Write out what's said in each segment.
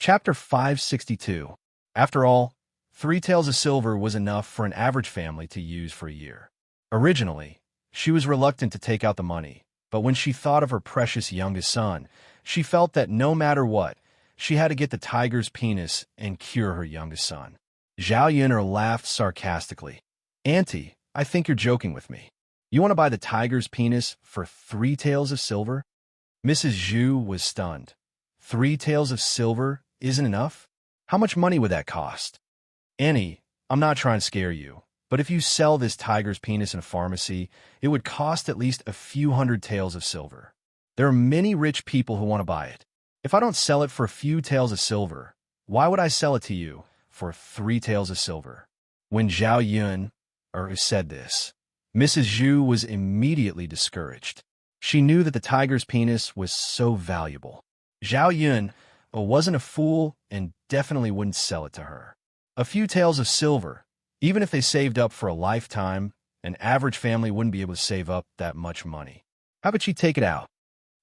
Chapter 562. After all, 3 taels of silver was enough for an average family to use for a year. Originally, she was reluctant to take out the money, but when she thought of her precious youngest son, she felt that no matter what, she had to get the tiger's penis and cure her youngest son. Zhao Yun'er laughed sarcastically. "Auntie, I think you're joking with me. You want to buy the tiger's penis for 3 taels of silver?" Mrs. Zhu was stunned. 3 taels of silver isn't enough? How much money would that cost? "Annie, I'm not trying to scare you, but if you sell this tiger's penis in a pharmacy, it would cost at least a few hundred taels of silver. There are many rich people who want to buy it. If I don't sell it for a few taels of silver, why would I sell it to you for 3 taels of silver?" When Zhao Yun'er said this, Mrs. Zhu was immediately discouraged. She knew that the tiger's penis was so valuable. Zhao Yun'er wasn't a fool and definitely wouldn't sell it to her. A few taels of silver, even if they saved up for a lifetime, an average family wouldn't be able to save up that much money. How about she take it out?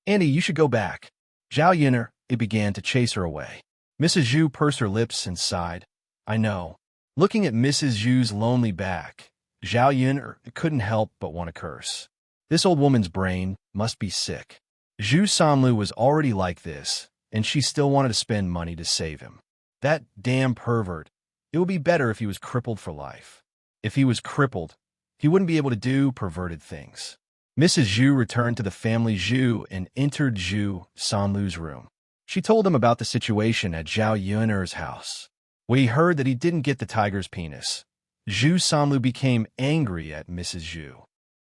"Annie, you should go back." Zhao Yun'er began to chase her away. Mrs. Zhu pursed her lips and sighed. "I know." Looking at Mrs. Zhu's lonely back, Zhao Yun'er couldn't help but want to curse. This old woman's brain must be sick. Zhu Sanlu was already like this, and she still wanted to spend money to save him. That damn pervert. It would be better if he was crippled for life. If he was crippled, he wouldn't be able to do perverted things. Mrs. Zhu returned to the family Zhu and entered Zhu Sanlu's room. She told him about the situation at Zhao Yun'er's house. When he heard that he didn't get the tiger's penis, Zhu Sanlu became angry at Mrs. Zhu.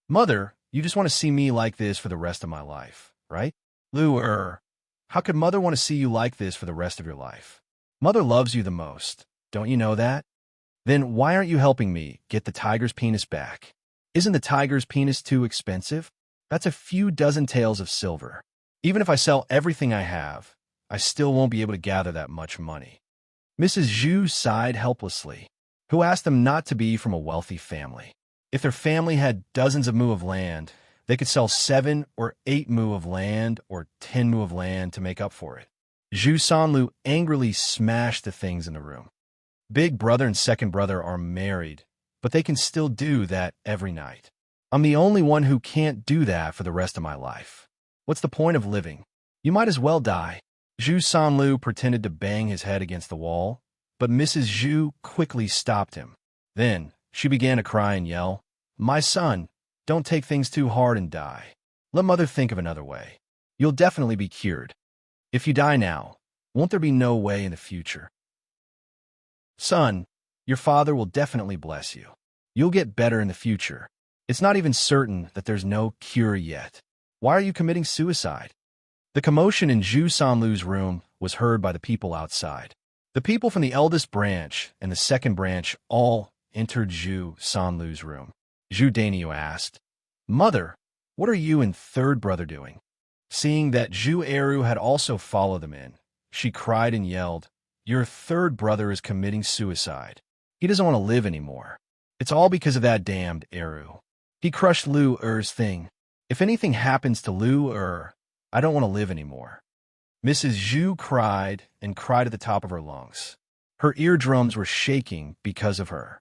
"Mother, you just want to see me like this for the rest of my life, right?" How could Mother want to see you like this for the rest of your life? Mother loves you the most. Don't you know that? Then why aren't you helping me get the tiger's penis back? Isn't the tiger's penis too expensive? That's a few dozen taels of silver. Even if I sell everything I have, I still won't be able to gather that much money. Mrs. Zhu sighed helplessly. Who asked them not to be from a wealthy family? If their family had dozens of mu of land, they could sell 7 or 8 mu of land or 10 mu of land to make up for it. Zhu Sanlu angrily smashed the things in the room. Big brother and second brother are married, but they can still do that every night. I'm the only one who can't do that for the rest of my life. What's the point of living? You might as well die. Zhu Sanlu pretended to bang his head against the wall, but Mrs. Zhu quickly stopped him. Then she began to cry and yell, "My son, don't take things too hard and die. Let Mother think of another way. You'll definitely be cured. If you die now, won't there be no way in the future? Son, your father will definitely bless you. You'll get better in the future. It's not even certain that there's no cure yet. Why are you committing suicide?" The commotion in Zhu Sanlu's room was heard by the people outside. The people from the eldest branch and the second branch all entered Zhu Sanlu's room. Zhu Dainyu asked, "Mother, what are you and third brother doing?" Seeing that Zhu Eru had also followed them in, she cried and yelled, "Your third brother is committing suicide. He doesn't want to live anymore. It's all because of that damned Eru. He crushed Lu Er's thing. If anything happens to Lu Er, I don't want to live anymore." Mrs. Zhu cried and cried at the top of her lungs. Her eardrums were shaking because of her.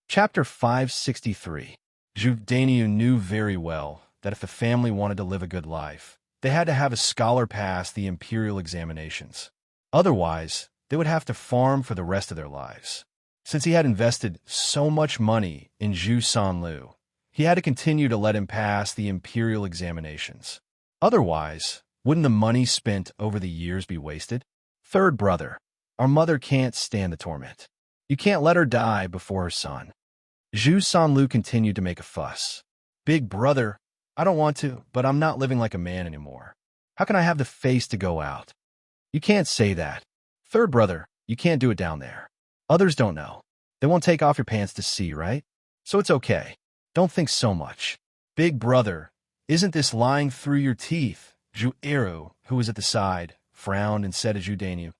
Chapter 563. Zhu Dainyu knew very well that if the family wanted to live a good life, they had to have a scholar pass the imperial examinations. Otherwise, they would have to farm for the rest of their lives. Since he had invested so much money in Zhu Sanlu, he had to continue to let him pass the imperial examinations. Otherwise, wouldn't the money spent over the years be wasted? "Third brother, our mother can't stand the torment. You can't let her die before her son." Zhu Sanlu continued to make a fuss. "Big brother, I don't want to, but I'm not living like a man anymore. How can I have the face to go out?" "You can't say that. Third brother, you can't do it down there. Others don't know. They won't take off your pants to see, right? So it's okay. Don't think so much." "Big brother, isn't this lying through your teeth?" Zhu Eru, who was at the side, frowned and said to Zhu Dainyu,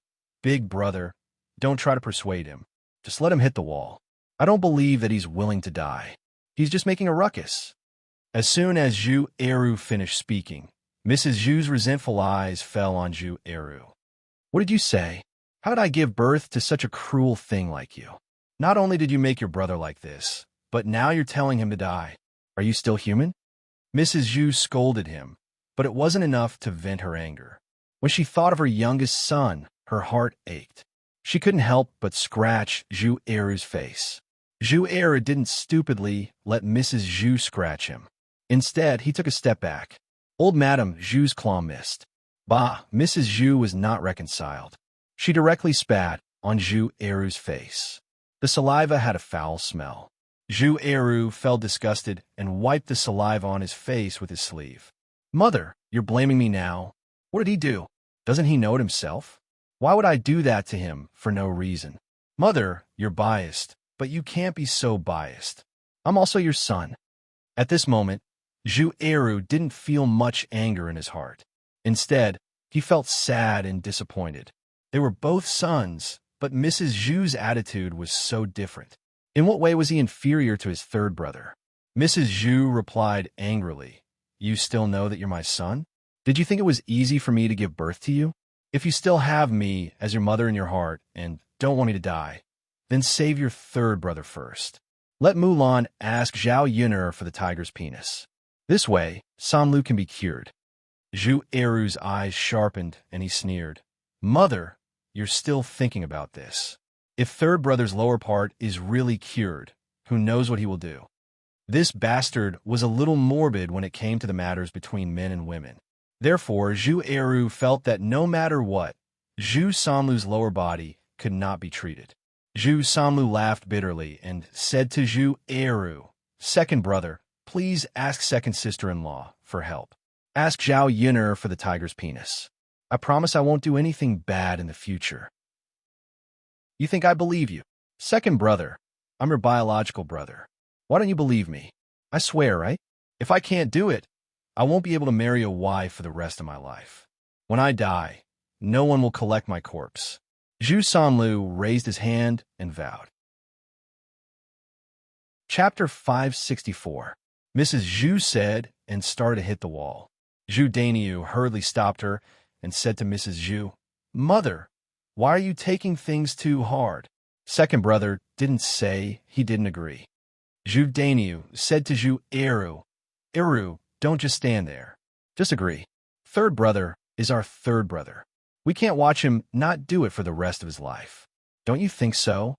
"Big brother, don't try to persuade him. Just let him hit the wall. I don't believe that he's willing to die. He's just making a ruckus." As soon as Zhu Eru finished speaking, Mrs. Zhu's resentful eyes fell on Zhu Eru. What did you say? How did I give birth to such a cruel thing like you? Not only did you make your brother like this, but now you're telling him to die. Are you still human? Mrs. Zhu scolded him, but it wasn't enough to vent her anger. When she thought of her youngest son, her heart ached. She couldn't help but scratch Zhu Eru's face. Zhu Eru didn't stupidly let Mrs. Zhu scratch him. Instead, he took a step back. Old Madame Zhu's claw missed. Bah, Mrs. Zhu was not reconciled. She directly spat on Zhu Eru's face. The saliva had a foul smell. Zhu Eru felt disgusted and wiped the saliva on his face with his sleeve. Mother, you're blaming me now? What did he do? Doesn't he know it himself? Why would I do that to him for no reason? Mother, you're biased, but you can't be so biased. I'm also your son. At this moment, Zhu Eru didn't feel much anger in his heart. Instead, he felt sad and disappointed. They were both sons, but Mrs. Zhu's attitude was so different. In what way was he inferior to his third brother? Mrs. Zhu replied angrily, You still know that you're my son? Did you think it was easy for me to give birth to you? If you still have me as your mother in your heart and don't want me to die, then save your third brother first. Let Mulan ask Zhao Yun'er for the tiger's penis. This way, Sanlu can be cured. Zhu Eru's eyes sharpened and he sneered. Mother, you're still thinking about this. If third brother's lower part is really cured, who knows what he will do? This bastard was a little morbid when it came to the matters between men and women. Therefore, Zhu Eru felt that no matter what, Zhu Sanlu's lower body could not be treated. Zhu Sanlu laughed bitterly and said to Zhu Eru, Second brother, please ask second sister-in-law for help. Ask Zhao Yun'er for the tiger's penis. I promise I won't do anything bad in the future. You think I believe you? Second brother, I'm your biological brother. Why don't you believe me? I swear, right? If I can't do it, I won't be able to marry a wife for the rest of my life. When I die, no one will collect my corpse. Zhu Sanlu raised his hand and vowed. Chapter 564. Mrs. Zhu said and started to hit the wall. Zhu Dainiu hurriedly stopped her and said to Mrs. Zhu, Mother, why are you taking things too hard? Second brother didn't say he didn't agree. Zhu Dainiu said to Zhu Eru, Eru, don't just stand there. Just agree. Third brother is our third brother. We can't watch him not do it for the rest of his life. Don't you think so?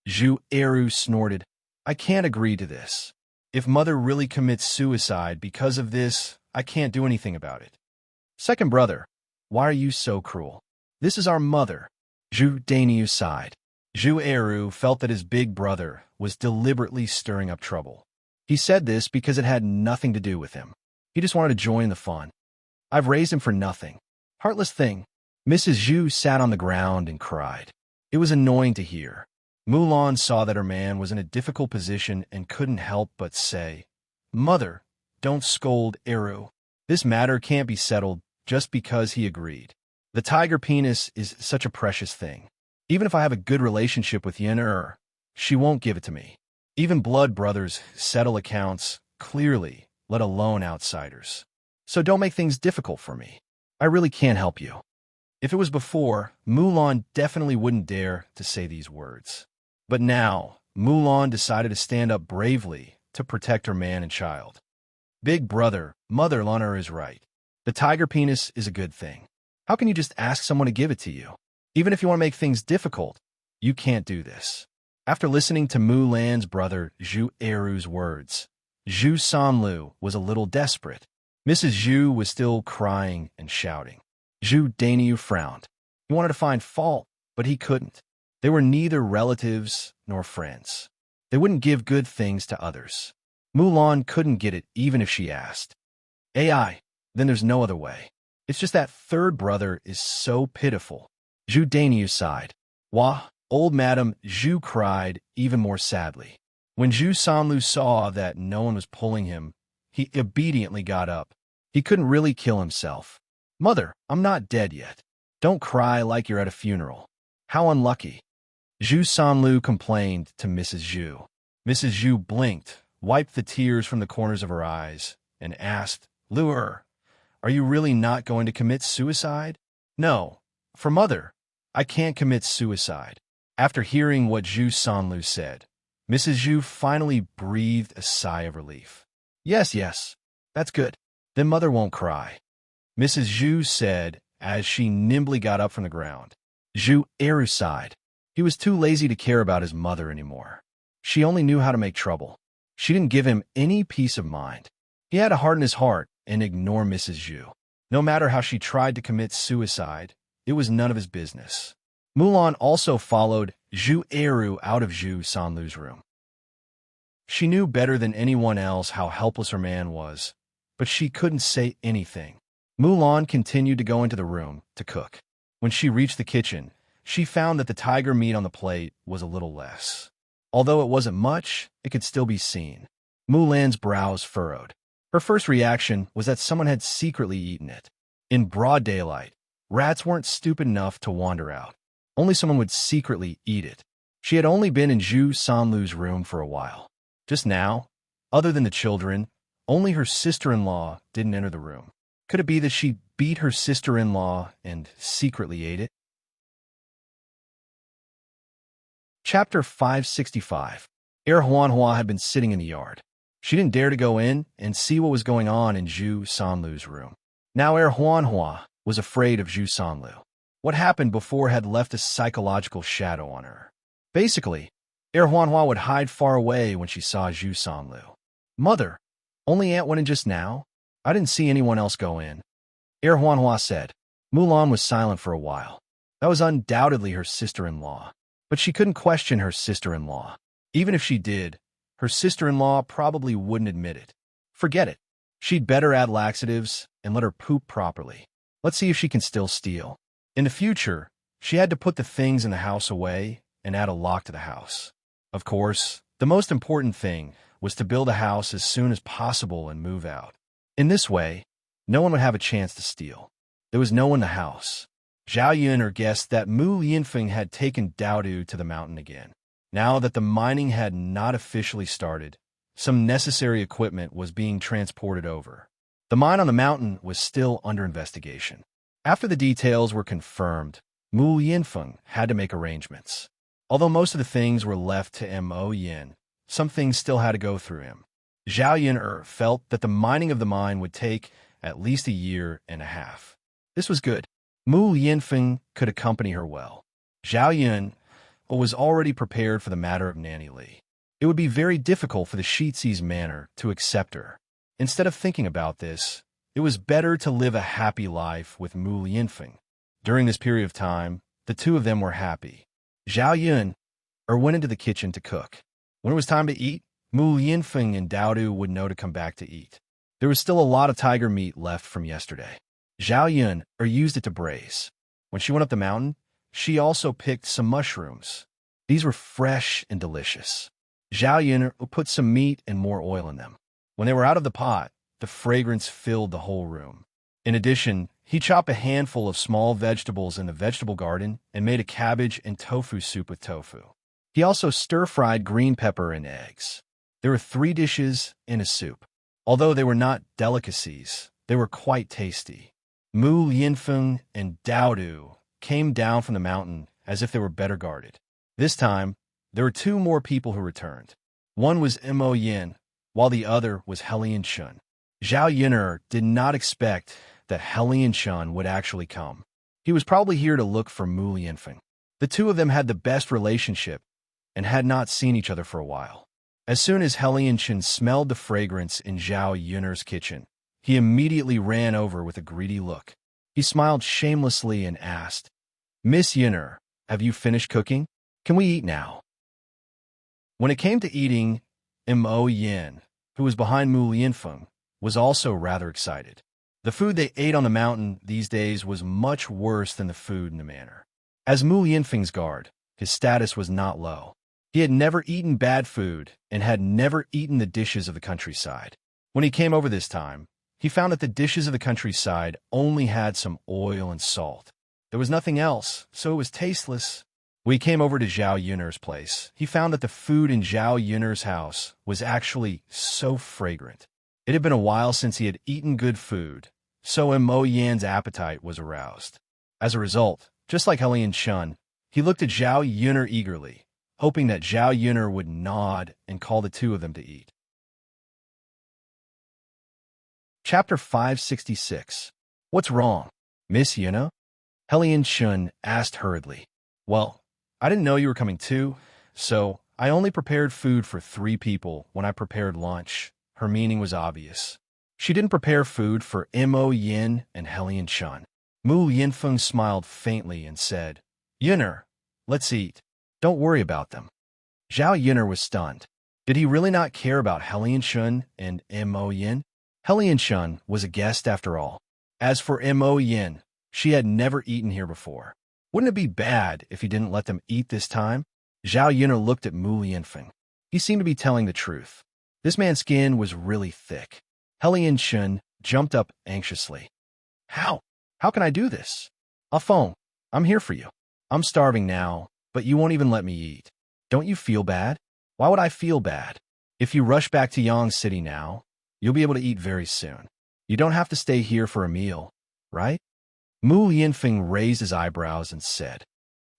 Zhu Eru snorted, I can't agree to this. If mother really commits suicide because of this, I can't do anything about it. Second brother, why are you so cruel? This is our mother. Zhu Dainiu sighed. Zhu Eru felt that his big brother was deliberately stirring up trouble. He said this because it had nothing to do with him. He just wanted to join the fun. I've raised him for nothing. Heartless thing. Mrs. Zhu sat on the ground and cried. It was annoying to hear. Mulan saw that her man was in a difficult position and couldn't help but say, Mother, don't scold Eru. This matter can't be settled just because he agreed. The tiger penis is such a precious thing. Even if I have a good relationship with Yun'er, she won't give it to me. Even blood brothers settle accounts clearly, let alone outsiders. So don't make things difficult for me. I really can't help you. If it was before, Mulan definitely wouldn't dare to say these words. But now, Mulan decided to stand up bravely to protect her man and child. Big brother, Mother Lunner is right. The tiger penis is a good thing. How can you just ask someone to give it to you? Even if you want to make things difficult, you can't do this. After listening to Mulan's brother Zhu Eru's words, Zhu Sanlu was a little desperate. Mrs. Zhu was still crying and shouting. Zhu Dainiu frowned. He wanted to find fault, but he couldn't. They were neither relatives nor friends. They wouldn't give good things to others. Mulan couldn't get it even if she asked. AI, then there's no other way. It's just that third brother is so pitiful. Zhu Dainiu sighed. Wah, old Madame Zhu cried even more sadly. When Zhu Sanlu saw that no one was pulling him, he obediently got up. He couldn't really kill himself. Mother, I'm not dead yet. Don't cry like you're at a funeral. How unlucky. Zhu Sanlu complained to Mrs. Zhu. Mrs. Zhu blinked, wiped the tears from the corners of her eyes, and asked, Luer, Are you really not going to commit suicide? No. For mother, I can't commit suicide. After hearing what Zhu Sanlu said, Mrs. Zhu finally breathed a sigh of relief. Yes, that's good. Then mother won't cry, Mrs. Zhu said as she nimbly got up from the ground. Zhu Eru sighed. He was too lazy to care about his mother anymore. She only knew how to make trouble. She didn't give him any peace of mind. He had to harden his heart and ignore Mrs. Zhu. No matter how she tried to commit suicide, it was none of his business. Mulan also followed Zhu Eru out of Zhu Sanlu's room. She knew better than anyone else how helpless her man was, but she couldn't say anything. Mulan continued to go into the room to cook. When she reached the kitchen, she found that the tiger meat on the plate was a little less. Although it wasn't much, it could still be seen. Mulan's brows furrowed. Her first reaction was that someone had secretly eaten it. In broad daylight, rats weren't stupid enough to wander out. Only someone would secretly eat it. She had only been in Zhu Sanlu's room for a while. Just now, other than the children, only her sister-in-law didn't enter the room. Could it be that she beat her sister-in-law and secretly ate it? Chapter 565. Huanhua had been sitting in the yard. She didn't dare to go in and see what was going on in Zhu Sanlu's room. Now Huanhua was afraid of Zhu Sanlu. What happened before had left a psychological shadow on her. Basically, Huanhua would hide far away when she saw Zhu Sanlu. Mother, only Aunt went in just now? I didn't see anyone else go in. Huanhua said. Mulan was silent for a while. That was undoubtedly her sister-in-law. But she couldn't question her sister-in-law. Even if she did, her sister-in-law probably wouldn't admit it. Forget it. She'd better add laxatives and let her poop properly. Let's see if she can still steal. In the future, she had to put the things in the house away and add a lock to the house. Of course, the most important thing was to build a house as soon as possible and move out. In this way, no one would have a chance to steal. There was no one in the house. Zhao Yun guessed that Mu Yinfeng had taken Daodu to the mountain again. Now that the mining had not officially started, some necessary equipment was being transported over. The mine on the mountain was still under investigation. After the details were confirmed, Mu Yinfeng had to make arrangements. Although most of the things were left to Mo Yin, some things still had to go through him. Zhao Yun felt that the mining of the mine would take at least a year and a half. This was good. Mu Yinfeng could accompany her well. Zhao Yun was already prepared for the matter of Nanny Li. It would be very difficult for the Shiitzi's manor to accept her. Instead of thinking about this, it was better to live a happy life with Mu Yinfeng. During this period of time, the two of them were happy. Zhao Yun went into the kitchen to cook. When it was time to eat, Mu Yinfeng and Daodu would know to come back to eat. There was still a lot of tiger meat left from yesterday. Zhao Yun used it to braise. When she went up the mountain, she also picked some mushrooms. These were fresh and delicious. Zhao Yun put some meat and more oil in them. When they were out of the pot, the fragrance filled the whole room. In addition, he chopped a handful of small vegetables in the vegetable garden and made a cabbage and tofu soup with tofu. He also stir-fried green pepper and eggs. There were 3 dishes in a soup. Although they were not delicacies, they were quite tasty. Mu Yinfeng and Daodu came down from the mountain as if they were better guarded. This time, there were 2 more people who returned. One was Mo Yin, while the other was Helian Shun. Zhao Yun'er did not expect that Helian Shun would actually come. He was probably here to look for Mu Yinfeng. The two of them had the best relationship and had not seen each other for a while. As soon as Helian Shun smelled the fragrance in Zhao Yun'er's kitchen, he immediately ran over with a greedy look. He smiled shamelessly and asked, "Miss Yun'er, have you finished cooking? Can we eat now?" When it came to eating, Mo Yin, who was behind Mu Yinfeng, was also rather excited. The food they ate on the mountain these days was much worse than the food in the manor. As Mu Yinfeng's guard, his status was not low. He had never eaten bad food and had never eaten the dishes of the countryside. When he came over this time, he found that the dishes of the countryside only had some oil and salt. There was nothing else, so it was tasteless. When he came over to Zhao Yun'er's place, he found that the food in Zhao Yun'er's house was actually so fragrant. It had been a while since he had eaten good food, so Mo Yan's appetite was aroused. As a result, just like Helian Chun, he looked at Zhao Yuner eagerly, hoping that Zhao Yuner would nod and call the two of them to eat. Chapter 566. What's wrong, Miss Yuna? Helian Chun asked hurriedly. Well, I didn't know you were coming too, so I only prepared food for 3 people when I prepared lunch. Her meaning was obvious. She didn't prepare food for Mo Yin and Helian Chun. Mu Yinfeng smiled faintly and said, Yuner, let's eat. Don't worry about them. Zhao Yuner was stunned. Did he really not care about Helian Chun and Mo Yin? Helian Chun was a guest after all. As for Mo Yin, she had never eaten here before. Wouldn't it be bad if he didn't let them eat this time? Zhao Yuner looked at Mu Yinfeng. He seemed to be telling the truth. This man's skin was really thick. Helian Chun jumped up anxiously. How? How can I do this? Afong, I'm here for you. I'm starving now, but you won't even let me eat. Don't you feel bad? Why would I feel bad? If you rush back to Yang City now, you'll be able to eat very soon. You don't have to stay here for a meal, right? Mu Yinfeng raised his eyebrows and said,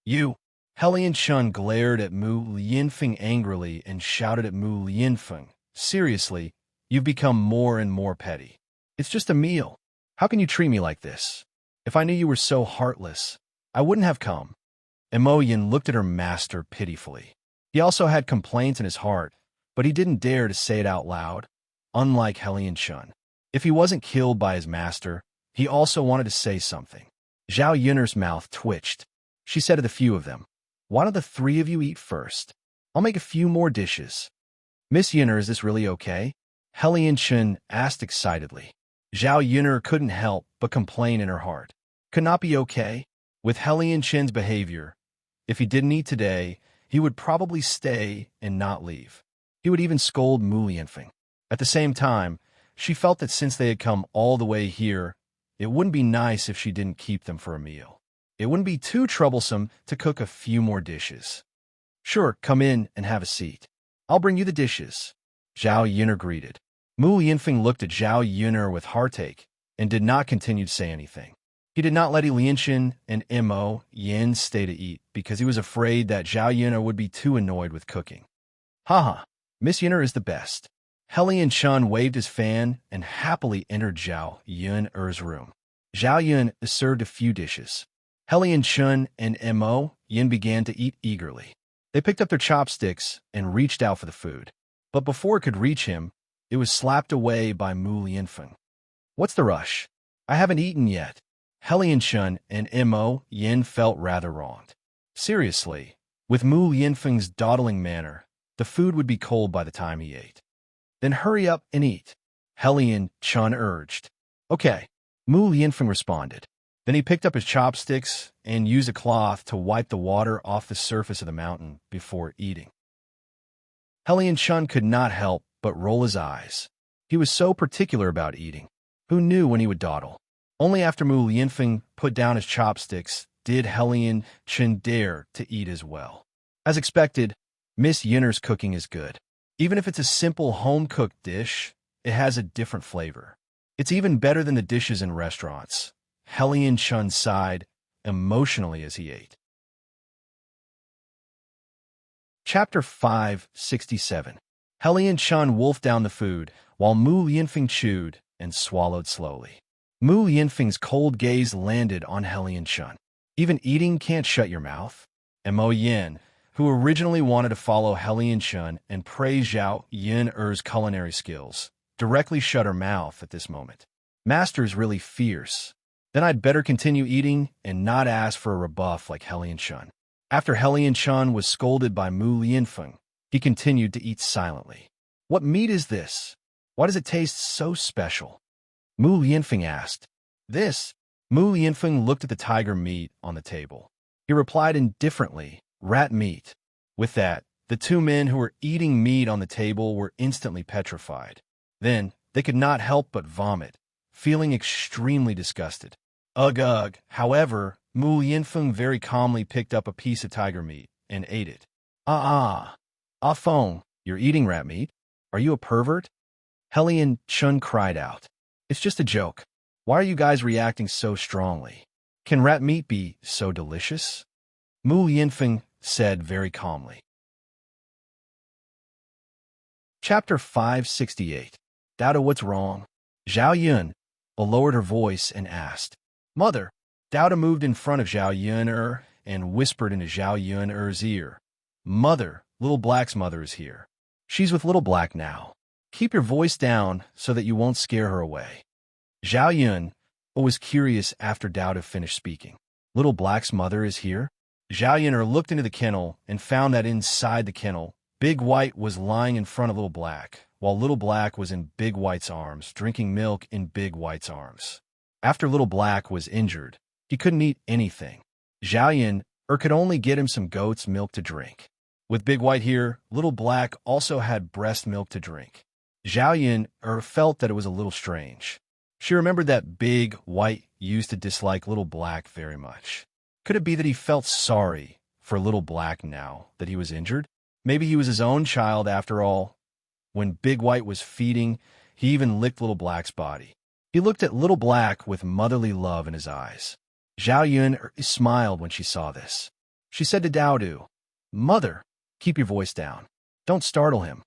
You. Helian Chun glared at Mu Yinfeng angrily and shouted at Mu Yinfeng, Seriously, you've become more and more petty. It's just a meal. How can you treat me like this? If I knew you were so heartless, I wouldn't have come. Mo Yin looked at her master pitifully. He also had complaints in his heart, but he didn't dare to say it out loud, unlike Helian Chun. If he wasn't killed by his master, he also wanted to say something. Zhao Yuner's mouth twitched. She said to the few of them, Why don't the 3 of you eat first? I'll make a few more dishes. Miss Yuner, is this really okay? Helian Chun asked excitedly. Zhao Yuner couldn't help but complain in her heart. Could not be okay? With Helian Chun's behavior, if he didn't eat today, he would probably stay and not leave. He would even scold Mu Yinfeng. At the same time, she felt that since they had come all the way here, it wouldn't be nice if she didn't keep them for a meal. It wouldn't be too troublesome to cook a few more dishes. Sure, come in and have a seat. I'll bring you the dishes. Zhao Yuner greeted. Mu Yinfeng looked at Zhao Yuner with heartache and did not continue to say anything. He did not let Lianchen and Mo Yin stay to eat because he was afraid that Zhao Yuner would be too annoyed with cooking. Haha, Miss Yuner is the best. Helian Chun waved his fan and happily entered Zhao Yuner's room. Zhao Yun served a few dishes. Helian Chun and Mo Yin began to eat eagerly. They picked up their chopsticks and reached out for the food. But before it could reach him, it was slapped away by Mu Yinfeng. What's the rush? I haven't eaten yet. Helian Chun and Mo Yin felt rather wronged. Seriously, with Mu Yinfeng's dawdling manner, the food would be cold by the time he ate. Then hurry up and eat, Helian Chun urged. Okay, Mu Yinfeng responded. Then he picked up his chopsticks and used a cloth to wipe the water off the surface of the mountain before eating. Helian Chun could not help but roll his eyes. He was so particular about eating. Who knew when he would dawdle? Only after Mu Yinfeng put down his chopsticks did Helian Chun dare to eat as well. As expected, Miss Yuner's cooking is good. Even if it's a simple home-cooked dish, it has a different flavor. It's even better than the dishes in restaurants. Helian Chun sighed emotionally as he ate. Chapter 567. Helian Chun wolfed down the food, while Mu Yinfeng chewed and swallowed slowly. Mu Yinfeng's cold gaze landed on Helian Chun. Even eating can't shut your mouth. Mo Yin, who originally wanted to follow Helian Chun and praise Zhao Yuner's culinary skills, directly shut her mouth at this moment. Master's really fierce. Then I'd better continue eating and not ask for a rebuff like Helian Chun. After Helian Chun was scolded by Mu Yinfeng, he continued to eat silently. What meat is this? Why does it taste so special? Mu Yinfeng asked. This. Mu Yinfeng looked at the tiger meat on the table. He replied indifferently, rat meat. With that, the 2 men who were eating meat on the table were instantly petrified. Then, they could not help but vomit, feeling extremely disgusted. Ugh. However, Mu Yinfeng very calmly picked up a piece of tiger meat and ate it. Feng, you're eating rat meat? Are you a pervert? Helian Chun cried out. It's just a joke. Why are you guys reacting so strongly? Can rat meat be so delicious? Mu Yinfeng said very calmly. Chapter 568. Dada, what's wrong? Zhao Yun lowered her voice and asked. Mother. Dada moved in front of Zhao Yun and whispered into Zhao Yun's ear. Mother, Little Black's mother is here. She's with Little Black now. Keep your voice down so that you won't scare her away. Zhao Yun was curious after Dada finished speaking. Little Black's mother is here? Zhao Yun looked into the kennel and found that inside the kennel, Big White was lying in front of Little Black, while Little Black was in Big White's arms, drinking milk in Big White's arms. After Little Black was injured, he couldn't eat anything. Zhao Yun could only get him some goat's milk to drink. With Big White here, Little Black also had breast milk to drink. Zhao Yun felt that it was a little strange. She remembered that Big White used to dislike Little Black very much. Could it be that he felt sorry for Little Black now that he was injured? Maybe he was his own child after all. When Big White was feeding, he even licked Little Black's body. He looked at Little Black with motherly love in his eyes. Zhao Yun smiled when she saw this. She said to Daodu, Mother, keep your voice down. Don't startle him.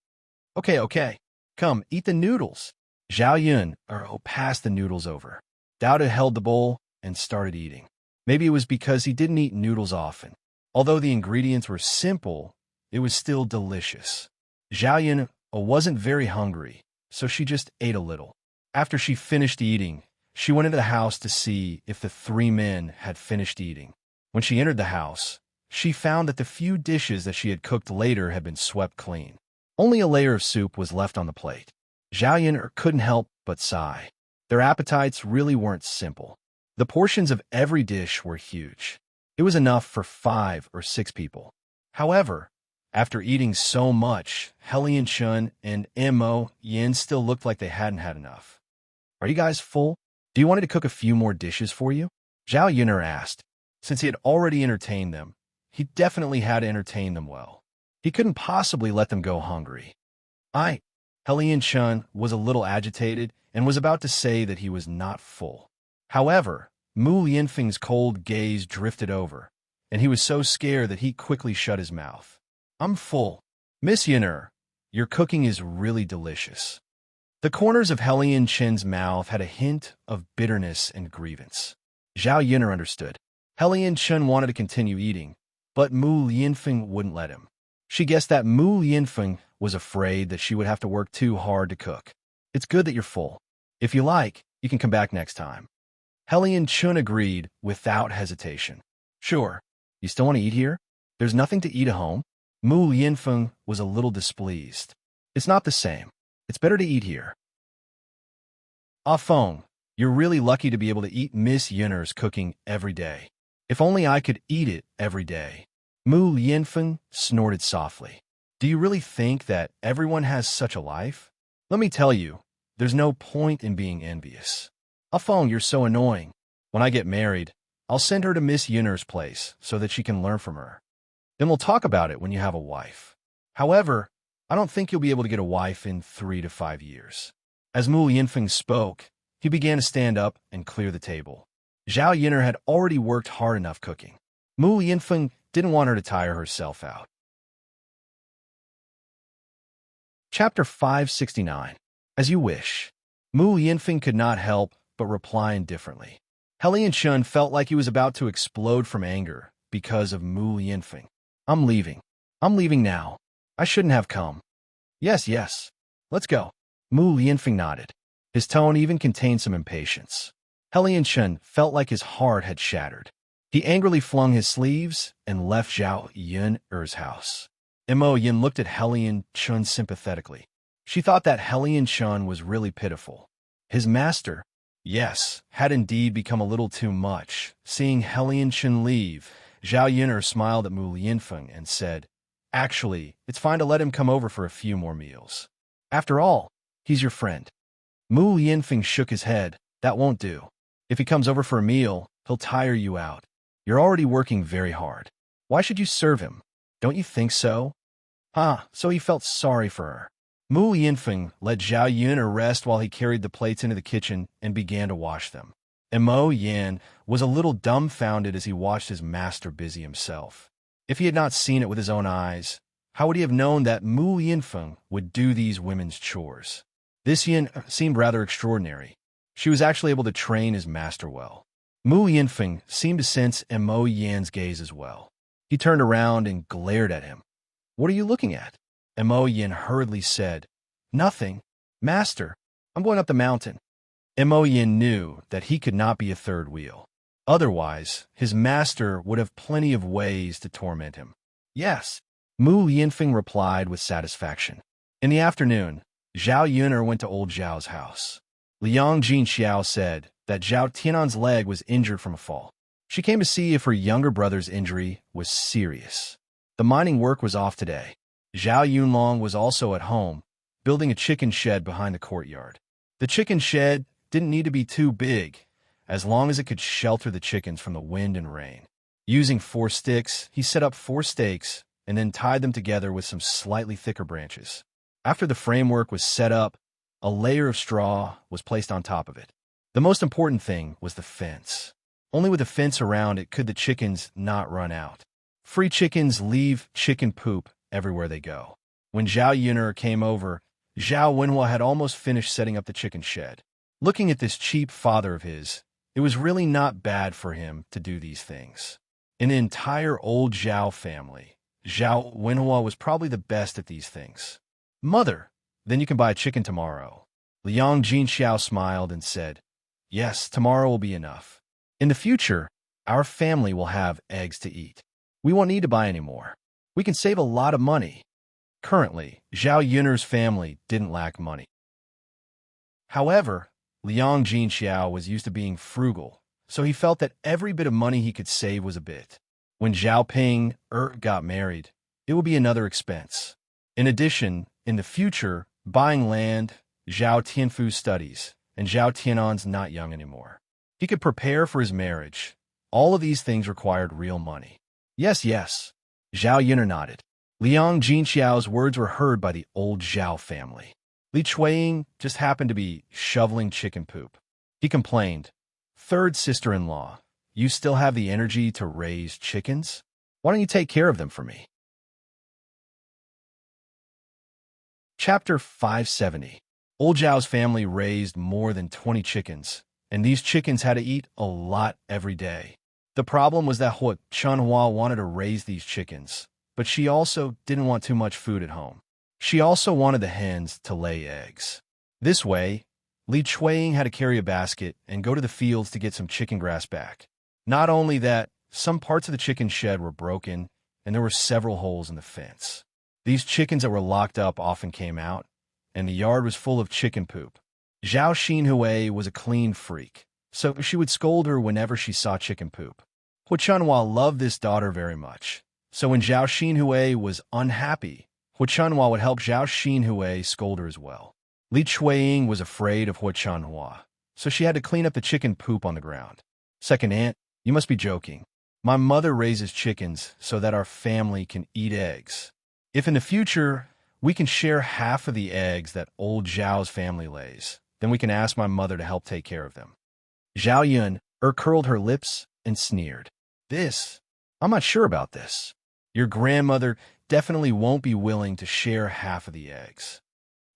Okay. Come, eat the noodles. Zhao Yun passed the noodles over. Daodu held the bowl and started eating. Maybe it was because he didn't eat noodles often. Although the ingredients were simple, it was still delicious. Zhao Yun wasn't very hungry, so she just ate a little. After she finished eating, she went into the house to see if the three men had finished eating. When she entered the house, she found that the few dishes that she had cooked later had been swept clean. Only a layer of soup was left on the plate. Zhao Yun couldn't help but sigh. Their appetites really weren't simple. The portions of every dish were huge. It was enough for 5 or 6 people. However, after eating so much, Helian Chun and Mo Yin still looked like they hadn't had enough. Are you guys full? Do you want me to cook a few more dishes for you? Zhao Yun asked. Since he had already entertained them, he definitely had to entertain them well. He couldn't possibly let them go hungry. Helian Chun was a little agitated and was about to say that he was not full. However, Mu Yinfeng's cold gaze drifted over, and he was so scared that he quickly shut his mouth. I'm full. Miss Yin'er, your cooking is really delicious. The corners of Helian Chen's mouth had a hint of bitterness and grievance. Zhao Yin'er understood. Helian Chen wanted to continue eating, but Mu Yinfeng wouldn't let him. She guessed that Mu Yinfeng was afraid that she would have to work too hard to cook. It's good that you're full. If you like, you can come back next time. Helian Chun agreed without hesitation. Sure. You still want to eat here? There's nothing to eat at home. Mu Yinfeng was a little displeased. It's not the same. It's better to eat here. Ah Feng, you're really lucky to be able to eat Miss Yin'er's cooking every day. If only I could eat it every day. Mu Yinfeng snorted softly. Do you really think that everyone has such a life? Let me tell you, there's no point in being envious. Ah Feng, you're so annoying. When I get married, I'll send her to Miss Yin'er's place so that she can learn from her. Then we'll talk about it when you have a wife. However, I don't think you'll be able to get a wife in 3 to 5 years. As Mu Yinfeng spoke, he began to stand up and clear the table. Zhao Yin'er had already worked hard enough cooking. Mu Yinfeng didn't want her to tire herself out. Chapter 569. As you wish. Mu Yinfeng could not help but reply indifferently. Helian Chun felt like he was about to explode from anger because of Mu Yinfeng. I'm leaving. I'm leaving now. I shouldn't have come. Yes. Let's go. Mu Yinfeng nodded. His tone even contained some impatience. Helian Chun felt like his heart had shattered. He angrily flung his sleeves and left Zhao Yun'er's house. Mo Yin looked at Helian Chun sympathetically. She thought that Helian Chun was really pitiful. His master, yes, had indeed become a little too much. Seeing Helian Chun leave, Zhao Yun'er smiled at Mu Yinfeng and said, Actually, it's fine to let him come over for a few more meals. After all, he's your friend. Mu Yinfeng shook his head. That won't do. If he comes over for a meal, he'll tire you out. You're already working very hard. Why should you serve him? Don't you think so? So he felt sorry for her. Mu Yinfeng let Zhao Yun rest while he carried the plates into the kitchen and began to wash them. And Mo Yan was a little dumbfounded as he watched his master busy himself. If he had not seen it with his own eyes, how would he have known that Mu Yinfeng would do these women's chores? This Yin seemed rather extraordinary. She was actually able to train his master well. Mu Yinfeng seemed to sense Mo Yan's gaze as well. He turned around and glared at him. "What are you looking at?" Mo Yan hurriedly said, "Nothing. Master, I'm going up the mountain." Mo Yan knew that he could not be a third wheel. Otherwise, his master would have plenty of ways to torment him. "Yes," Mu Yinfeng replied with satisfaction. In the afternoon, Zhao Yuner went to old Zhao's house. Liang Jinxiao said that Zhao Tianan's leg was injured from a fall. She came to see if her younger brother's injury was serious. The mining work was off today. Zhao Yunlong was also at home, building a chicken shed behind the courtyard. The chicken shed didn't need to be too big, as long as it could shelter the chickens from the wind and rain. Using 4 sticks, he set up 4 stakes and then tied them together with some slightly thicker branches. After the framework was set up, a layer of straw was placed on top of it. The most important thing was the fence. Only with a fence around it could the chickens not run out. Free chickens leave chicken poop everywhere they go. When Zhao Yuner came over, Zhao Wenhua had almost finished setting up the chicken shed. Looking at this cheap father of his, it was really not bad for him to do these things. In the entire old Zhao family, Zhao Wenhua was probably the best at these things. "Mother, then you can buy a chicken tomorrow." Liang Jinxiao smiled and said, "Yes, tomorrow will be enough. In the future, our family will have eggs to eat. We won't need to buy any more. We can save a lot of money." Currently, Zhao Yuner's family didn't lack money. However, Liang Jinxiao was used to being frugal, so he felt that every bit of money he could save was a bit. When Zhao Ping got married, it would be another expense. In addition, in the future, buying land, Zhao Tianfu's studies, and Zhao Tianan's not young anymore. He could prepare for his marriage. All of these things required real money. Yes, yes. Zhao Yuner nodded. Liang Jinxiao's words were heard by the old Zhao family. Li Chuiying just happened to be shoveling chicken poop. He complained, "Third sister-in-law, you still have the energy to raise chickens? Why don't you take care of them for me?" Chapter 570. Old Zhao's family raised more than 20 chickens, and these chickens had to eat a lot every day. The problem was that Hua Chunhua wanted to raise these chickens, but she also didn't want too much food at home. She also wanted the hens to lay eggs. This way, Li Chuiying had to carry a basket and go to the fields to get some chicken grass back. Not only that, some parts of the chicken shed were broken, and there were several holes in the fence. These chickens that were locked up often came out, and the yard was full of chicken poop. Zhao Xinhui was a clean freak, so she would scold her whenever she saw chicken poop. Hua Chunhua loved this daughter very much, so when Zhao Xinhui was unhappy, Hua Chunhua would help Zhao Xinhui scold her as well. Li Chuiying was afraid of Hua Chunhua, so she had to clean up the chicken poop on the ground. "Second aunt, you must be joking. My mother raises chickens so that our family can eat eggs. If in the future we can share half of the eggs that old Zhao's family lays, then we can ask my mother to help take care of them." Zhao Yun curled her lips and sneered. I'm not sure about this. Your grandmother definitely won't be willing to share half of the eggs."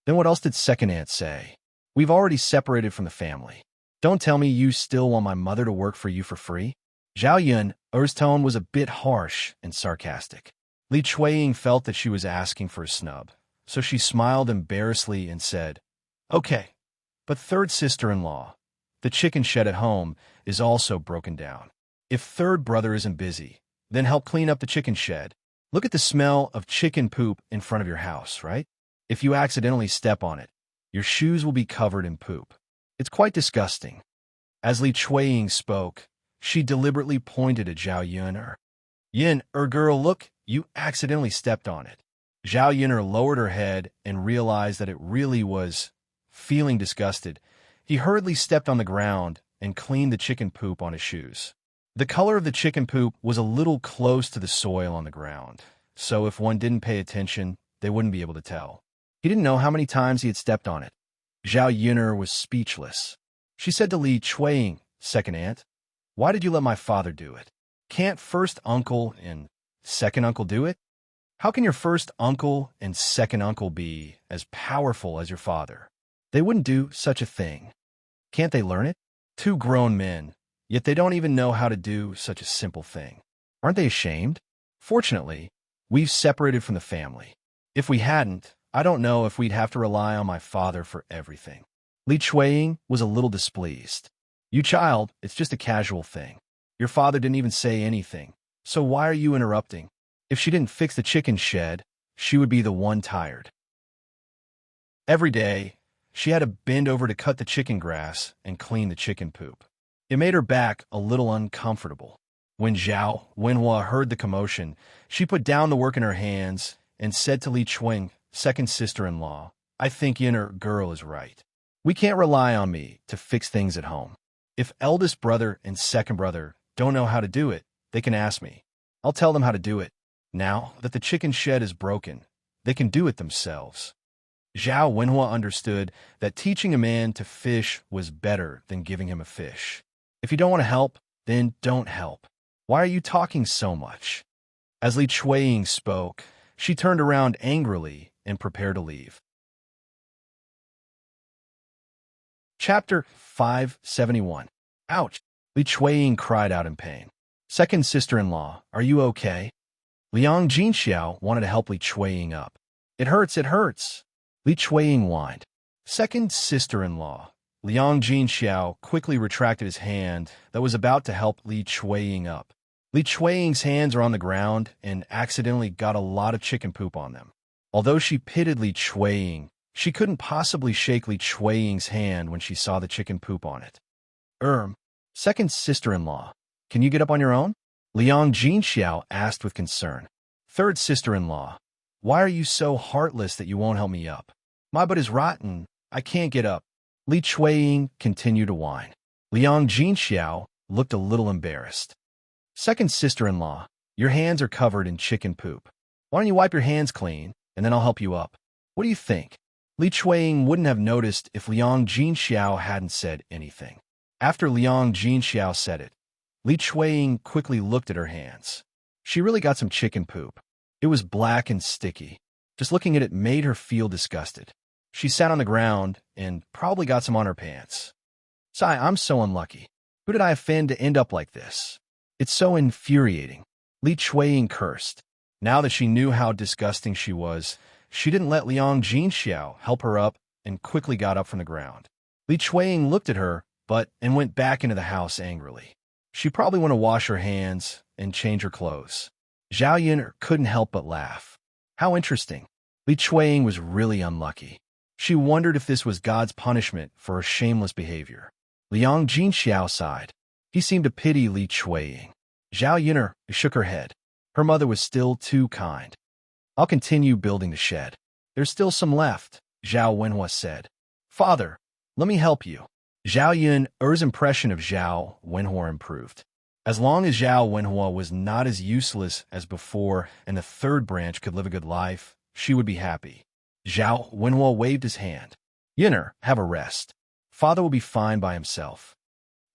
Then what else did second aunt say? "We've already separated from the family. Don't tell me you still want my mother to work for you for free?" Zhao Yun's tone was a bit harsh and sarcastic. Li Chuiying felt that she was asking for a snub, so she smiled embarrassedly and said, "Okay, but third sister-in-law, the chicken shed at home is also broken down. If third brother isn't busy, then help clean up the chicken shed. Look at the smell of chicken poop in front of your house, right? If you accidentally step on it, your shoes will be covered in poop. It's quite disgusting." As Li Chuiying spoke, she deliberately pointed at Zhao Yun. Girl, look, you accidentally stepped on it." Zhao Yuner lowered her head and realized that it really was. Feeling disgusted, he hurriedly stepped on the ground and cleaned the chicken poop on his shoes. The color of the chicken poop was a little close to the soil on the ground, so if one didn't pay attention, they wouldn't be able to tell. He didn't know how many times he had stepped on it. Zhao Yun'er was speechless. She said to Li Chuiying, second aunt, "Why did you let my father do it? Can't first uncle and second uncle do it? How can your first uncle and second uncle be as powerful as your father? They wouldn't do such a thing. Can't they learn it? Two grown men, yet they don't even know how to do such a simple thing. Aren't they ashamed? Fortunately, we've separated from the family. If we hadn't, I don't know if we'd have to rely on my father for everything." Li Chuiying was a little displeased. "You child, it's just a casual thing. Your father didn't even say anything, so why are you interrupting? If she didn't fix the chicken shed, she would be the one tired." Every day, she had to bend over to cut the chicken grass and clean the chicken poop. It made her back a little uncomfortable. When Zhao Wenhua heard the commotion, she put down the work in her hands and said to Li Chuiying, second sister-in-law, "I think Yun'er girl is right. We can't rely on me to fix things at home. If eldest brother and second brother don't know how to do it, they can ask me. I'll tell them how to do it. Now that the chicken shed is broken, they can do it themselves." Zhao Wenhua understood that teaching a man to fish was better than giving him a fish. If you don't want to help, then don't help. Why are you talking so much? As Li Chuiying spoke, she turned around angrily and prepared to leave. Chapter 571. Ouch! Li Chuiying cried out in pain. "Second sister-in-law, are you okay?" Liang Jinxiao wanted to help Li Chuiying up. It hurts, it hurts." Li Chuiying whined. Second sister-in-law. Liang Jinxiao quickly retracted his hand that was about to help Li Chuiying up. Li Chuiying's hands are on the ground and accidentally got a lot of chicken poop on them. Although she pitied Li Chuiying, she couldn't possibly shake Li Chuiying's hand when she saw the chicken poop on it. Second sister-in-law, can you get up on your own?" Liang Jinxiao asked with concern. Third sister-in-law, why are you so heartless that you won't help me up? My butt is rotten. I can't get up. Li Chuiying continued to whine. Liang Jinxiao looked a little embarrassed. Second sister-in-law, your hands are covered in chicken poop. Why don't you wipe your hands clean, and then I'll help you up? What do you think? Li Chuiying wouldn't have noticed if Liang Jinxiao hadn't said anything. After Liang Jinxiao said it, Li Chuiying quickly looked at her hands. She really got some chicken poop. It was black and sticky. Just looking at it made her feel disgusted. She sat on the ground and probably got some on her pants. Sigh, I'm so unlucky. Who did I offend to end up like this? It's so infuriating. Li Chuiying cursed. Now that she knew how disgusting she was, she didn't let Liang Jinxiao help her up and quickly got up from the ground. Li Chuiying looked at her, and went back into the house angrily. She probably want to wash her hands and change her clothes. Zhao Yun'er couldn't help but laugh. How interesting. Li Chuiying was really unlucky. She wondered if this was God's punishment for her shameless behavior. Liang Jinxiao sighed. He seemed to pity Li Chuiying. Zhao Yun'er shook her head. Her mother was still too kind. I'll continue building the shed. There's still some left, Zhao Wenhua said. Father, let me help you. Zhao Yun'er's impression of Zhao Wenhua improved. As long as Zhao Wenhua was not as useless as before and the third branch could live a good life, she would be happy. Zhao Wenhua waved his hand. Yun'er, have a rest. Father will be fine by himself.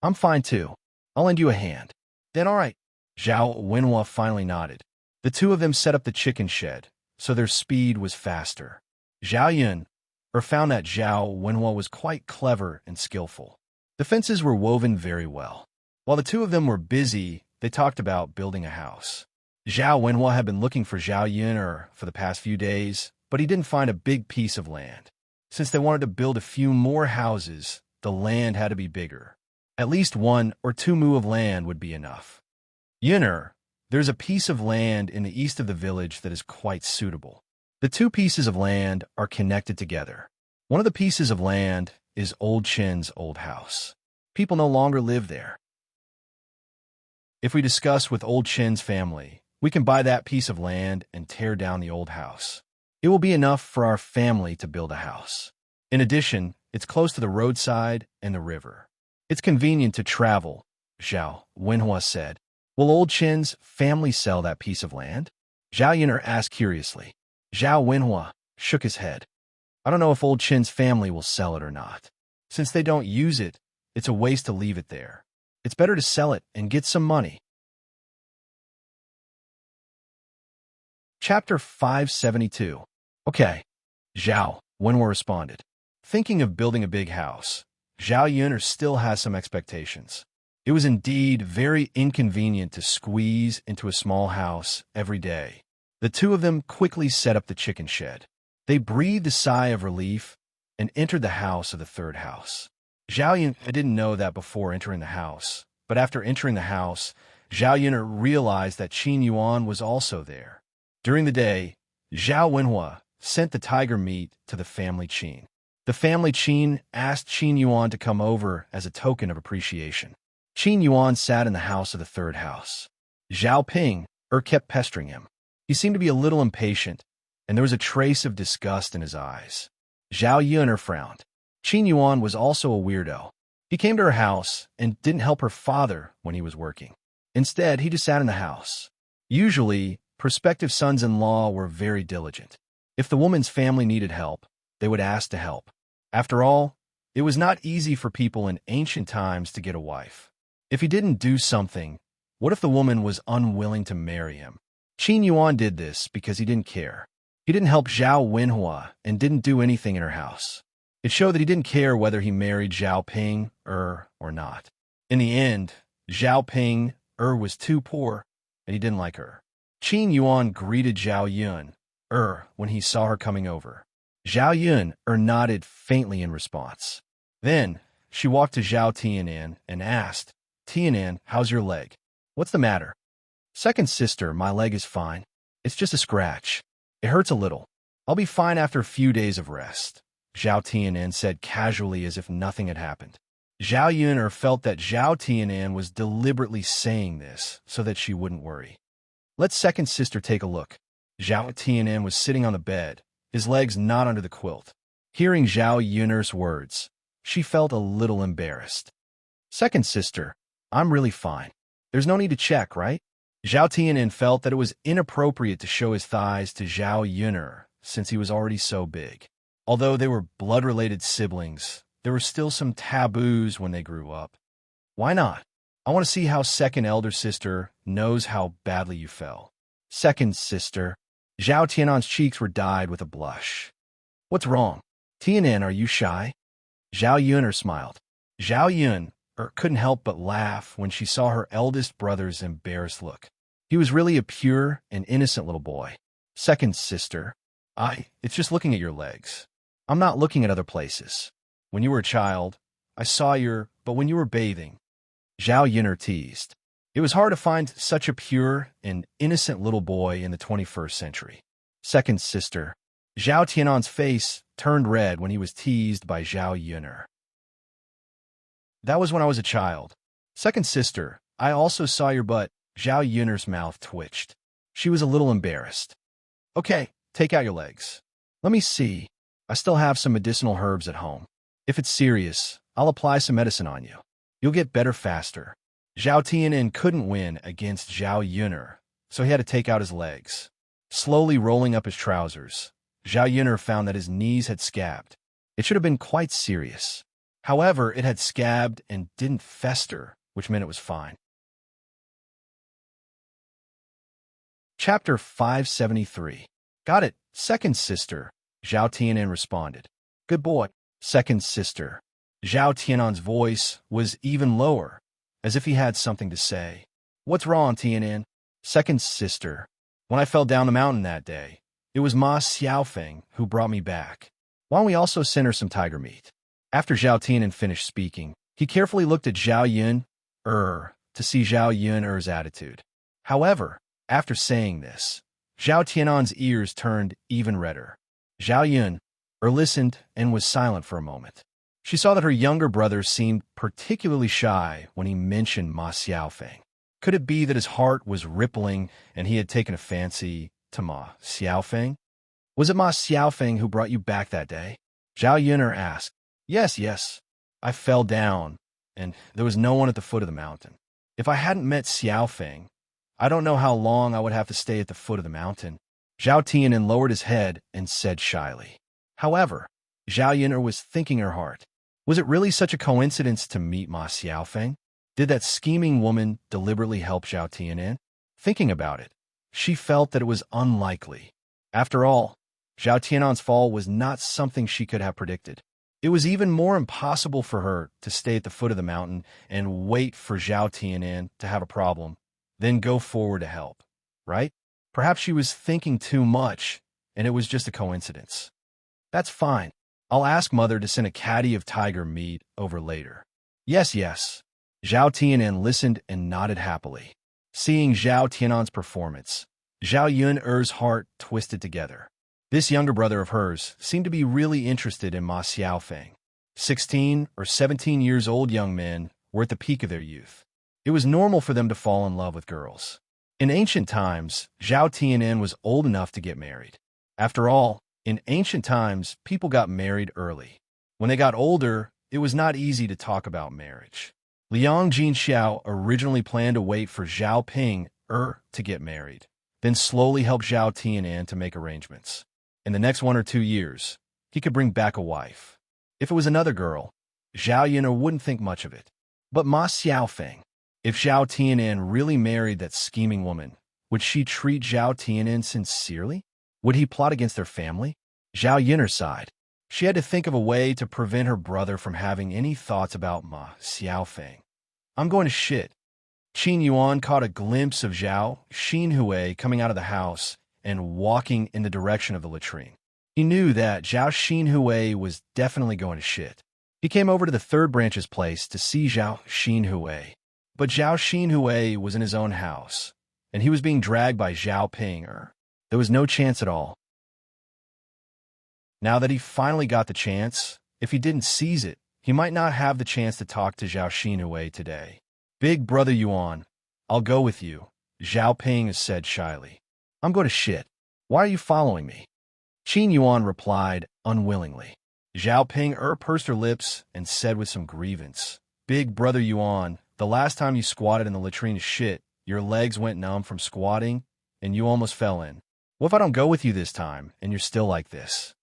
I'm fine too. I'll lend you a hand. Then all right. Zhao Wenhua finally nodded. The two of them set up the chicken shed, so their speed was faster. Zhao Yun'er found that Zhao Wenhua was quite clever and skillful. The fences were woven very well. While the two of them were busy, they talked about building a house. Zhao Wenhua had been looking for Zhao Yun'er for the past few days, but he didn't find a big piece of land. Since they wanted to build a few more houses, the land had to be bigger. At least 1 or 2 mu of land would be enough. Yun'er, there's a piece of land in the east of the village that is quite suitable. The 2 pieces of land are connected together. One of the pieces of land is Old Chin's old house. People no longer live there. If we discuss with Old Chin's family, we can buy that piece of land and tear down the old house. It will be enough for our family to build a house. In addition, it's close to the roadside and the river. It's convenient to travel, Zhao Wenhua said. Will Old Chin's family sell that piece of land? Zhao Yun'er asked curiously. Zhao Wenhua shook his head. I don't know if old Chin's family will sell it or not. Since they don't use it, it's a waste to leave it there. It's better to sell it and get some money. Chapter 572. Okay. Zhao Wenhua responded. Thinking of building a big house, Zhao Yun'er still has some expectations. It was indeed very inconvenient to squeeze into a small house every day. The two of them quickly set up the chicken shed. They breathed a sigh of relief and entered the house of the third house. Zhao Yun'er didn't know that before entering the house, but after entering the house, Zhao Yun'er realized that Qin Yuan was also there. During the day, Zhao Wenhua sent the tiger meat to the family Qin. The family Qin asked Qin Yuan to come over as a token of appreciation. Qin Yuan sat in the house of the third house. Zhao Ping kept pestering him. He seemed to be a little impatient, and there was a trace of disgust in his eyes. Zhao Yun'er frowned. Qin Yuan was also a weirdo. He came to her house and didn't help her father when he was working. Instead, he just sat in the house. Usually, prospective sons-in-law were very diligent. If the woman's family needed help, they would ask to help. After all, it was not easy for people in ancient times to get a wife. If he didn't do something, what if the woman was unwilling to marry him? Qin Yuan did this because he didn't care. He didn't help Zhao Wenhua and didn't do anything in her house. It showed that he didn't care whether he married Zhao Ping or not. In the end, Zhao Ping was too poor, and he didn't like her. Qin Yuan greeted Zhao Yun when he saw her coming over. Zhao Yun nodded faintly in response. Then, she walked to Zhao Tianan and asked, Tianan, how's your leg? What's the matter? Second sister, my leg is fine. It's just a scratch. It hurts a little. I'll be fine after a few days of rest, Zhao Tianan said casually as if nothing had happened. Zhao Yun felt that Zhao Tianan was deliberately saying this so that she wouldn't worry. Let second sister take a look. Zhao Tianan was sitting on the bed, his legs not under the quilt. Hearing Zhao Yun'er's words, she felt a little embarrassed. Second sister, I'm really fine. There's no need to check, right? Zhao Tianan felt that it was inappropriate to show his thighs to Zhao Yun'er since he was already so big. Although they were blood-related siblings, there were still some taboos when they grew up. Why not? I want to see how second elder sister knows how badly you fell. Second sister. Zhao Tianan's cheeks were dyed with a blush. What's wrong? Tianan, are you shy? Zhao Yun'er smiled. Zhao Yun couldn't help but laugh when she saw her eldest brother's embarrassed look. He was really a pure and innocent little boy. Second sister. It's just looking at your legs. I'm not looking at other places. When you were a child, I saw but when you were bathing, Zhao Yun'er teased. It was hard to find such a pure and innocent little boy in the 21st century. Second sister. Zhao Tianan's face turned red when he was teased by Zhao Yun'er. That was when I was a child. Second sister, I also saw your butt. Zhao Yun'er's mouth twitched. She was a little embarrassed. Okay, take out your legs. Let me see. I still have some medicinal herbs at home. If it's serious, I'll apply some medicine on you. You'll get better faster. Zhao Tianan couldn't win against Zhao Yun'er, so he had to take out his legs. Slowly rolling up his trousers, Zhao Yun'er found that his knees had scabbed. It should have been quite serious. However, it had scabbed and didn't fester, which meant it was fine. Chapter 573. Got it, second sister, Zhao Tianan responded. Good boy, second sister. Zhao Tianan's voice was even lower, as if he had something to say. What's wrong, Tianan? Second sister. When I fell down the mountain that day, it was Ma Xiaofeng who brought me back. Why don't we also send her some tiger meat? After Zhao Tianan finished speaking, he carefully looked at Zhao Yun'er to see Zhao Yun'er's attitude. However, after saying this, Zhao Tianan's ears turned even redder. Zhao Yun'er listened and was silent for a moment. She saw that her younger brother seemed particularly shy when he mentioned Ma Xiaofeng. Could it be that his heart was rippling and he had taken a fancy to Ma Xiaofeng? Was it Ma Xiaofeng who brought you back that day? Zhao Yun'er asked. Yes. I fell down, and there was no one at the foot of the mountain. If I hadn't met Xiaofeng, I don't know how long I would have to stay at the foot of the mountain. Zhao Tianan lowered his head and said shyly. However, Zhao Yun'er was thinking in her heart, was it really such a coincidence to meet Ma Xiaofeng? Did that scheming woman deliberately help Zhao Tianan? Thinking about it, she felt that it was unlikely. After all, Zhao Tianan's fall was not something she could have predicted. It was even more impossible for her to stay at the foot of the mountain and wait for Zhao Tianan to have a problem, then go forward to help, right? Perhaps she was thinking too much, and it was just a coincidence. That's fine. I'll ask Mother to send a caddy of tiger meat over later. Yes, yes. Zhao Tianan listened and nodded happily. Seeing Zhao Tianan's performance, Zhao Yun'er's heart twisted together. This younger brother of hers seemed to be really interested in Ma Xiaofeng. 16 or 17 years old young men were at the peak of their youth. It was normal for them to fall in love with girls. In ancient times, Zhao Tianan was old enough to get married. After all, in ancient times, people got married early. When they got older, it was not easy to talk about marriage. Liang Jinxiao originally planned to wait for Zhao Ping to get married, then slowly help Zhao Tianan to make arrangements. In the next 1 or 2 years, he could bring back a wife. If it was another girl, Zhao Yun'er wouldn't think much of it. But Ma Xiaofeng, if Zhao Tianan really married that scheming woman, would she treat Zhao Tianan sincerely? Would he plot against their family? Zhao Yun'er sighed. She had to think of a way to prevent her brother from having any thoughts about Ma Xiaofeng. I'm going to shit. Qin Yuan caught a glimpse of Zhao Xinhui coming out of the house and walking in the direction of the latrine. He knew that Zhao Xinhui was definitely going to shit. He came over to the third branch's place to see Zhao Xinhui. But Zhao Xinhui was in his own house, and he was being dragged by Zhao Ping. There was no chance at all. Now that he finally got the chance, if he didn't seize it, he might not have the chance to talk to Zhao Xinhui today. Big brother Yuan, I'll go with you, Zhao Ping said shyly. I'm going to shit. Why are you following me? Qin Yuan replied unwillingly. Zhao Ping pursed her lips and said with some grievance, Big brother Yuan, the last time you squatted in the latrine to shit, your legs went numb from squatting, and you almost fell in. What if I don't go with you this time, and you're still like this?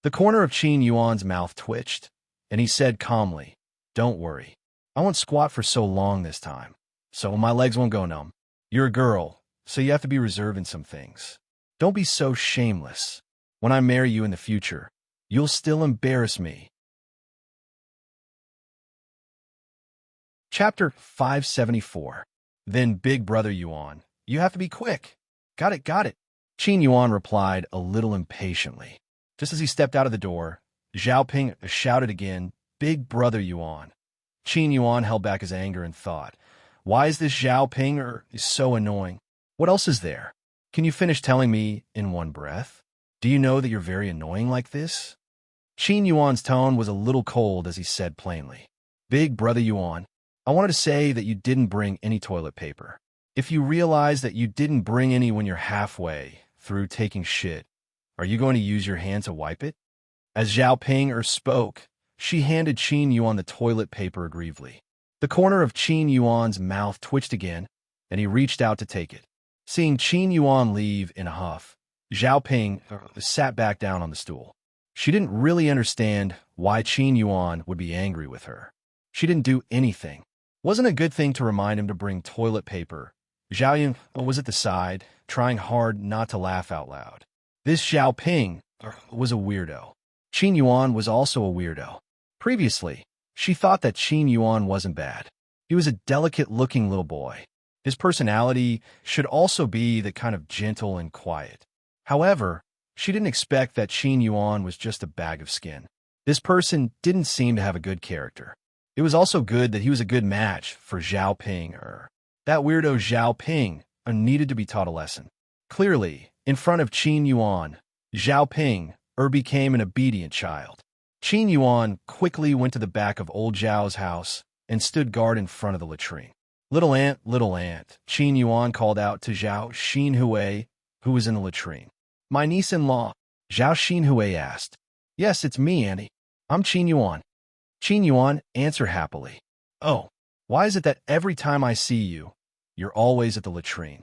The corner of Qin Yuan's mouth twitched, and he said calmly, Don't worry. I won't squat for so long this time, so my legs won't go numb. You're a girl, so you have to be reserved in some things. Don't be so shameless. When I marry you in the future, you'll still embarrass me. Chapter 574. Then Big Brother Yuan, you have to be quick. Got it, got it. Qin Yuan replied a little impatiently. Just as he stepped out of the door, Zhao Ping shouted again, Big Brother Yuan. Qin Yuan held back his anger and thought, why is this Zhao Ping so annoying? What else is there? Can you finish telling me in one breath? Do you know that you're very annoying like this? Qin Yuan's tone was a little cold as he said plainly, Big Brother Yuan, I wanted to say that you didn't bring any toilet paper. If you realize that you didn't bring any when you're halfway through taking shit, are you going to use your hand to wipe it? As Zhao Ping spoke, she handed Qin Yuan the toilet paper aggressively. The corner of Qin Yuan's mouth twitched again, and he reached out to take it. Seeing Qin Yuan leave in a huff, Zhao Ping sat back down on the stool. She didn't really understand why Qin Yuan would be angry with her. She didn't do anything. Wasn't a good thing to remind him to bring toilet paper. Zhao Yun was at the side, trying hard not to laugh out loud. This Zhao Ping was a weirdo. Qin Yuan was also a weirdo. Previously, she thought that Qin Yuan wasn't bad. He was a delicate-looking little boy. His personality should also be the kind of gentle and quiet. However, she didn't expect that Qin Yuan was just a bag of skin. This person didn't seem to have a good character. It was also good that he was a good match for Zhao Ping. That weirdo Zhao Ping needed to be taught a lesson. Clearly, in front of Qin Yuan, Zhao Ping became an obedient child. Qin Yuan quickly went to the back of old Zhao's house and stood guard in front of the latrine. Little ant, Qin Yuan called out to Zhao Xinhui, who was in the latrine. My niece-in-law, Zhao Xinhui asked. Yes, it's me, Annie. I'm Qin Yuan. Qin Yuan answered happily. Oh, why is it that every time I see you, you're always at the latrine?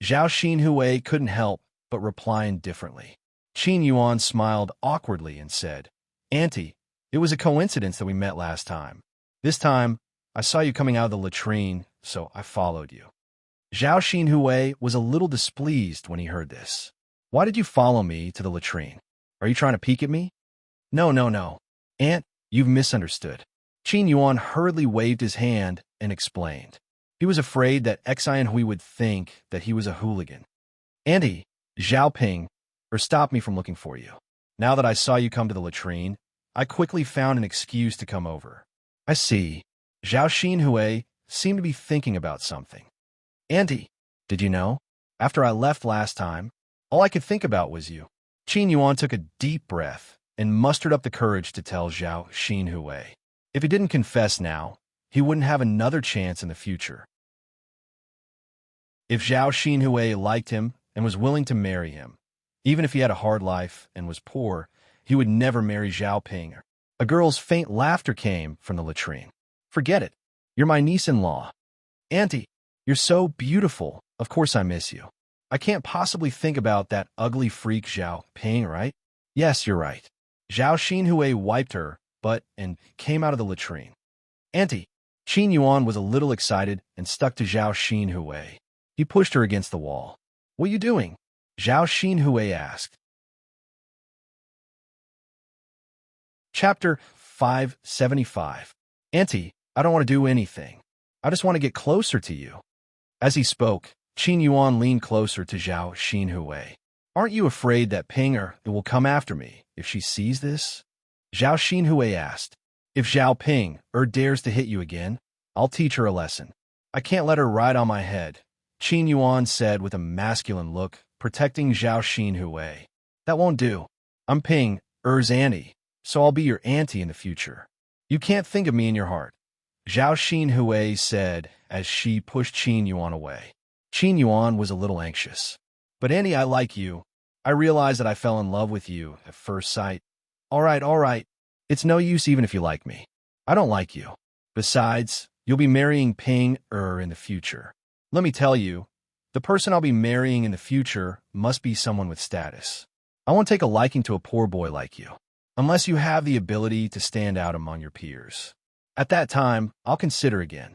Zhao Xinhui couldn't help but reply indifferently. Qin Yuan smiled awkwardly and said, Auntie, it was a coincidence that we met last time. This time, I saw you coming out of the latrine, so I followed you. Zhao Xinhui was a little displeased when he heard this. Why did you follow me to the latrine? Are you trying to peek at me? No, no, no. Aunt, you've misunderstood. Qin Yuan hurriedly waved his hand and explained. He was afraid that Xianhui would think that he was a hooligan. Auntie, Zhao Ping, or stop me from looking for you. Now that I saw you come to the latrine, I quickly found an excuse to come over. I see. Zhao Xinhui seemed to be thinking about something. Auntie, did you know? After I left last time, all I could think about was you. Qin Yuan took a deep breath and mustered up the courage to tell Zhao Xinhui. If he didn't confess now, he wouldn't have another chance in the future. If Zhao Xinhui liked him and was willing to marry him, even if he had a hard life and was poor, he would never marry Zhao Ping. A girl's faint laughter came from the latrine. Forget it. You're my niece-in-law. Auntie, you're so beautiful. Of course I miss you. I can't possibly think about that ugly freak Zhao Ping, right? Yes, you're right. Zhao Xinhui wiped her butt and came out of the latrine. Auntie, Qin Yuan was a little excited and stuck to Zhao Xinhui. He pushed her against the wall. What are you doing? Zhao Xinhui asked. Chapter 575. Auntie, I don't want to do anything. I just want to get closer to you. As he spoke, Qin Yuan leaned closer to Zhao Xinhui. Aren't you afraid that Pinger will come after me if she sees this? Zhao Xinhui asked. If Zhao Ping dares to hit you again, I'll teach her a lesson. I can't let her ride on my head, Qin Yuan said with a masculine look, protecting Zhao Xinhui. That won't do. I'm Ping Er's auntie, so I'll be your auntie in the future. You can't think of me in your heart, Zhao Xinhui said as she pushed Qin Yuan away. Qin Yuan was a little anxious. But auntie, I like you. I realized that I fell in love with you at first sight. All right. It's no use even if you like me. I don't like you. Besides, you'll be marrying Ping in the future. Let me tell you, the person I'll be marrying in the future must be someone with status. I won't take a liking to a poor boy like you, unless you have the ability to stand out among your peers. At that time, I'll consider again.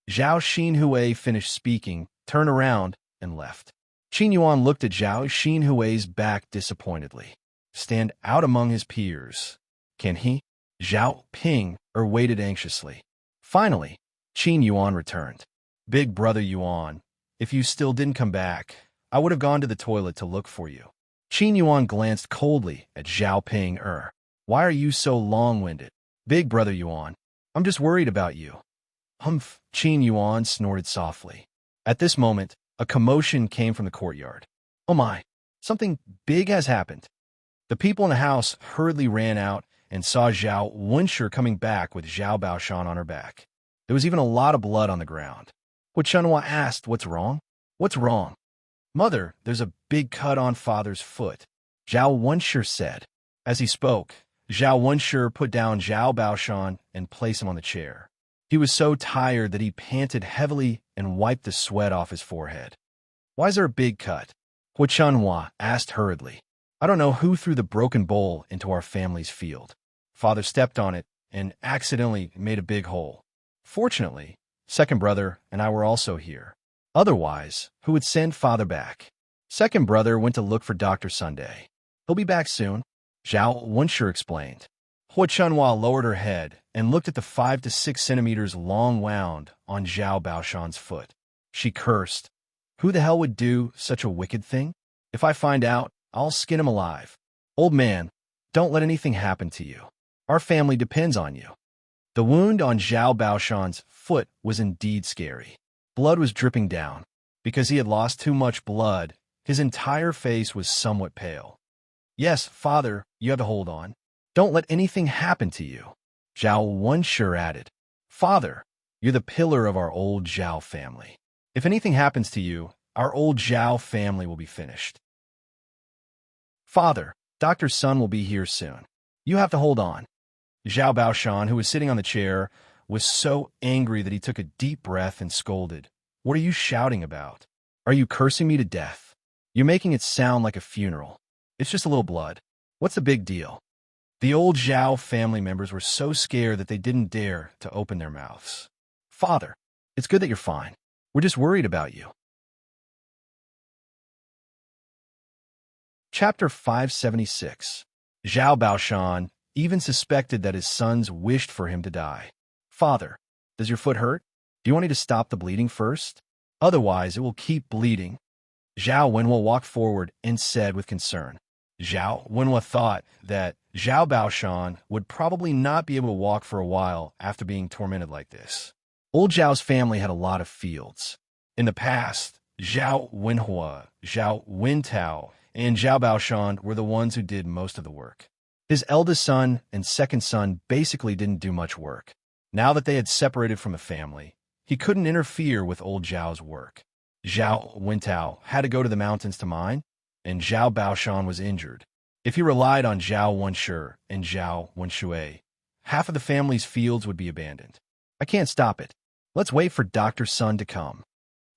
Zhao Xinhui finished speaking, turned around, and left. Qin Yuan looked at Zhao Xinhui's back disappointedly. Stand out among his peers. Can he? Zhao Ping waited anxiously. Finally, Qin Yuan returned. Big brother Yuan, if you still didn't come back, I would have gone to the toilet to look for you. Qin Yuan glanced coldly at Zhao Ping Why are you so long-winded? Big brother Yuan, I'm just worried about you. Humph, Qin Yuan snorted softly. At this moment, a commotion came from the courtyard. Oh my, something big has happened. The people in the house hurriedly ran out and saw Zhao Wenshi coming back with Zhao Baoshan on her back. There was even a lot of blood on the ground. Hu Chunhua asked, What's wrong? What's wrong? Mother, there's a big cut on father's foot, Zhao Wenshi said. As he spoke, Zhao Wenshi put down Zhao Baoshan and placed him on the chair. He was so tired that he panted heavily and wiped the sweat off his forehead. Why is there a big cut? Hu Chunhua asked hurriedly. I don't know who threw the broken bowl into our family's field. Father stepped on it and accidentally made a big hole. Fortunately, second brother and I were also here. Otherwise, who would send father back? Second brother went to look for Dr. Sunday. He'll be back soon, Zhao Wenshi explained. Hu Chunhua lowered her head and looked at the 5 to 6 centimeters long wound on Zhao Baoshan's foot. She cursed. Who the hell would do such a wicked thing? If I find out, I'll skin him alive. Old man, don't let anything happen to you. Our family depends on you. The wound on Zhao Baoshan's foot was indeed scary. Blood was dripping down. Because he had lost too much blood, his entire face was somewhat pale. Yes, father, you have to hold on. Don't let anything happen to you, Zhao Wenshi added. Father, you're the pillar of our old Zhao family. If anything happens to you, our old Zhao family will be finished. Father, Dr. Sun will be here soon. You have to hold on. Zhao Baoshan, who was sitting on the chair, was so angry that he took a deep breath and scolded. What are you shouting about? Are you cursing me to death? You're making it sound like a funeral. It's just a little blood. What's the big deal? The old Zhao family members were so scared that they didn't dare to open their mouths. Father, it's good that you're fine. We're just worried about you. Chapter 576. Zhao Baoshan even suspected that his sons wished for him to die. Father, does your foot hurt? Do you want me to stop the bleeding first? Otherwise, it will keep bleeding. Zhao Wenhua walked forward and said with concern. Zhao Wenhua thought that Zhao Baoshan would probably not be able to walk for a while after being tormented like this. Old Zhao's family had a lot of fields. In the past, Zhao Wenhua, Zhao Wentao, and Zhao Baoshan were the ones who did most of the work. His eldest son and second son basically didn't do much work. Now that they had separated from the family, he couldn't interfere with old Zhao's work. Zhao Wentao had to go to the mountains to mine, and Zhao Baoshan was injured. If he relied on Zhao Wenshi and Zhao Wenshui, half of the family's fields would be abandoned. I can't stop it. Let's wait for Dr. Sun to come.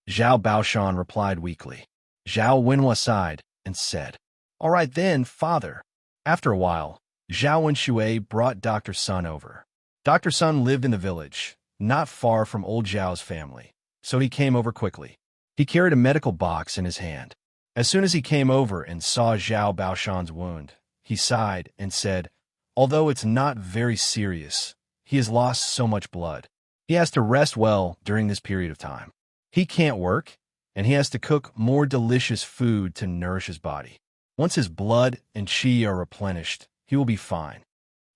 Zhao Baoshan replied weakly. Zhao Wenhua sighed and said, All right then, father. After a while, Zhao Wenshui brought Dr. Sun over. Dr. Sun lived in the village, not far from old Zhao's family, so he came over quickly. He carried a medical box in his hand. As soon as he came over and saw Zhao Baoshan's wound, he sighed and said, Although it's not very serious, he has lost so much blood. He has to rest well during this period of time. He can't work, and he has to cook more delicious food to nourish his body. Once his blood and qi are replenished, he will be fine.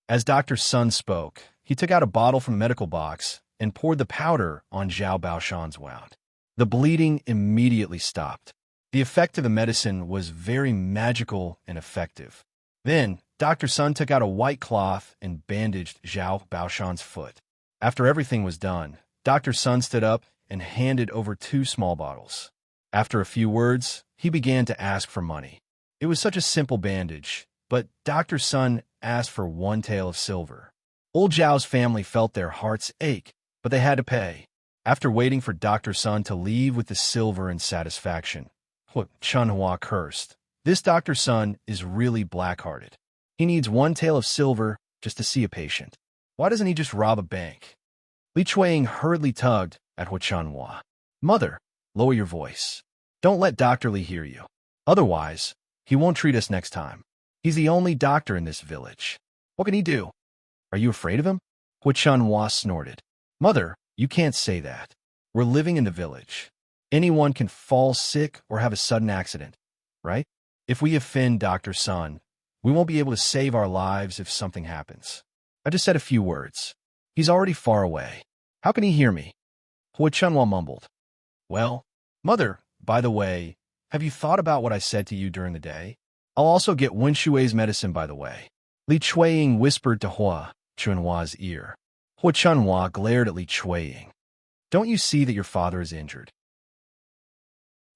As Dr. Sun spoke, he took out a bottle from the medical box and poured the powder on Zhao Baoshan's wound. The bleeding immediately stopped. The effect of the medicine was very magical and effective. Then, Dr. Sun took out a white cloth and bandaged Zhao Baoshan's foot. After everything was done, Dr. Sun stood up and handed over 2 small bottles. After a few words, he began to ask for money. It was such a simple bandage, but Dr. Sun asked for 1 tael of silver. Old Zhao's family felt their hearts ache, but they had to pay. After waiting for Dr. Sun to leave with the silver and satisfaction, Chunhua cursed. This Dr. Sun is really black-hearted. He needs 1 tael of silver just to see a patient. Why doesn't he just rob a bank? Li Chuiying hurriedly tugged at Chunhua. Mother, lower your voice. Don't let Dr. Li hear you. Otherwise, he won't treat us next time. He's the only doctor in this village. What can he do? Are you afraid of him? Chunhua snorted. Mother, you can't say that. We're living in the village. Anyone can fall sick or have a sudden accident, right? If we offend Dr. Sun, we won't be able to save our lives if something happens. I just said a few words. He's already far away. How can he hear me? Chunhua mumbled. Well, Mother, by the way, have you thought about what I said to you during the day? I'll also get Wenshui's medicine, by the way. Li Chuiying whispered to Chunhua's ear. Chunhua glared at Li Chuiying. Don't you see that your father is injured?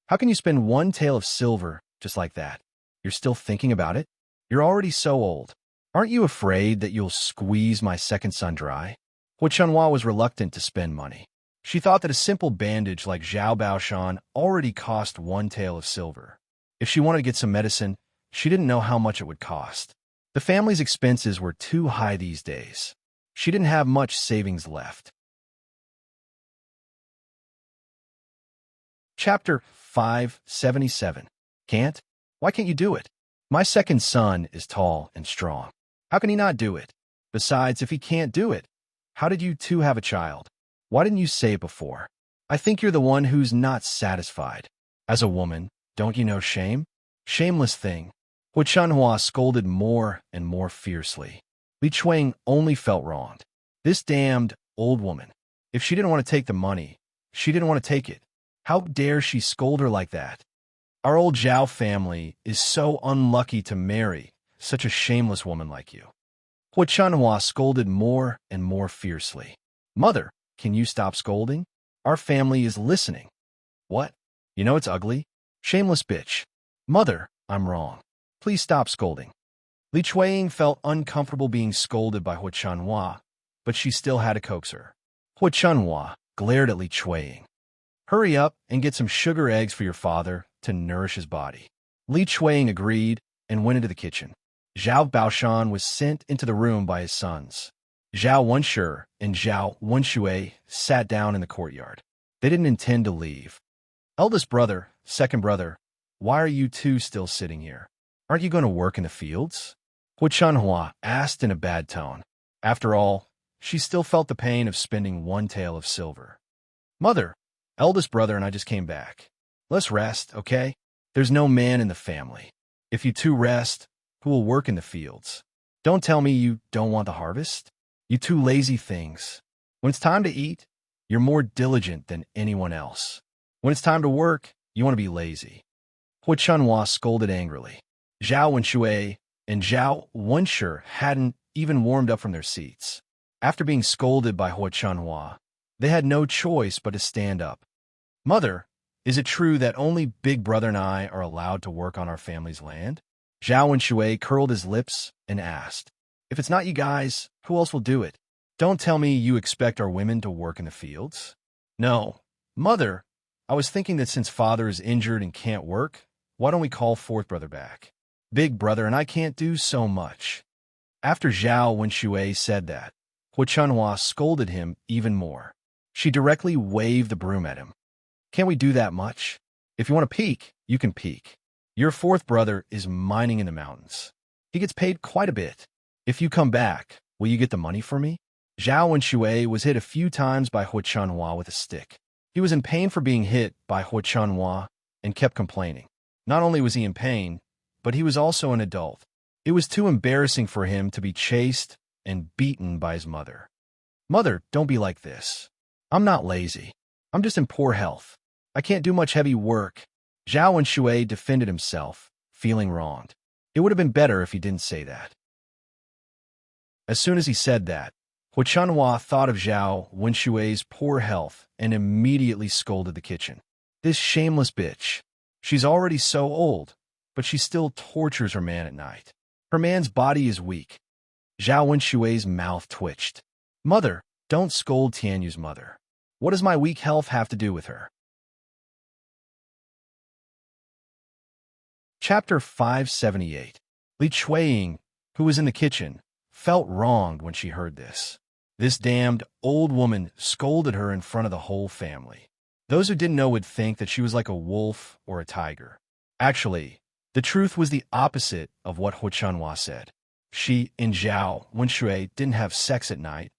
How can you spend 1 tael of silver just like that? You're still thinking about it? You're already so old. Aren't you afraid that you'll squeeze my second son dry? Chunhua was reluctant to spend money. She thought that a simple bandage like Zhao Baoshan already cost 1 tael of silver. If she wanted to get some medicine, she didn't know how much it would cost. The family's expenses were too high these days. She didn't have much savings left. Chapter 577. Can't? Why can't you do it? My second son is tall and strong. How can he not do it? Besides, if he can't do it, how did you 2 have a child? Why didn't you say it before? I think you're the one who's not satisfied. As a woman, don't you know shame? Shameless thing. Chunhua scolded more and more fiercely. Li Chuiying only felt wronged. This damned old woman. If she didn't want to take the money, she didn't want to take it. How dare she scold her like that? Our old Zhao family is so unlucky to marry such a shameless woman like you. Chunhua scolded more and more fiercely. Mother, can you stop scolding? Our family is listening. What? You know it's ugly? Shameless bitch. Mother, I'm wrong. Please stop scolding. Li Chuiying felt uncomfortable being scolded by Chunhua, but she still had to coax her. Chunhua glared at Li Chuiying. Hurry up and get some sugar eggs for your father to nourish his body. Li Chuiying agreed and went into the kitchen. Zhao Baoshan was sent into the room by his sons. Zhao Wenshi and Zhao Wenshui sat down in the courtyard. They didn't intend to leave. Eldest brother, second brother, why are you two still sitting here? Aren't you going to work in the fields? Hu Chunhua asked in a bad tone. After all, she still felt the pain of spending one tael of silver. Mother, eldest brother and I just came back. Let's rest, okay? There's no man in the family. If you two rest, who will work in the fields? Don't tell me you don't want the harvest. You two lazy things. When it's time to eat, you're more diligent than anyone else. When it's time to work, you want to be lazy. Hu Chunhua scolded angrily. Zhao Wenshui and Zhao Wenshi hadn't even warmed up from their seats. After being scolded by Hu Chunhua, they had no choice but to stand up. Mother, is it true that only Big Brother and I are allowed to work on our family's land? Zhao Wenshui curled his lips and asked, if it's not you guys, who else will do it? Don't tell me you expect our women to work in the fields. No. Mother, I was thinking that since father is injured and can't work, why don't we call fourth brother back? Big brother and I can't do so much. After Zhao Wenshui said that, Hu Chunhua scolded him even more. She directly waved the broom at him. Can't we do that much? If you want to peek, you can peek. Your fourth brother is mining in the mountains. He gets paid quite a bit. If you come back, will you get the money for me? Zhao Wenshui was hit a few times by Hu Chunhua with a stick. He was in pain for being hit by Hu Chunhua and kept complaining. Not only was he in pain, but he was also an adult. It was too embarrassing for him to be chased and beaten by his mother. Mother, don't be like this. I'm not lazy. I'm just in poor health. I can't do much heavy work. Zhao Wenshui defended himself, feeling wronged. It would have been better if he didn't say that. As soon as he said that, Hu Chunhua thought of Zhao Wenshui's poor health and immediately scolded the kitchen. This shameless bitch. She's already so old, but she still tortures her man at night. Her man's body is weak. Zhao Wenshui's mouth twitched. Mother, don't scold Tianyu's mother. What does my weak health have to do with her? Chapter 578. Li Chuiying, who was in the kitchen, felt wronged when she heard this. This damned old woman scolded her in front of the whole family. Those who didn't know would think that she was like a wolf or a tiger. Actually, the truth was the opposite of what Hu Chunhua said. She and Zhao Wenshui didn't have sex at night,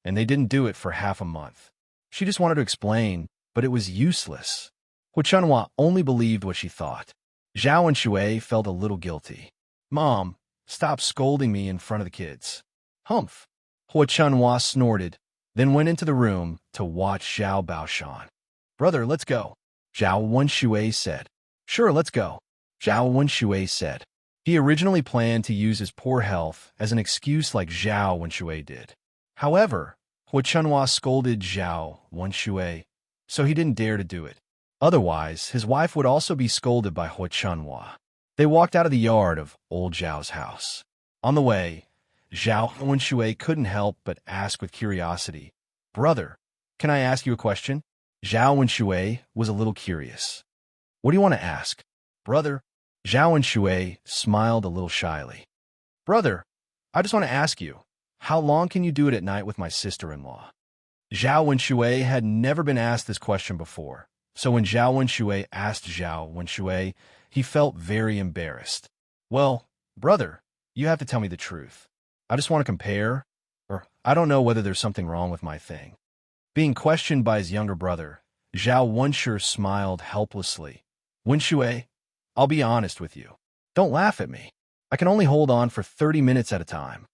and they didn't do it for half a month. She just wanted to explain, but it was useless. Hu Chunhua only believed what she thought. Zhao Wenshui felt a little guilty. Mom, stop scolding me in front of the kids. Humph. Hu Chunhua snorted, then went into the room to watch Zhao Baoshan. Brother, let's go. Zhao Wenshui said. Sure, let's go. Zhao Wenshui said. He originally planned to use his poor health as an excuse like Zhao Wenshui did. However, Hu Chunhua scolded Zhao Wenshui, so he didn't dare to do it. Otherwise, his wife would also be scolded by Hu Chunhua. They walked out of the yard of old Zhao's house. On the way, Zhao Wenshui couldn't help but ask with curiosity, Brother, can I ask you a question? Zhao Wenshui was a little curious. What do you want to ask? Brother, Zhao Wenshui smiled a little shyly. Brother, I just want to ask you, how long can you do it at night with my sister-in-law? Zhao Wenshui had never been asked this question before, so when Zhao Wenshui asked Zhao Wenshui, he felt very embarrassed. Well, brother, you have to tell me the truth. I just want to compare, or I don't know whether there's something wrong with my thing. Being questioned by his younger brother, Zhao Wenshi smiled helplessly. Wenshui, I'll be honest with you. Don't laugh at me. I can only hold on for 30 minutes at a time.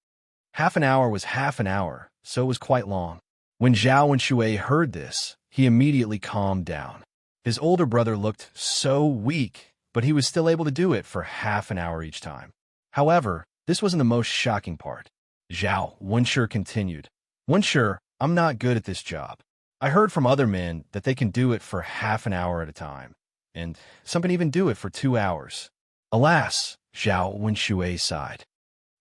Half an hour was half an hour, so it was quite long. When Zhao Wenshui heard this, he immediately calmed down. His older brother looked so weak, but he was still able to do it for half an hour each time. However, this wasn't the most shocking part. Zhao Wenshi continued. Wenshi, I'm not good at this job. I heard from other men that they can do it for half an hour at a time, and some can even do it for 2 hours. Alas, Zhao Wenshui sighed.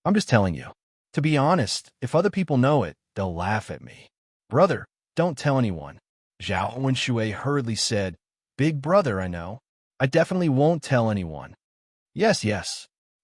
I'm just telling you. To be honest, if other people know it, they'll laugh at me. Brother, don't tell anyone. Zhao Wenshui hurriedly said, Big brother, I know. I definitely won't tell anyone. Yes,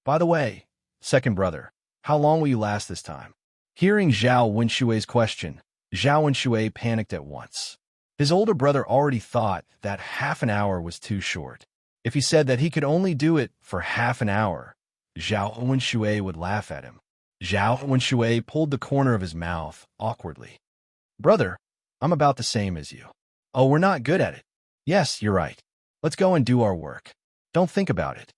By the way, second brother, how long will you last this time? Hearing Zhao Wenshui's question, Zhao Wenshui panicked at once. His older brother already thought that half an hour was too short. If he said that he could only do it for half an hour, Zhao Wenshui would laugh at him. Zhao Wenshui pulled the corner of his mouth awkwardly. Brother, I'm about the same as you. Oh, we're not good at it. Yes, you're right. Let's go and do our work. Don't think about it.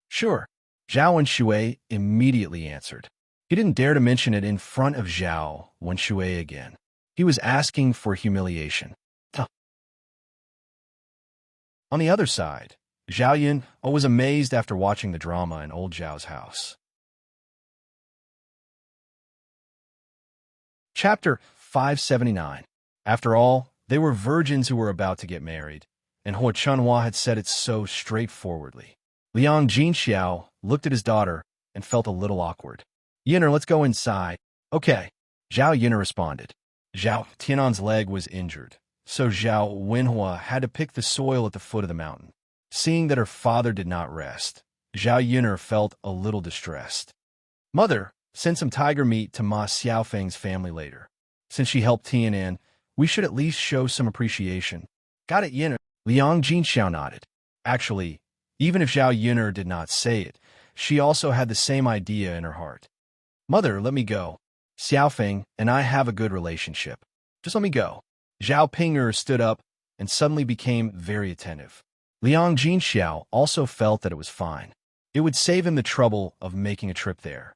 Sure. Zhao Wenshui immediately answered. He didn't dare to mention it in front of Zhao Wenshui again. He was asking for humiliation. On the other side, Zhao Yun was amazed after watching the drama in old Zhao's house. Chapter 579. After all, they were virgins who were about to get married, and Hua Chunhua had said it so straightforwardly. Liang Jinxiao looked at his daughter and felt a little awkward. Yinner, let's go inside. Okay. Zhao Yinner responded. Zhao Tianan's leg was injured, so Zhao Wenhua had to pick the soil at the foot of the mountain. Seeing that her father did not rest, Zhao Yinner felt a little distressed. Mother, send some tiger meat to Ma Xiaofeng's family later. Since she helped Tianan, we should at least show some appreciation. Got it, Yinner. Liang Jinxiao nodded. Actually, even if Zhao Yinner did not say it, she also had the same idea in her heart. Mother, let me go. Xiaofeng and I have a good relationship. Just let me go. Zhao Ping'er stood up and suddenly became very attentive. Liang Jinxiao also felt that it was fine. It would save him the trouble of making a trip there.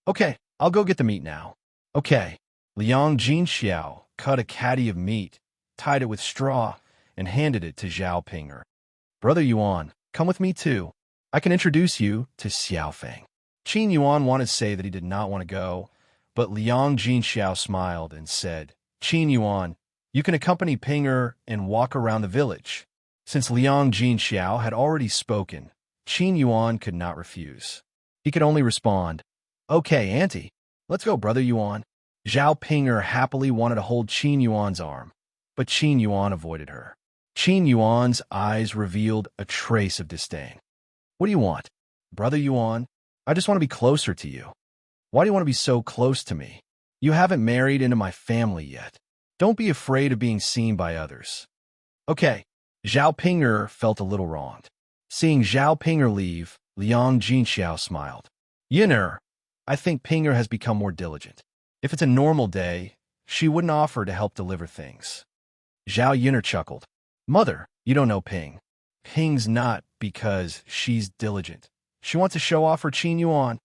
Okay, I'll go get the meat now. Okay. Liang Jinxiao cut a caddy of meat, tied it with straw, and handed it to Zhao Ping'er. Brother Yuan, come with me too. I can introduce you to Xiaofeng. Qin Yuan wanted to say that he did not want to go, but Liang Jinxiao smiled and said, Qin Yuan, you can accompany Ping'er and walk around the village. Since Liang Jinxiao had already spoken, Qin Yuan could not refuse. He could only respond, Okay, Auntie, let's go, Brother Yuan. Zhao Ping'er happily wanted to hold Qin Yuan's arm, but Qin Yuan avoided her. Qin Yuan's eyes revealed a trace of disdain. What do you want? Brother Yuan, I just want to be closer to you. Why do you want to be so close to me? You haven't married into my family yet. Don't be afraid of being seen by others. Okay. Zhao Ping'er felt a little wronged. Seeing Zhao Ping'er leave, Liang Jinxiao smiled. Yinner, I think Ping'er has become more diligent. If it's a normal day, she wouldn't offer to help deliver things. Zhao Yinner chuckled. Mother, you don't know Ping. Ping's not because she's diligent. She wants to show off her Qin Yuan.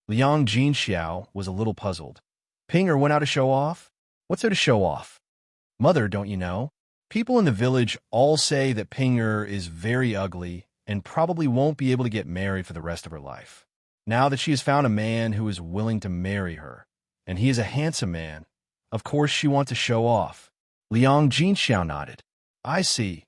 Liang Jinxiao was a little puzzled. Ping'er went out to show off? What's there to show off? Mother, don't you know? People in the village all say that Ping'er is very ugly and probably won't be able to get married for the rest of her life. Now that she has found a man who is willing to marry her, and he is a handsome man, of course she wants to show off. Liang Jinxiao nodded. I see.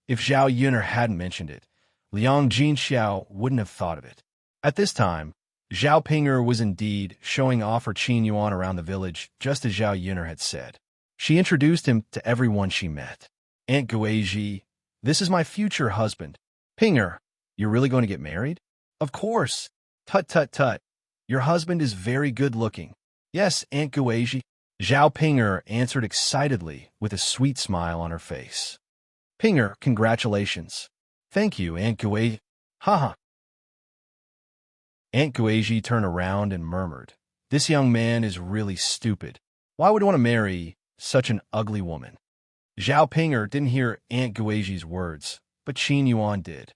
If Zhao Yun'er hadn't mentioned it, Liang Jinxiao wouldn't have thought of it. At this time, Zhao Ping'er was indeed showing off her Qin Yuan around the village, just as Zhao Yun'er had said. She introduced him to everyone she met. Aunt Guizhi, this is my future husband. Ping'er, you're really going to get married? Of course. Tut tut tut. Your husband is very good looking. Yes, Aunt Guizhi. Zhao Ping'er answered excitedly with a sweet smile on her face. Ping'er, congratulations. Thank you, Aunt Guizhi. Haha. Aunt Guizhi turned around and murmured, This young man is really stupid. Why would he want to marry such an ugly woman? Zhao Ping'er didn't hear Aunt Guizhi's words, but Qin Yuan did.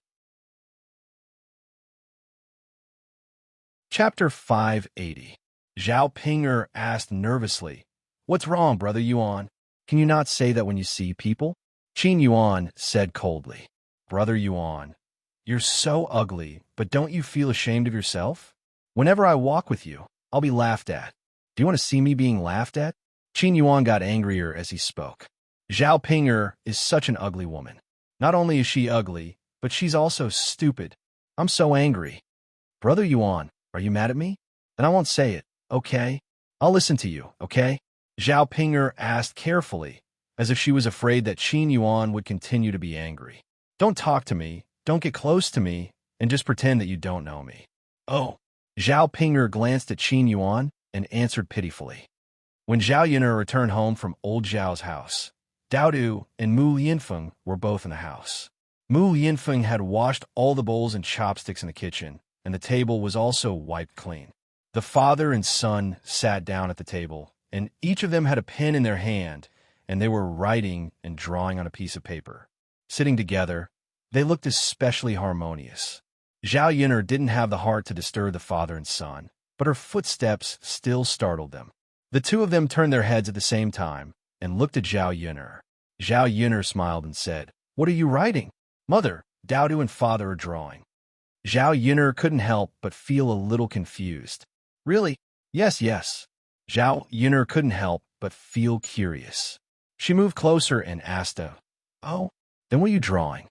Chapter 580. Zhao Ping'er asked nervously, What's wrong, Brother Yuan? Can you not say that when you see people? Qin Yuan said coldly, Brother Yuan, you're so ugly, but don't you feel ashamed of yourself? Whenever I walk with you, I'll be laughed at. Do you want to see me being laughed at? Qin Yuan got angrier as he spoke. Zhao Ping'er is such an ugly woman. Not only is she ugly, but she's also stupid. I'm so angry. Brother Yuan, are you mad at me? Then I won't say it, okay? I'll listen to you, okay? Zhao Ping'er asked carefully, as if she was afraid that Qin Yuan would continue to be angry. Don't talk to me, don't get close to me, and just pretend that you don't know me. Oh, Zhao Ping'er glanced at Qin Yuan and answered pitifully. When Zhao Yun'er returned home from old Zhao's house, Dao Du and Mu Lianfeng were both in the house. Mu Lianfeng had washed all the bowls and chopsticks in the kitchen, and the table was also wiped clean. The father and son sat down at the table, and each of them had a pen in their hand, and they were writing and drawing on a piece of paper. Sitting together, they looked especially harmonious. Zhao Yun'er didn't have the heart to disturb the father and son, but her footsteps still startled them. The two of them turned their heads at the same time and looked at Zhao Yun'er. Zhao Yun'er smiled and said, "What are you writing?" "Mother, Dao Du and father are drawing." Zhao Yun'er couldn't help but feel a little confused. "Really?" "Yes, yes." Zhao Yun'er couldn't help but feel curious. She moved closer and asked, "Oh, then what are you drawing?"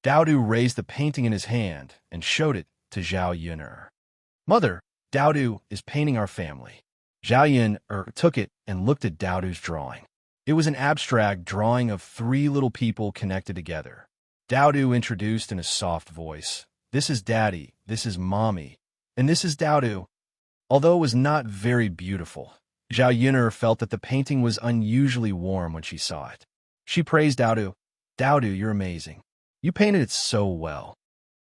Dao Du raised the painting in his hand and showed it to Zhao Yun'er. "Mother, Dao Du is painting our family." Zhao Yun'er took it and looked at Dao Du's drawing. It was an abstract drawing of three little people connected together. Dao Du introduced in a soft voice, "This is Daddy, this is Mommy, and this is Dao Du." Although it was not very beautiful, Zhao Yun'er felt that the painting was unusually warm when she saw it. She praised Dao Du. "Dao Du, you're amazing. You painted it so well."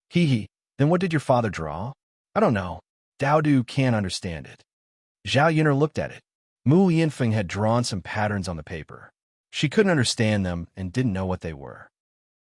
"Hee hee, then what did your father draw?" "I don't know. Dao Du can't understand it." Zhao Yun'er looked at it. Mu Lianfeng had drawn some patterns on the paper. She couldn't understand them and didn't know what they were.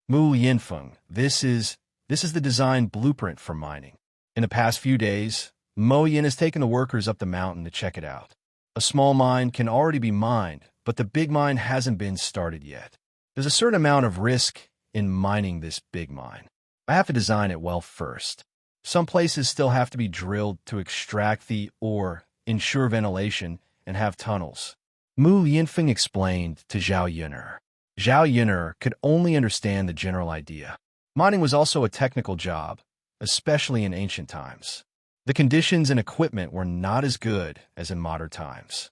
"Mu Lianfeng, this is the design blueprint for mining. In the past few days, Mo Yin has taken the workers up the mountain to check it out. A small mine can already be mined, but the big mine hasn't been started yet. There's a certain amount of risk in mining this big mine. I have to design it well first. Some places still have to be drilled to extract the ore, ensure ventilation, and have tunnels." Mu Lianfeng explained to Zhao Yun'er. Zhao Yun'er could only understand the general idea. Mining was also a technical job, especially in ancient times. The conditions and equipment were not as good as in modern times.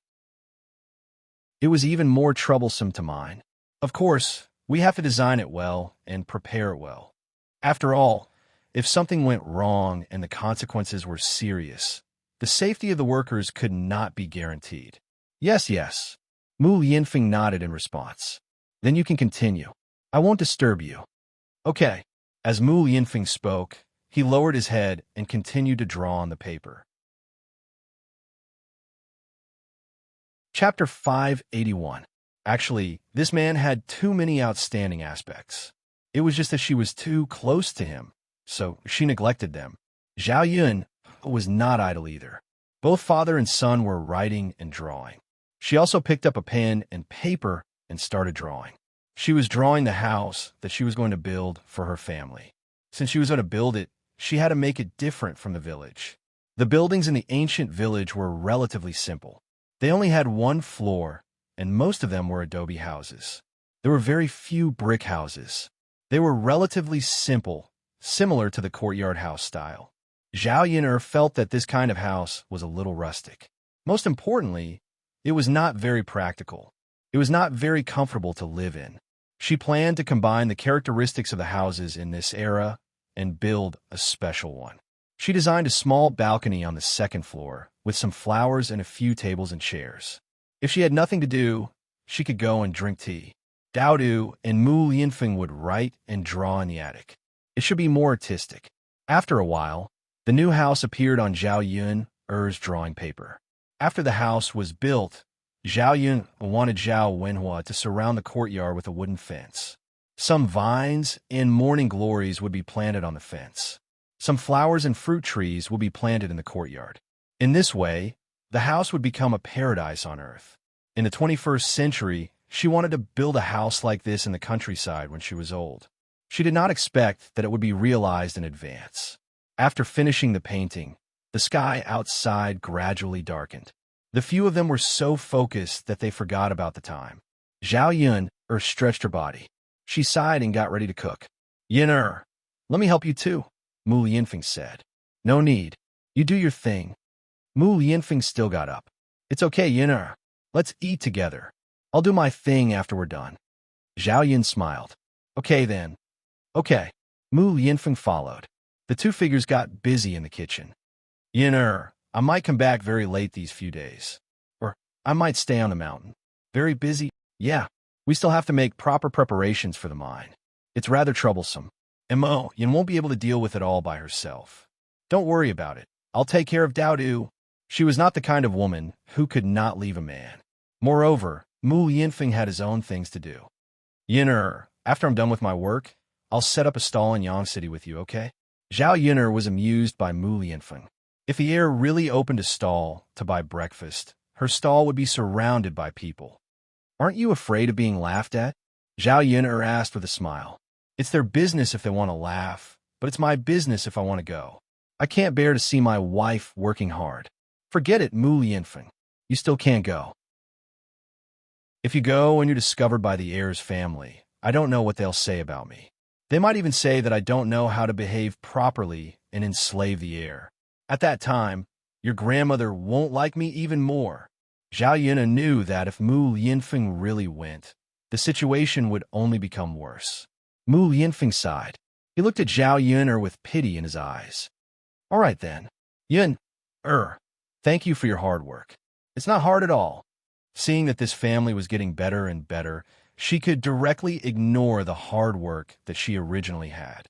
It was even more troublesome to mine. Of course, we have to design it well and prepare it well. After all, if something went wrong and the consequences were serious, the safety of the workers could not be guaranteed. "Yes, yes." Mu Lianfeng nodded in response. "Then you can continue. I won't disturb you." "Okay." As Mu Lianfeng spoke, he lowered his head and continued to draw on the paper. Chapter 581. Actually, this man had too many outstanding aspects. It was just that she was too close to him, so she neglected them. Zhao Yun was not idle either. Both father and son were writing and drawing. She also picked up a pen and paper and started drawing. She was drawing the house that she was going to build for her family. Since she was going to build it, she had to make it different from the village. The buildings in the ancient village were relatively simple. They only had one floor, and most of them were adobe houses. There were very few brick houses. They were relatively simple, similar to the courtyard house style. Zhao Yun'er felt that this kind of house was a little rustic. Most importantly, it was not very practical. It was not very comfortable to live in. She planned to combine the characteristics of the houses in this era and build a special one. She designed a small balcony on the second floor with some flowers and a few tables and chairs. If she had nothing to do, she could go and drink tea. Dao Du and Mu Lianfeng would write and draw in the attic. It should be more artistic. After a while, the new house appeared on Zhao Yun'er's drawing paper. After the house was built, Zhao Yun wanted Zhao Wenhua to surround the courtyard with a wooden fence. Some vines and morning glories would be planted on the fence. Some flowers and fruit trees would be planted in the courtyard. In this way, the house would become a paradise on earth. In the 21st century, she wanted to build a house like this in the countryside when she was old. She did not expect that it would be realized in advance. After finishing the painting, the sky outside gradually darkened. The few of them were so focused that they forgot about the time. Zhao Yun'er stretched her body. She sighed and got ready to cook. "Yun'er, let me help you too," Mu Lianfeng said. "No need. You do your thing." Mu Lianfeng still got up. "It's okay, Yun'er. Let's eat together. I'll do my thing after we're done." Zhao Yun smiled. "Okay then." "Okay." Mu Lianfeng followed. The two figures got busy in the kitchen. I might come back very late these few days. Or I might stay on the mountain. Very busy? Yeah. We still have to make proper preparations for the mine. It's rather troublesome. Yin won't be able to deal with it all by herself. Don't worry about it. I'll take care of Dao. She was not the kind of woman who could not leave a man. Moreover, Mu Yinfeng had his own things to do. After I'm done with my work, I'll set up a stall in Yang City with you, okay? Zhao Yin'er was amused by Mu Yinfeng. If the heir really opened a stall to buy breakfast, her stall would be surrounded by people. Aren't you afraid of being laughed at? Zhao Yin'er asked with a smile. It's their business if they want to laugh, but it's my business if I want to go. I can't bear to see my wife working hard. Forget it, Mu Yinfeng. You still can't go. If you go and you're discovered by the heir's family, I don't know what they'll say about me. They might even say that I don't know how to behave properly and enslave the heir. At that time, your grandmother won't like me even more. Zhao Yin'er knew that if Mu Yinfeng really went, the situation would only become worse. Mu Yinfeng sighed. He looked at Zhao Yin'er with pity in his eyes. All right then. Thank you for your hard work. It's not hard at all. Seeing that this family was getting better and better, she could directly ignore the hard work that she originally had.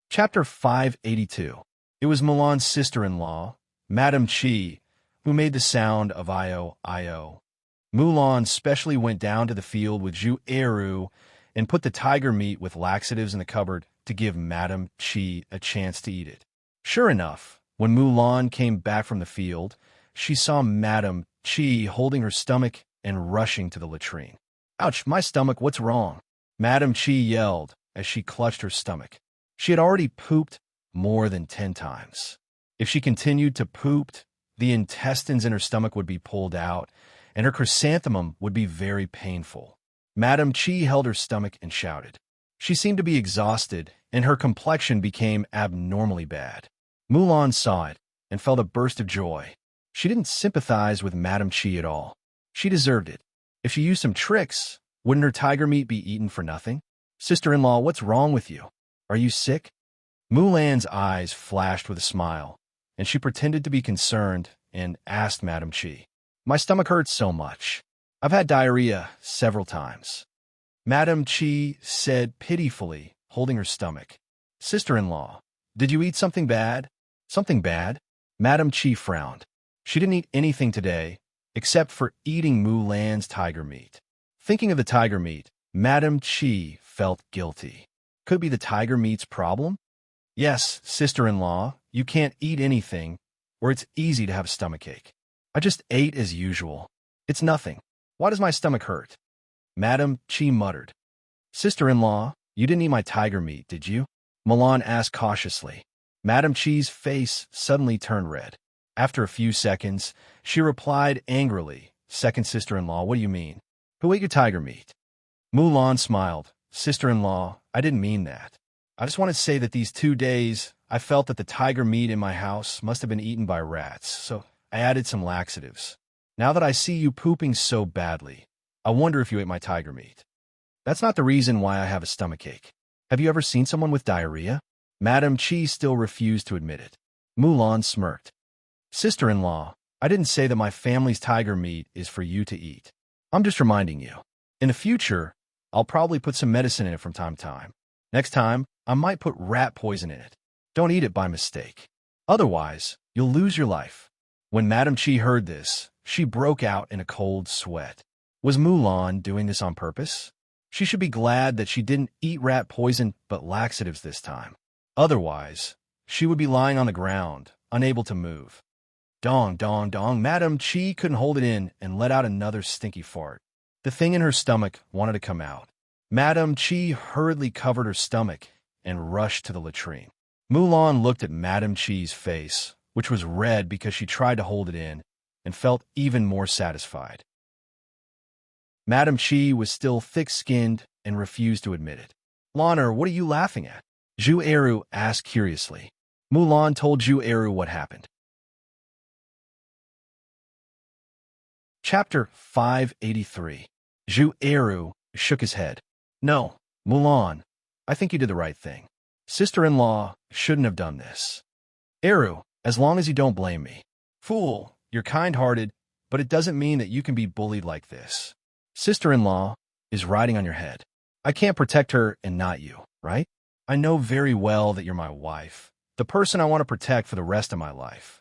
Chapter 582. It was Mulan's sister-in-law, Madame Qi, who made the sound of Io, Io. Mulan specially went down to the field with Zhu Eru and put the tiger meat with laxatives in the cupboard to give Madame Qi a chance to eat it. Sure enough, when Mulan came back from the field, she saw Madame Qi holding her stomach and rushing to the latrine. Ouch, my stomach, what's wrong? Madame Qi yelled as she clutched her stomach. She had already pooped more than 10 times. If she continued to poop, the intestines in her stomach would be pulled out, and her chrysanthemum would be very painful. Madame Qi held her stomach and shouted. She seemed to be exhausted, and her complexion became abnormally bad. Mulan saw it and felt a burst of joy. She didn't sympathize with Madame Qi at all. She deserved it. If she used some tricks, wouldn't her tiger meat be eaten for nothing? Sister-in-law, what's wrong with you? Are you sick? Mulan's eyes flashed with a smile, and she pretended to be concerned and asked Madame Qi. My stomach hurts so much. I've had diarrhea several times. Madame Qi said pitifully, holding her stomach. Sister-in-law, did you eat something bad? Something bad? Madame Qi frowned. She didn't eat anything today, except for eating Mulan's tiger meat. Thinking of the tiger meat, Madame Qi felt guilty. Could it be the tiger meat's problem? Yes, sister-in-law, you can't eat anything, or it's easy to have a stomachache. I just ate as usual. It's nothing. Why does my stomach hurt? Madame Qi muttered. Sister-in-law, you didn't eat my tiger meat, did you? Mulan asked cautiously. Madame Qi's face suddenly turned red. After a few seconds, she replied angrily, Second sister-in-law, what do you mean? Who ate your tiger meat? Mulan smiled. Sister-in-law, I didn't mean that. I just want to say that these 2 days, I felt that the tiger meat in my house must have been eaten by rats, so I added some laxatives. Now that I see you pooping so badly, I wonder if you ate my tiger meat. That's not the reason why I have a stomachache. Have you ever seen someone with diarrhea? Madame Qi still refused to admit it. Mulan smirked. Sister-in-law, I didn't say that my family's tiger meat is for you to eat. I'm just reminding you. In the future, I'll probably put some medicine in it from time to time. Next time, I might put rat poison in it. Don't eat it by mistake. Otherwise, you'll lose your life. When Madame Qi heard this, she broke out in a cold sweat. Was Mulan doing this on purpose? She should be glad that she didn't eat rat poison but laxatives this time. Otherwise, she would be lying on the ground, unable to move. Dong, dong, dong, Madame Qi couldn't hold it in and let out another stinky fart. The thing in her stomach wanted to come out. Madame Qi hurriedly covered her stomach and rushed to the latrine. Mulan looked at Madame Qi's face, which was red because she tried to hold it in, and felt even more satisfied. Madame Qi was still thick-skinned and refused to admit it. Lanner, what are you laughing at? Zhu Eru asked curiously. Mulan told Zhu Eru what happened. Chapter 583. Zhu Eru shook his head. No, Mulan, I think you did the right thing. Sister-in-law shouldn't have done this. Eru, as long as you don't blame me. Fool, you're kind-hearted, but it doesn't mean that you can be bullied like this. Sister-in-law is riding on your head. I can't protect her and not you, right? I know very well that you're my wife, the person I want to protect for the rest of my life.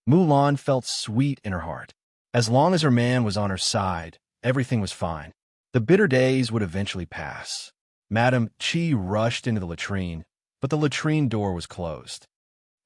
Mulan felt sweet in her heart. As long as her man was on her side, everything was fine. The bitter days would eventually pass. Madame Chi rushed into the latrine, but the latrine door was closed.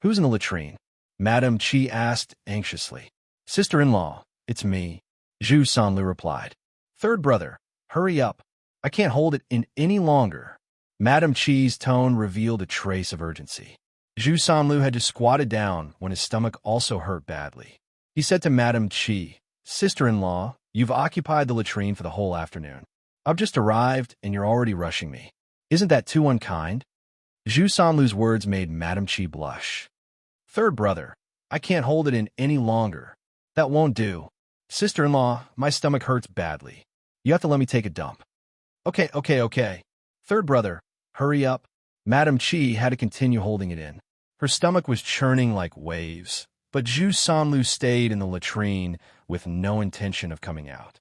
Who's in the latrine? Madame Chi asked anxiously. Sister-in-law, it's me, Zhu Sanlu replied. Third brother, hurry up. I can't hold it in any longer. Madame Chi's tone revealed a trace of urgency. Zhu Sanlu had just squatted down when his stomach also hurt badly. He said to Madame Chi, Sister-in-law, you've occupied the latrine for the whole afternoon. I've just arrived and you're already rushing me. Isn't that too unkind? Zhu Sanlu's words made Madame Chi blush. Third brother, I can't hold it in any longer. That won't do. Sister-in-law, my stomach hurts badly. You have to let me take a dump. Okay. Third brother, hurry up. Madame Chi had to continue holding it in. Her stomach was churning like waves, but Zhu Sanlu stayed in the latrine with no intention of coming out.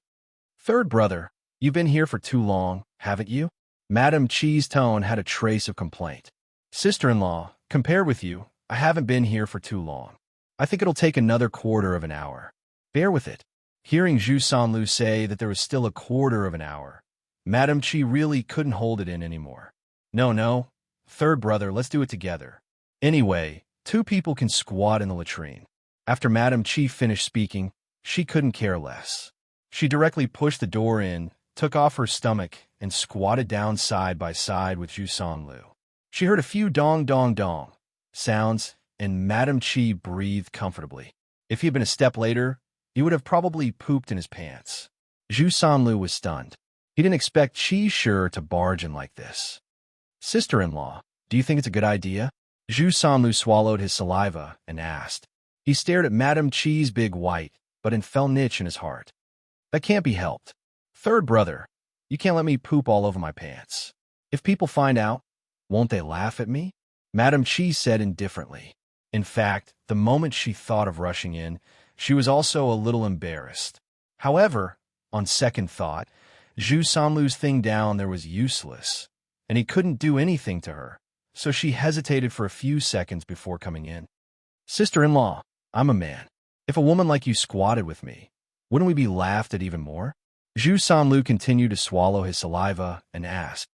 Third brother, you've been here for too long, haven't you? Madame Chi's tone had a trace of complaint. Sister-in-law, compared with you, I haven't been here for too long. I think it'll take another quarter of an hour. Bear with it. Hearing Zhu Sanlu say that there was still a quarter of an hour, Madame Chi really couldn't hold it in anymore. No. Third brother, let's do it together. Anyway, two people can squat in the latrine. After Madame Chi finished speaking, she couldn't care less. She directly pushed the door in, took off her stomach, and squatted down side by side with Zhu Sanlu. She heard a few dong sounds, and Madame Chi breathed comfortably. If he had been a step later, he would have probably pooped in his pants. Zhu Sanlu was stunned. He didn't expect Chi Shi to barge in like this. Sister-in-law, do you think it's a good idea? Zhu Sanlu swallowed his saliva and asked. He stared at Madame Chi's big white, but in fell niche in his heart. That can't be helped. Third brother, you can't let me poop all over my pants. If people find out, won't they laugh at me? Madame Chi said indifferently. In fact, the moment she thought of rushing in, she was also a little embarrassed. However, on second thought, Zhu Sanlu's thing down there was useless, and he couldn't do anything to her, so she hesitated for a few seconds before coming in. Sister-in-law, I'm a man. If a woman like you squatted with me, wouldn't we be laughed at even more? Zhu Sanlu continued to swallow his saliva and asked.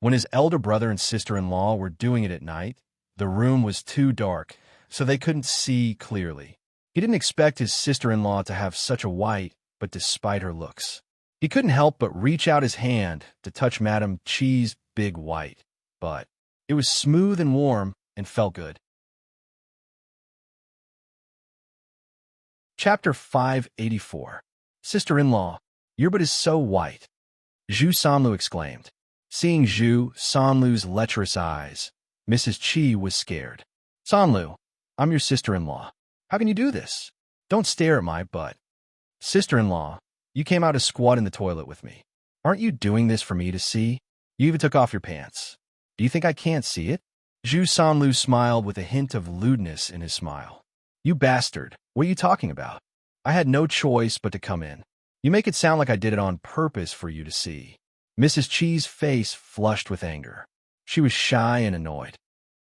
When his elder brother and sister-in-law were doing it at night, the room was too dark, so they couldn't see clearly. He didn't expect his sister-in-law to have such a white, but despite her looks, he couldn't help but reach out his hand to touch Madame Chi's big white, but it was smooth and warm and felt good. Chapter 584. Sister-in-law, your butt is so white, Zhu Sanlu exclaimed. Seeing Zhu Sanlu's lecherous eyes, Mrs. Chi was scared. Sanlu, I'm your sister-in-law. How can you do this? Don't stare at my butt. Sister-in-law, you came out to squat in the toilet with me. Aren't you doing this for me to see? You even took off your pants. Do you think I can't see it? Zhu Sanlu smiled with a hint of lewdness in his smile. You bastard, what are you talking about? I had no choice but to come in. You make it sound like I did it on purpose for you to see. Mrs. Chi's face flushed with anger. She was shy and annoyed.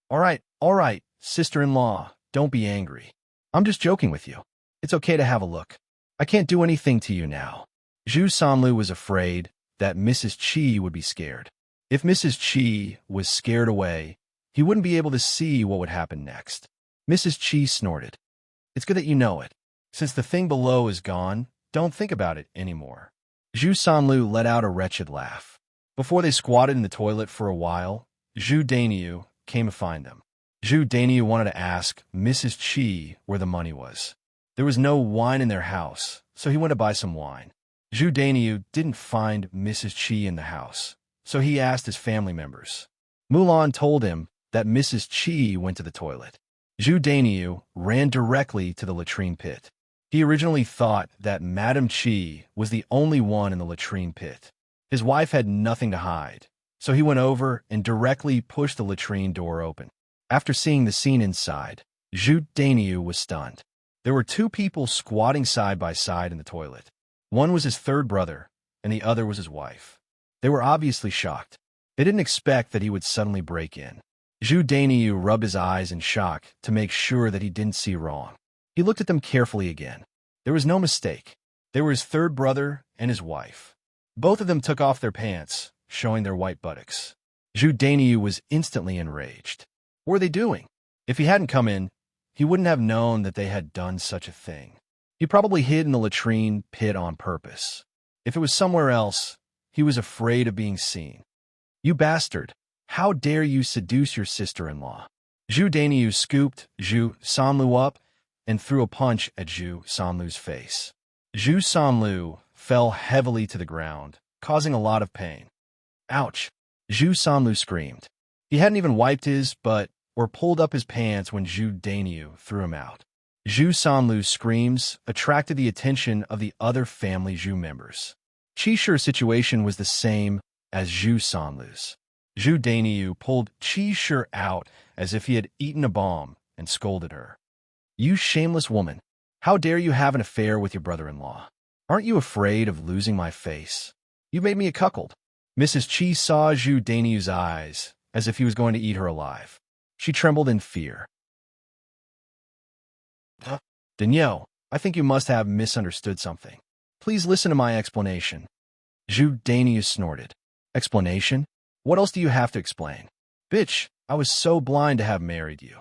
All right, sister-in-law, don't be angry. I'm just joking with you. It's okay to have a look. I can't do anything to you now. Zhu Sanlu was afraid that Mrs. Chi would be scared. If Mrs. Chi was scared away, he wouldn't be able to see what would happen next. Mrs. Chi snorted. It's good that you know it. Since the thing below is gone, don't think about it anymore. Zhu Sanlu let out a wretched laugh. Before they squatted in the toilet for a while, Zhu Dainiu came to find them. Zhu Dainiu wanted to ask Mrs. Chi where the money was. There was no wine in their house, so he went to buy some wine. Zhu Dainiu didn't find Mrs. Chi in the house, so he asked his family members. Mulan told him that Mrs. Chi went to the toilet. Zhu Dainiu ran directly to the latrine pit. He originally thought that Madame Chi was the only one in the latrine pit. His wife had nothing to hide, So he went over and directly pushed the latrine door open. After seeing the scene inside, Zhu Dainiu was stunned. There were two people squatting side by side in the toilet. One was his third brother, and the other was his wife. They were obviously shocked. They didn't expect that he would suddenly break in. Zhu Dainiu rubbed his eyes in shock to make sure that he didn't see wrong. He looked at them carefully again. There was no mistake. They were his third brother and his wife. Both of them took off their pants, showing their white buttocks. Zhu Dainiu was instantly enraged. What were they doing? If he hadn't come in, he wouldn't have known that they had done such a thing. He probably hid in the latrine pit on purpose. If it was somewhere else, he was afraid of being seen. You bastard! How dare you seduce your sister-in-law? Zhu Dainiu scooped Zhu Sanlu up and threw a punch at Zhu Sanlu's face. Zhu Sanlu fell heavily to the ground, causing a lot of pain. Ouch! Zhu Sanlu screamed. He hadn't even wiped his butt or pulled up his pants when Zhu Dainiu threw him out. Zhu Sanlu's screams attracted the attention of the other family Zhu members. Qishi's situation was the same as Zhu Sanlu's. Zhu Dainiu pulled Qishi out as if he had eaten a bomb and scolded her. You shameless woman! How dare you have an affair with your brother-in-law? Aren't you afraid of losing my face? You made me a cuckold. Mrs. Qi saw Zhu Dainiu's eyes as if he was going to eat her alive. She trembled in fear. Danielle, I think you must have misunderstood something. Please listen to my explanation. Zhu Dainiu snorted. Explanation? What else do you have to explain? Bitch, I was so blind to have married you.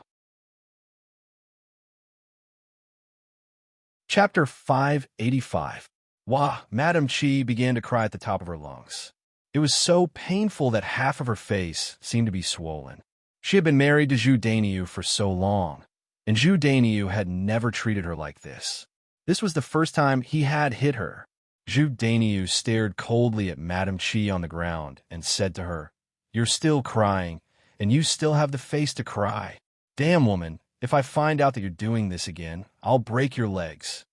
Chapter 585. Wah, Madame Qi began to cry at the top of her lungs. It was so painful that half of her face seemed to be swollen. She had been married to Zhu Dainiu for so long, and Zhu Dainiu had never treated her like this. This was the first time he had hit her. Zhu Dainiu stared coldly at Madame Qi on the ground and said to her, You're still crying, and you still have the face to cry. Damn, woman, if I find out that you're doing this again, I'll break your legs.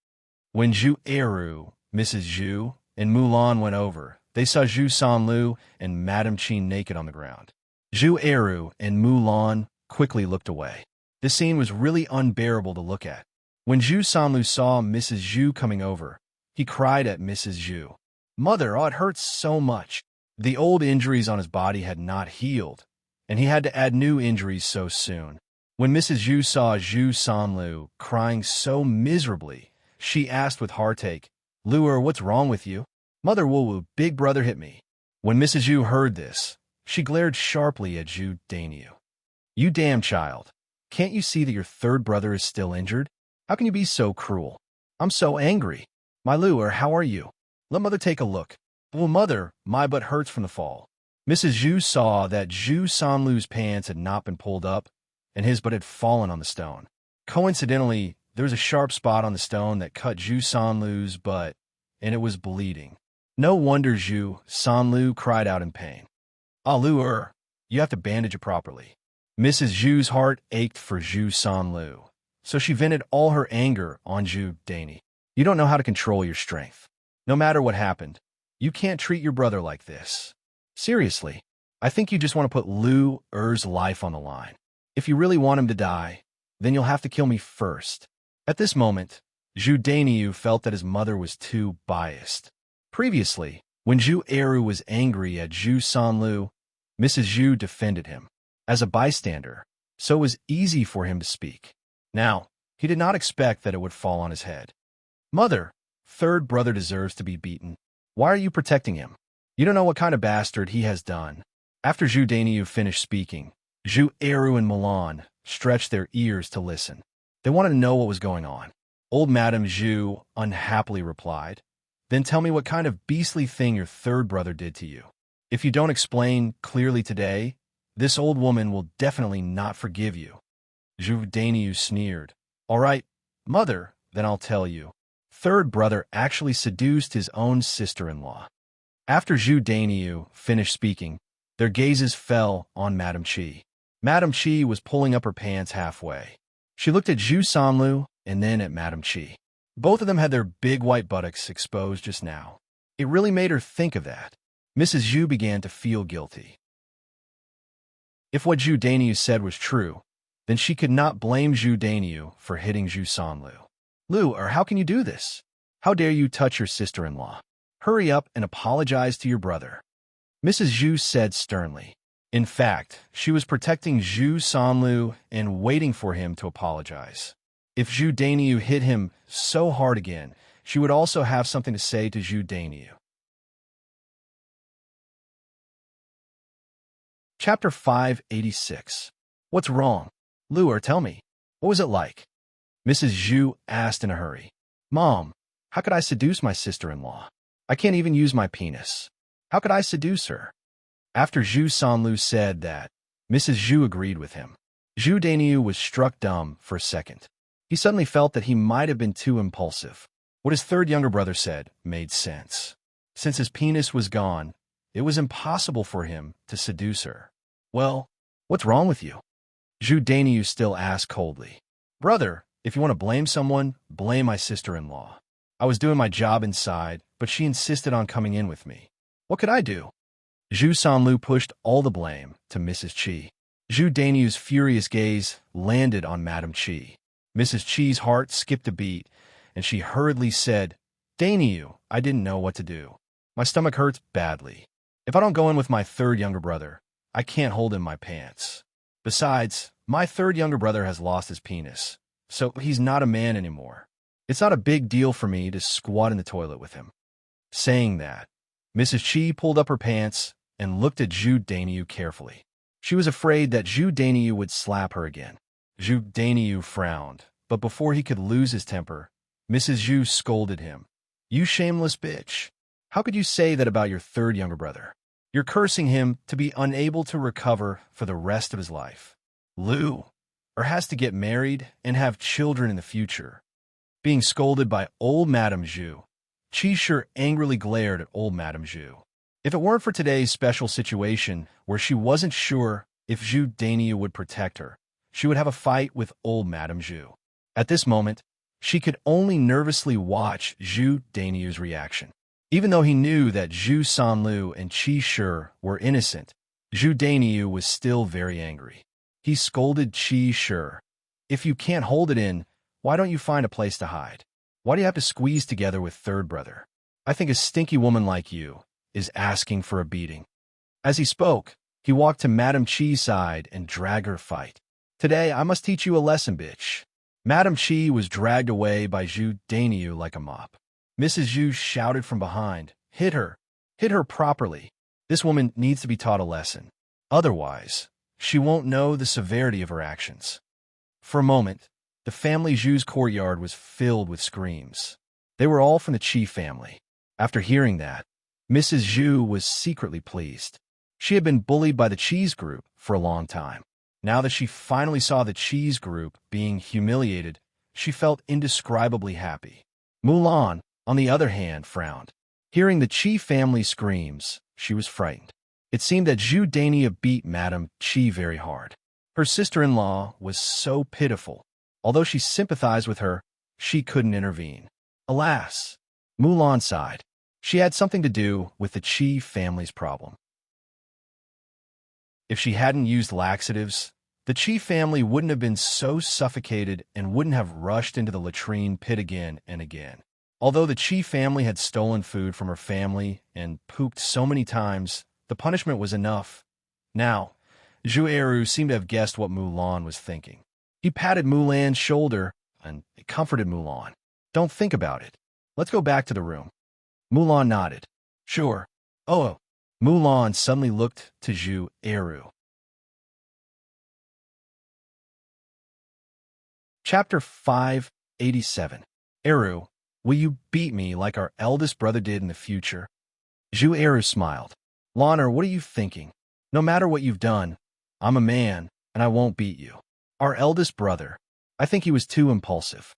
When Zhu Eru, Mrs. Zhu, and Mulan went over, they saw Zhu Sanlu and Madame Qi naked on the ground. Zhu Eru and Mulan quickly looked away. This scene was really unbearable to look at. When Zhu Sanlu saw Mrs. Zhu coming over, he cried at Mrs. Zhu. Mother, oh, it hurts so much. The old injuries on his body had not healed, and he had to add new injuries so soon. When Mrs. Zhu saw Zhu Sanlu crying so miserably, she asked with heartache, Luer, what's wrong with you? Mother Wu, big brother hit me. When Mrs. Zhu heard this, she glared sharply at Zhu Dainiu. You damn child. Can't you see that your third brother is still injured? How can you be so cruel? I'm so angry. My Luer, how are you? Let mother take a look. Well, mother, my butt hurts from the fall. Mrs. Zhu saw that Zhu Sanlu's pants had not been pulled up, and his butt had fallen on the stone. Coincidentally, there was a sharp spot on the stone that cut Zhu Sanlu's butt, and it was bleeding. No wonder Zhu Sanlu cried out in pain. Ah, Luer, you have to bandage it properly. Mrs. Zhu's heart ached for Zhu Sanlu, so she vented all her anger on Zhu Dainiu. You don't know how to control your strength. No matter what happened, you can't treat your brother like this. Seriously, I think you just want to put Lu Er's life on the line. If you really want him to die, then you'll have to kill me first. At this moment, Zhu Dainiu felt that his mother was too biased. Previously, when Zhu Eru was angry at Zhu Sanlu, Mrs. Zhu defended him. As a bystander, so it was easy for him to speak. Now, he did not expect that it would fall on his head. Mother, third brother deserves to be beaten. Why are you protecting him? You don't know what kind of bastard he has done. After Zhu Dainiu finished speaking, Zhu Eru and Mulan stretched their ears to listen. They wanted to know what was going on. Old Madame Zhu unhappily replied, Then tell me what kind of beastly thing your third brother did to you. If you don't explain clearly today, this old woman will definitely not forgive you. Zhu Dainiu sneered. All right, mother, then I'll tell you. Third brother actually seduced his own sister-in-law. After Zhu Dainiu finished speaking, their gazes fell on Madame Qi. Madame Qi was pulling up her pants halfway. She looked at Zhu Sanlu and then at Madame Qi. Both of them had their big white buttocks exposed just now. It really made her think of that. Mrs. Zhu began to feel guilty. If what Zhu Daniu said was true, then she could not blame Zhu Daniu for hitting Zhu Sanlu. Lu, or how can you do this? How dare you touch your sister-in-law? Hurry up and apologize to your brother. Mrs. Zhu said sternly. In fact, she was protecting Zhu Sanlu and waiting for him to apologize. If Zhu Daniu hit him so hard again, she would also have something to say to Zhu Daniu. Chapter 586. What's wrong? Lu, tell me. What was it like? Mrs. Zhu asked in a hurry. Mom, how could I seduce my sister-in-law? I can't even use my penis. How could I seduce her? After Zhu Sanlu said that, Mrs. Zhu agreed with him. Zhu Daniu was struck dumb for a second. He suddenly felt that he might have been too impulsive. What his third younger brother said made sense. Since his penis was gone, it was impossible for him to seduce her. Well, what's wrong with you? Zhu Daniu still asked coldly. Brother, if you want to blame someone, blame my sister-in-law. I was doing my job inside, but she insisted on coming in with me. What could I do? Zhu Sanlu pushed all the blame to Mrs. Qi. Zhu Daniu's furious gaze landed on Madame Qi. Mrs. Qi's heart skipped a beat, and she hurriedly said, Daniu, I didn't know what to do. My stomach hurts badly. If I don't go in with my third younger brother, I can't hold in my pants. Besides, my third younger brother has lost his penis, so he's not a man anymore. It's not a big deal for me to squat in the toilet with him. Saying that, Mrs. Qi pulled up her pants and looked at Zhu Daniu carefully. She was afraid that Zhu Daniu would slap her again. Zhu Daniu frowned, but before he could lose his temper, Mrs. Zhu scolded him. You shameless bitch. How could you say that about your third younger brother? You're cursing him to be unable to recover for the rest of his life. Lu, or has to get married and have children in the future. Being scolded by old Madame Zhu, Qi Shi angrily glared at old Madame Zhu. If it weren't for today's special situation where she wasn't sure if Zhu Daniu would protect her, she would have a fight with old Madame Zhu. At this moment, she could only nervously watch Zhu Daniu's reaction. Even though he knew that Zhu Sanlu and Qi Shi were innocent, Zhu Daniu was still very angry. He scolded Qi Shi. If you can't hold it in, why don't you find a place to hide? Why do you have to squeeze together with third brother? I think a stinky woman like you is asking for a beating. As he spoke, he walked to Madame Qi's side and dragged her fight. Today, I must teach you a lesson, bitch. Madame Qi was dragged away by Zhu Daniu like a mop. Mrs. Zhu shouted from behind, Hit her! Hit her properly! This woman needs to be taught a lesson. Otherwise, she won't know the severity of her actions. For a moment, the family Zhu's courtyard was filled with screams. They were all from the Qi family. After hearing that, Mrs. Zhu was secretly pleased. She had been bullied by the Qi's group for a long time. Now that she finally saw the Qi's group being humiliated, she felt indescribably happy. Mulan, on the other hand, frowned. Hearing the Qi family screams, she was frightened. It seemed that Zhu Daniu beat Madame Qi very hard. Her sister-in-law was so pitiful. Although she sympathized with her, she couldn't intervene. Alas, Mulan sighed. She had something to do with the Qi family's problem. If she hadn't used laxatives, the Qi family wouldn't have been so suffocated and wouldn't have rushed into the latrine pit again and again. Although the Qi family had stolen food from her family and pooped so many times, the punishment was enough. Now, Zhu Eru seemed to have guessed what Mulan was thinking. He patted Mulan's shoulder and comforted Mulan. Don't think about it. Let's go back to the room. Mulan nodded. Sure. Oh. Mulan suddenly looked to Zhu Eru. Chapter 587. Eru, will you beat me like our eldest brother did in the future? Zhu Eru smiled. Lanner, what are you thinking? No matter what you've done, I'm a man, and I won't beat you. Our eldest brother. I think he was too impulsive.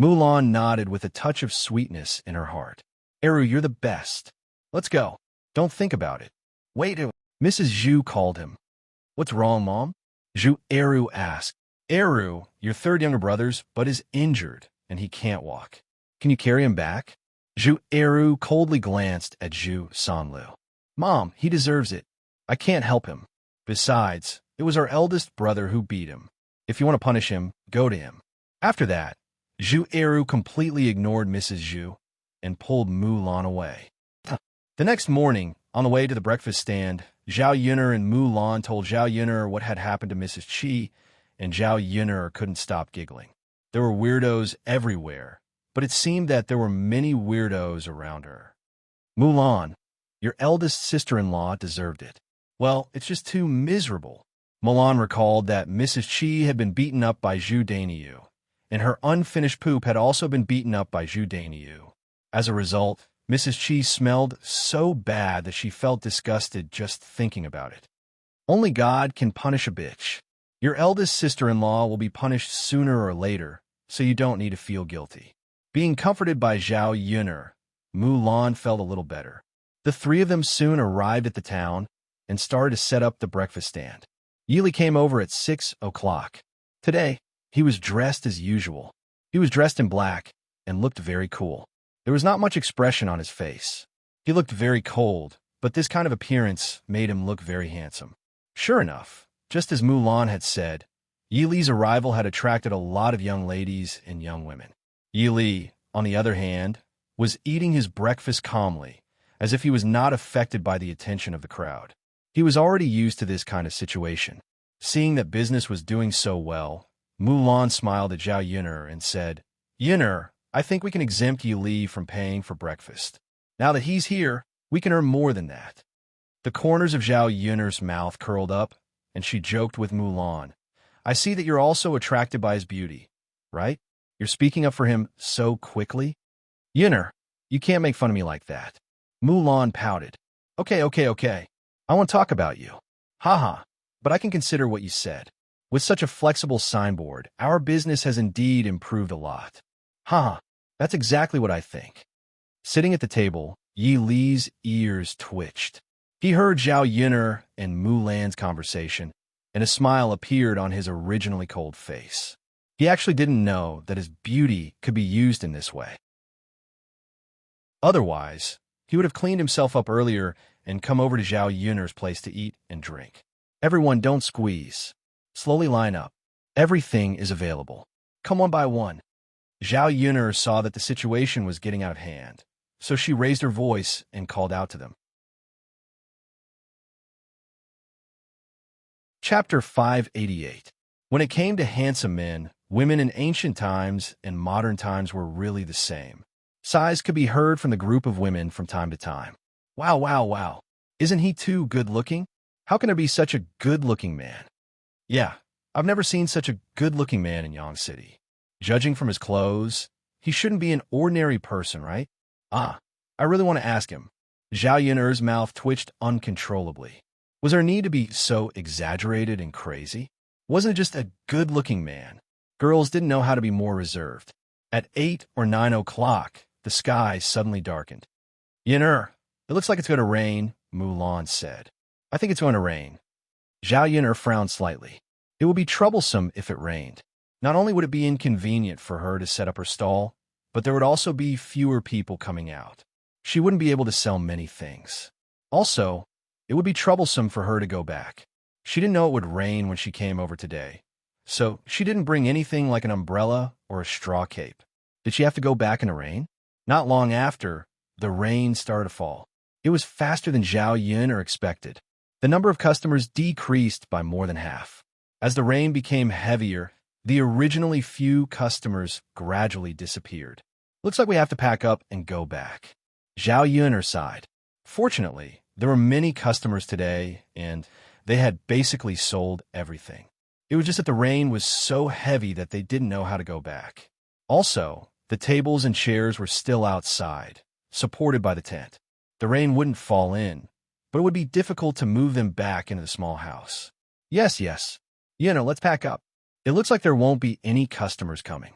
Mulan nodded with a touch of sweetness in her heart. Eru, you're the best. Let's go. Don't think about it. Wait. Mrs. Zhu called him. What's wrong, Mom? Zhu Eru asked. Eru, your third younger brother's but is injured, and he can't walk. Can you carry him back? Zhu Eru coldly glanced at Zhu Sanlu. Mom, he deserves it. I can't help him. Besides, It was our eldest brother who beat him. If you want to punish him, go to him. After that, Zhu Eru completely ignored Mrs. Zhu and pulled Mulan away. The next morning, on the way to the breakfast stand, Zhao Yun'er and Mulan told Zhao Yun'er what had happened to Mrs. Qi, and Zhao Yun'er couldn't stop giggling. There were weirdos everywhere, but it seemed that there were many weirdos around her. Mulan, your eldest sister-in-law deserved it. Well, it's just too miserable. Mulan recalled that Mrs. Qi had been beaten up by Zhu Dainiu, and her unfinished poop had also been beaten up by Zhu Dainiu. As a result, Mrs. Qi smelled so bad that she felt disgusted just thinking about it. Only God can punish a bitch. Your eldest sister-in-law will be punished sooner or later, so you don't need to feel guilty. Being comforted by Zhao Yun'er, Mulan felt a little better. The three of them soon arrived at the town and started to set up the breakfast stand. Yili came over at 6 o'clock. Today, he was dressed as usual. He was dressed in black and looked very cool. There was not much expression on his face. He looked very cold, but this kind of appearance made him look very handsome. Sure enough, just as Mulan had said, Yili's arrival had attracted a lot of young ladies and young women. Yili, on the other hand, was eating his breakfast calmly, as if he was not affected by the attention of the crowd. He was already used to this kind of situation. Seeing that business was doing so well, Mulan smiled at Zhao Yun'er and said, "Yun'er, I think we can exempt Yili from paying for breakfast. Now that he's here, we can earn more than that." The corners of Zhao Yun'er's mouth curled up, and she joked with Mulan, "I see that you're also attracted by his beauty, right? You're speaking up for him so quickly?" "Yun'er, you can't make fun of me like that." Mulan pouted. Okay. I want to talk about you. Haha, but I can consider what you said. With such a flexible signboard, our business has indeed improved a lot. Haha, that's exactly what I think. Sitting at the table, Yi Li's ears twitched. He heard Zhao Yun'er and Mulan's conversation, and a smile appeared on his originally cold face. He actually didn't know that his beauty could be used in this way. Otherwise, he would have cleaned himself up earlier and come over to Zhao Yun'er's place to eat and drink. Everyone, don't squeeze. Slowly line up. Everything is available. Come one by one. Zhao Yun'er saw that the situation was getting out of hand, so she raised her voice and called out to them. Chapter 588. When it came to handsome men, women in ancient times and modern times were really the same. Sighs could be heard from the group of women from time to time. Wow. Isn't he too good-looking? How can there be such a good-looking man? Yeah, I've never seen such a good-looking man in Yang City. Judging from his clothes, he shouldn't be an ordinary person, right? I really want to ask him. Zhao Yun'er's mouth twitched uncontrollably. Was there a need to be so exaggerated and crazy? Wasn't it just a good-looking man? Girls didn't know how to be more reserved. At 8 or 9 o'clock, the sky suddenly darkened. "Yun'er, it looks like it's going to rain," Mulan said. "I think it's going to rain." Zhao Yun'er frowned slightly. It would be troublesome if it rained. Not only would it be inconvenient for her to set up her stall, but there would also be fewer people coming out. She wouldn't be able to sell many things. Also, it would be troublesome for her to go back. She didn't know it would rain when she came over today, so she didn't bring anything like an umbrella or a straw cape. Did she have to go back in the rain? Not long after, the rain started to fall. It was faster than Zhao Yun'er expected. The number of customers decreased by more than half. As the rain became heavier, the originally few customers gradually disappeared. "Looks like we have to pack up and go back." Zhao Yun'er sighed. Fortunately, there were many customers today, and they had basically sold everything. It was just that the rain was so heavy that they didn't know how to go back. Also, the tables and chairs were still outside, supported by the tent. The rain wouldn't fall in, but it would be difficult to move them back into the small house. Yes. Let's pack up. It looks like there won't be any customers coming.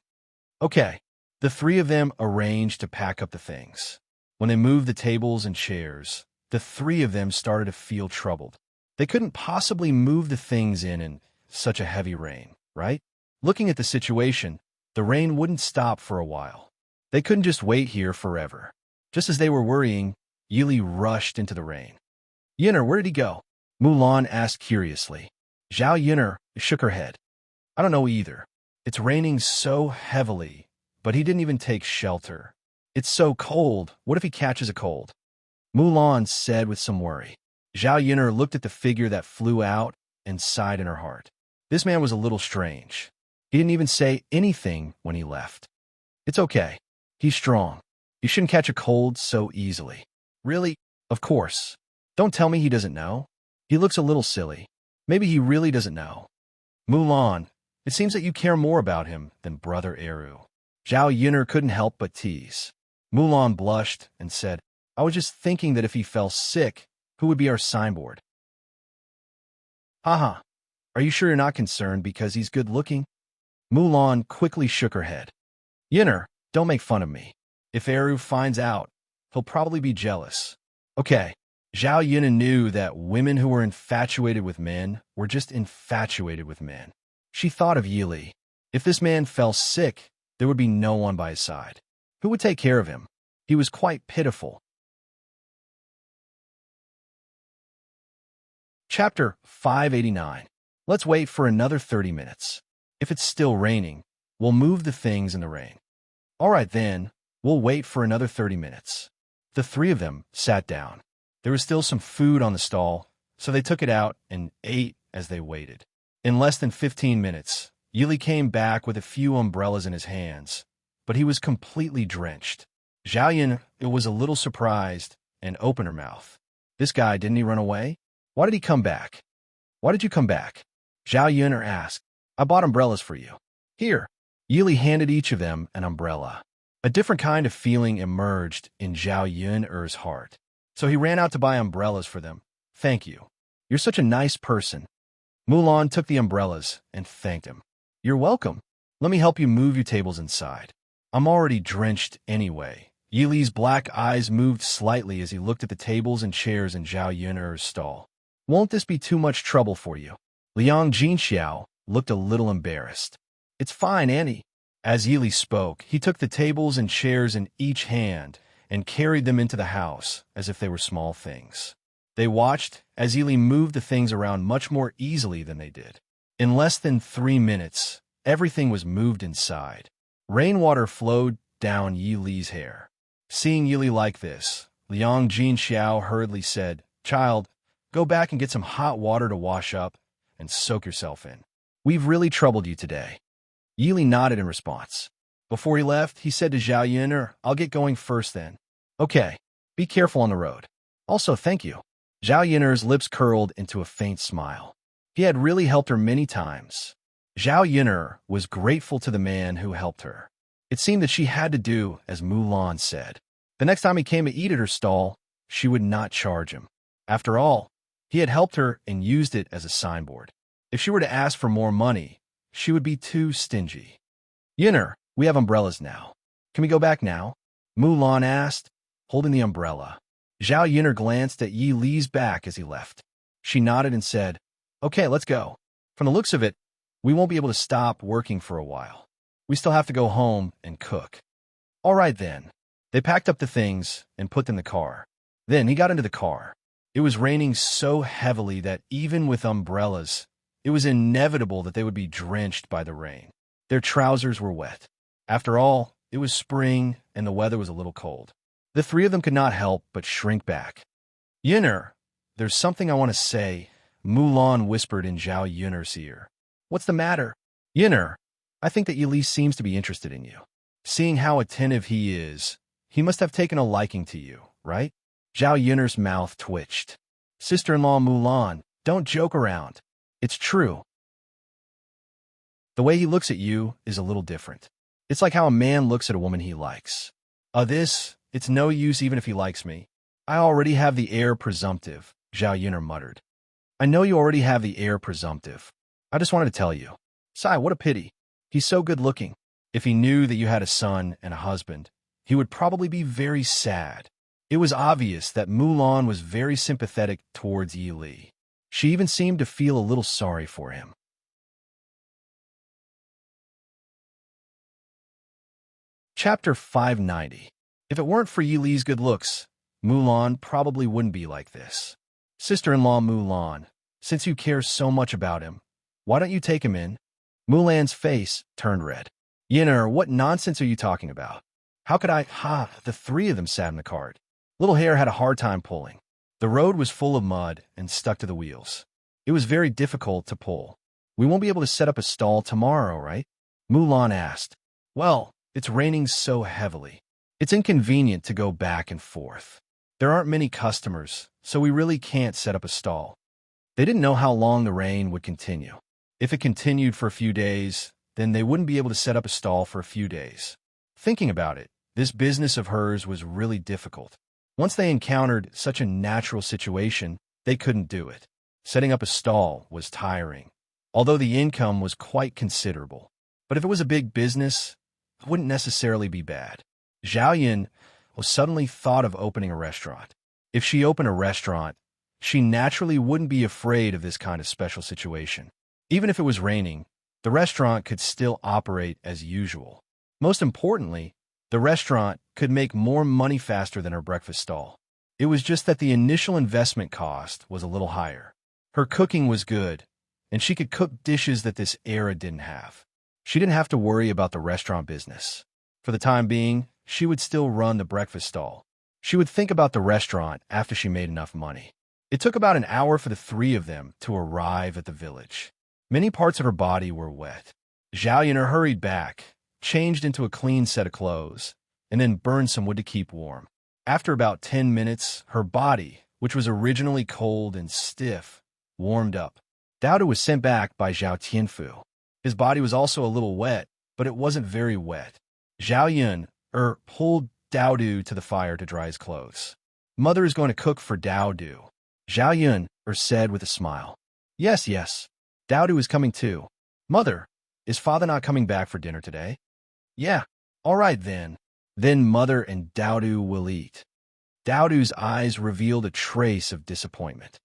Okay. The three of them arranged to pack up the things. When they moved the tables and chairs, the three of them started to feel troubled. They couldn't possibly move the things in such a heavy rain, right? Looking at the situation, the rain wouldn't stop for a while. They couldn't just wait here forever. Just as they were worrying, Yili rushed into the rain. "Yun'er, where did he go?" Mulan asked curiously. Zhao Yun'er shook her head. I don't know either. It's raining so heavily, but he didn't even take shelter. It's so cold. What if he catches a cold? Mulan said with some worry. Zhao Yun'er looked at the figure that flew out and sighed in her heart. This man was a little strange. He didn't even say anything when he left. It's okay. He's strong. You shouldn't catch a cold so easily. Really? Of course. Don't tell me he doesn't know. He looks a little silly. Maybe he really doesn't know. Mulan, it seems that you care more about him than Brother Eru. Zhao Yun'er couldn't help but tease. Mulan blushed and said, I was just thinking that if he fell sick, who would be our signboard? Haha. Are you sure you're not concerned because he's good-looking? Mulan quickly shook her head. Yun'er, don't make fun of me. If Eru finds out, he'll probably be jealous. Okay. Zhao Yun'er knew that women who were infatuated with men were just infatuated with men. She thought of Yi Li. If this man fell sick, there would be no one by his side. Who would take care of him? He was quite pitiful. Chapter 589. Let's wait for another 30 minutes. If it's still raining, we'll move the things in the rain. All right then, we'll wait for another 30 minutes. The three of them sat down. There was still some food on the stall, so they took it out and ate as they waited. In less than 15 minutes, Yi Li came back with a few umbrellas in his hands, but he was completely drenched. Zhao Yun was a little surprised and opened her mouth. This guy, didn't he run away? Why did he come back? Why did you come back? Zhao Yun'er asked. I bought umbrellas for you. Here. Yi Li handed each of them an umbrella. A different kind of feeling emerged in Zhao Yun'er's heart. So he ran out to buy umbrellas for them. Thank you. You're such a nice person. Mulan took the umbrellas and thanked him. You're welcome. Let me help you move your tables inside. I'm already drenched anyway. Yi Li's black eyes moved slightly as he looked at the tables and chairs in Zhao Yun'er's stall. Won't this be too much trouble for you? Liang Jinxiao looked a little embarrassed. It's fine, Annie. As Yi Li spoke, he took the tables and chairs in each hand and carried them into the house as if they were small things. They watched as Yi Li moved the things around much more easily than they did. In less than 3 minutes, everything was moved inside. Rainwater flowed down Yi Li's hair. Seeing Yi Li like this, Liang Jinxiao hurriedly said, Child, go back and get some hot water to wash up and soak yourself in. We've really troubled you today. Yi Li nodded in response. Before he left, he said to Zhao Yun'er, I'll get going first then. Okay, be careful on the road. Also, thank you. Zhao Yun'er's lips curled into a faint smile. He had really helped her many times. Zhao Yun'er was grateful to the man who helped her. It seemed that she had to do as Mulan said. The next time he came to eat at her stall, she would not charge him. After all, he had helped her and used it as a signboard. If she were to ask for more money, she would be too stingy. Yun'er, we have umbrellas now. Can we go back now? Mulan asked, holding the umbrella. Zhao Yun'er glanced at Yi Li's back as he left. She nodded and said, Okay, let's go. From the looks of it, we won't be able to stop working for a while. We still have to go home and cook. All right then. They packed up the things and put them in the car. Then he got into the car. It was raining so heavily that even with umbrellas, it was inevitable that they would be drenched by the rain. Their trousers were wet. After all, it was spring and the weather was a little cold. The three of them could not help but shrink back. Yun'er, there's something I want to say, Mulan whispered in Zhao Yun'er's ear. What's the matter? Yun'er, I think that Yi Li seems to be interested in you. Seeing how attentive he is, he must have taken a liking to you, right? Zhao Yun'er's mouth twitched. Sister-in-law Mulan, don't joke around. It's true. The way he looks at you is a little different. It's like how a man looks at a woman he likes. It's no use even if he likes me. I already have the heir presumptive, Zhao Yun'er muttered. I know you already have the heir presumptive. I just wanted to tell you. Sai, what a pity. He's so good looking. If he knew that you had a son and a husband, he would probably be very sad. It was obvious that Mulan was very sympathetic towards Yi Li. She even seemed to feel a little sorry for him. Chapter 590. If it weren't for Yi Li's good looks, Mulan probably wouldn't be like this. Sister-in-law Mulan, Since you care so much about him, why don't you take him in? Mulan's face turned red. Yinner, what nonsense are you talking about? How could I? The three of them sat in the cart. Little Hare had a hard time pulling. The road was full of mud and stuck to the wheels. It was very difficult to pull. We won't be able to set up a stall tomorrow, right? Mulan asked. Well, it's raining so heavily. It's inconvenient to go back and forth. There aren't many customers, so we really can't set up a stall. They didn't know how long the rain would continue. If it continued for a few days, then they wouldn't be able to set up a stall for a few days. Thinking about it, this business of hers was really difficult. Once they encountered such a natural situation, they couldn't do it. Setting up a stall was tiring, although the income was quite considerable. But if it was a big business, it wouldn't necessarily be bad. Zhao Yun suddenly thought of opening a restaurant. If she opened a restaurant, she naturally wouldn't be afraid of this kind of special situation. Even if it was raining, the restaurant could still operate as usual. Most importantly, the restaurant could make more money faster than her breakfast stall. It was just that the initial investment cost was a little higher. Her cooking was good, and she could cook dishes that this era didn't have. She didn't have to worry about the restaurant business. For the time being, she would still run the breakfast stall. She would think about the restaurant after she made enough money. It took about an hour for the three of them to arrive at the village. Many parts of her body were wet. Zhao Yun'er hurried back, changed into a clean set of clothes, and then burned some wood to keep warm. After about 10 minutes, her body, which was originally cold and stiff, warmed up. Dao Du was sent back by Zhao Tianfu. His body was also a little wet, but it wasn't very wet. Zhao Yun pulled Dao Du to the fire to dry his clothes. Mother is going to cook for Dao Du, Zhao Yun said with a smile. Yes, yes. Dao Du is coming too. Mother, is father not coming back for dinner today? Yeah. All right then. Then Mother and Dao Du will eat. Dao Du's eyes revealed a trace of disappointment.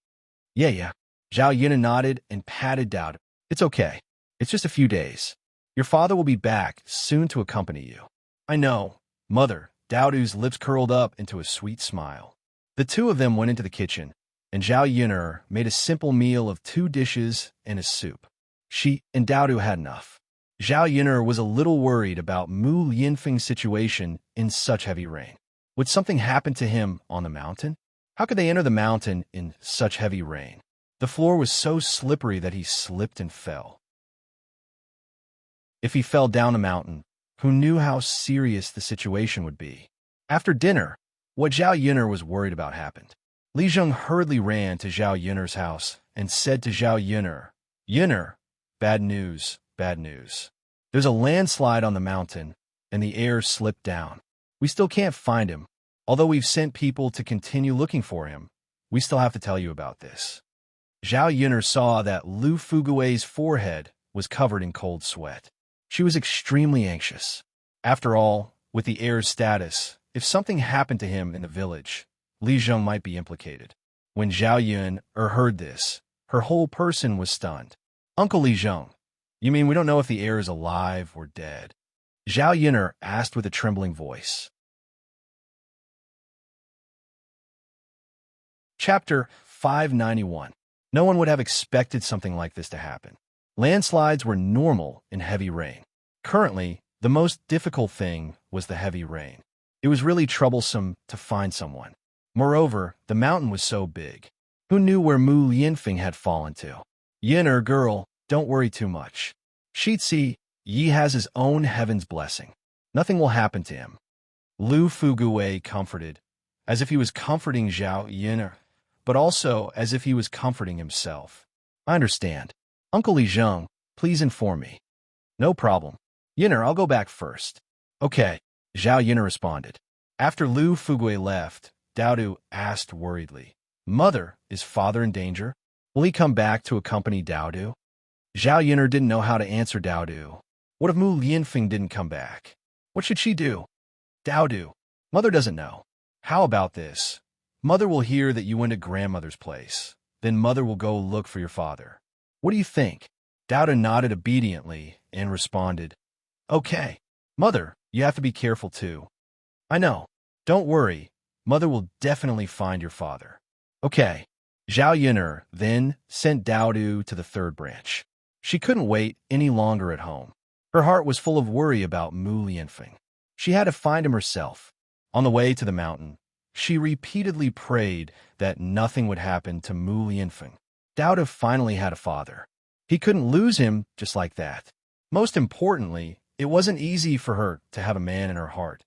Yeah. Zhao Yun nodded and patted Dao Du. It's okay. It's just a few days. Your father will be back soon to accompany you. I know. Mother, Dao Du's lips curled up into a sweet smile. The two of them went into the kitchen, and Zhao Yun'er made a simple meal of 2 dishes and a soup. She and Dao Du had enough. Zhao Yun'er was a little worried about Mu Yinfeng's situation in such heavy rain. Would something happen to him on the mountain? How could they enter the mountain in such heavy rain? The floor was so slippery that he slipped and fell. If he fell down the mountain, who knew how serious the situation would be? After dinner, what Zhao Yun'er was worried about happened. Li Zheng hurriedly ran to Zhao Yun'er's house and said to Zhao Yun'er, Yun'er, bad news, bad news. There's a landslide on the mountain, and the air slipped down. We still can't find him. Although we've sent people to continue looking for him, we still have to tell you about this. Zhao Yun'er saw that Lu Fugui's forehead was covered in cold sweat. She was extremely anxious. After all, with the heir's status, if something happened to him in the village, Li Zheng might be implicated. When Zhao Yun'er heard this, her whole person was stunned. Uncle Li Zheng, you mean we don't know if the heir is alive or dead? Zhao Yun'er asked with a trembling voice. Chapter 591. No one would have expected something like this to happen. Landslides were normal in heavy rain. Currently, the most difficult thing was the heavy rain. It was really troublesome to find someone. Moreover, the mountain was so big. Who knew where Mu Yinfeng had fallen to? Yin'er, girl, don't worry too much. Shitsi, Yi has his own heaven's blessing. Nothing will happen to him. Lu Fugui comforted, as if he was comforting Zhao Yun'er, but also as if he was comforting himself. I understand. Uncle Li Zheng, please inform me. No problem. Yun'er, I'll go back first. Okay, Zhao Yun'er responded. After Lu Fugui left, Dao Du asked worriedly, Mother, is father in danger? Will he come back to accompany Dao Du? Zhao Yun'er didn't know how to answer Dao Du. What if Mu Yinfeng didn't come back? What should she do? Dao Du, Mother doesn't know. How about this? Mother will hear that you went to grandmother's place. Then Mother will go look for your father. What do you think? Dao Du nodded obediently and responded, Okay. Mother, you have to be careful too. I know. Don't worry. Mother will definitely find your father. Okay. Zhao Yun'er then sent Daodu to the third branch. She couldn't wait any longer at home. Her heart was full of worry about Mu Lianfeng. She had to find him herself. On the way to the mountain, she repeatedly prayed that nothing would happen to Mu Lianfeng. Daodu finally had a father. He couldn't lose him just like that. Most importantly, it wasn't easy for her to have a man in her heart.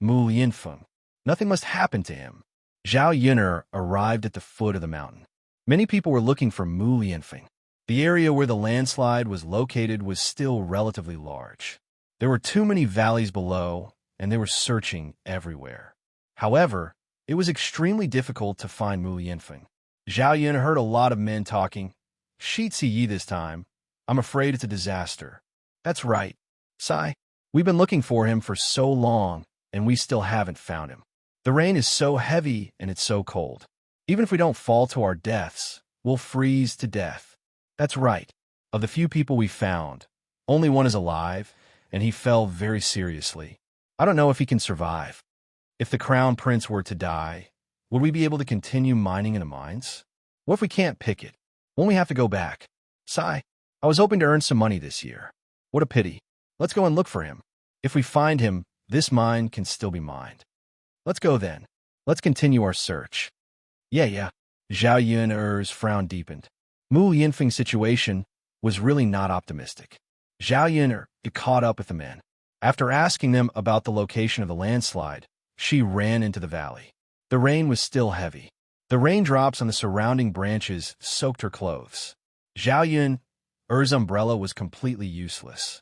Mu Lianfeng. Nothing must happen to him. Zhao Yun'er arrived at the foot of the mountain. Many people were looking for Mu Lianfeng. The area where the landslide was located was still relatively large. There were too many valleys below, and they were searching everywhere. However, it was extremely difficult to find Mu Lianfeng. Zhao Yun heard a lot of men talking. Shi Yi this time. I'm afraid it's a disaster. That's right. Sai. We've been looking for him for so long, and we still haven't found him. The rain is so heavy and it's so cold. Even if we don't fall to our deaths, we'll freeze to death. That's right. Of the few people we found, only one is alive, and he fell very seriously. I don't know if he can survive. If the crown prince were to die, would we be able to continue mining in the mines? What if we can't pick it? Won't we have to go back? Sigh. I was hoping to earn some money this year. What a pity. Let's go and look for him. If we find him, this mine can still be mined. Let's go then. Let's continue our search. Yeah. Zhao Yun'er's frown deepened. Mu Lianfeng's situation was really not optimistic. Zhao Yun'er caught up with the men. After asking them about the location of the landslide, she ran into the valley. The rain was still heavy. The raindrops on the surrounding branches soaked her clothes. Zhao Yun'er's umbrella was completely useless.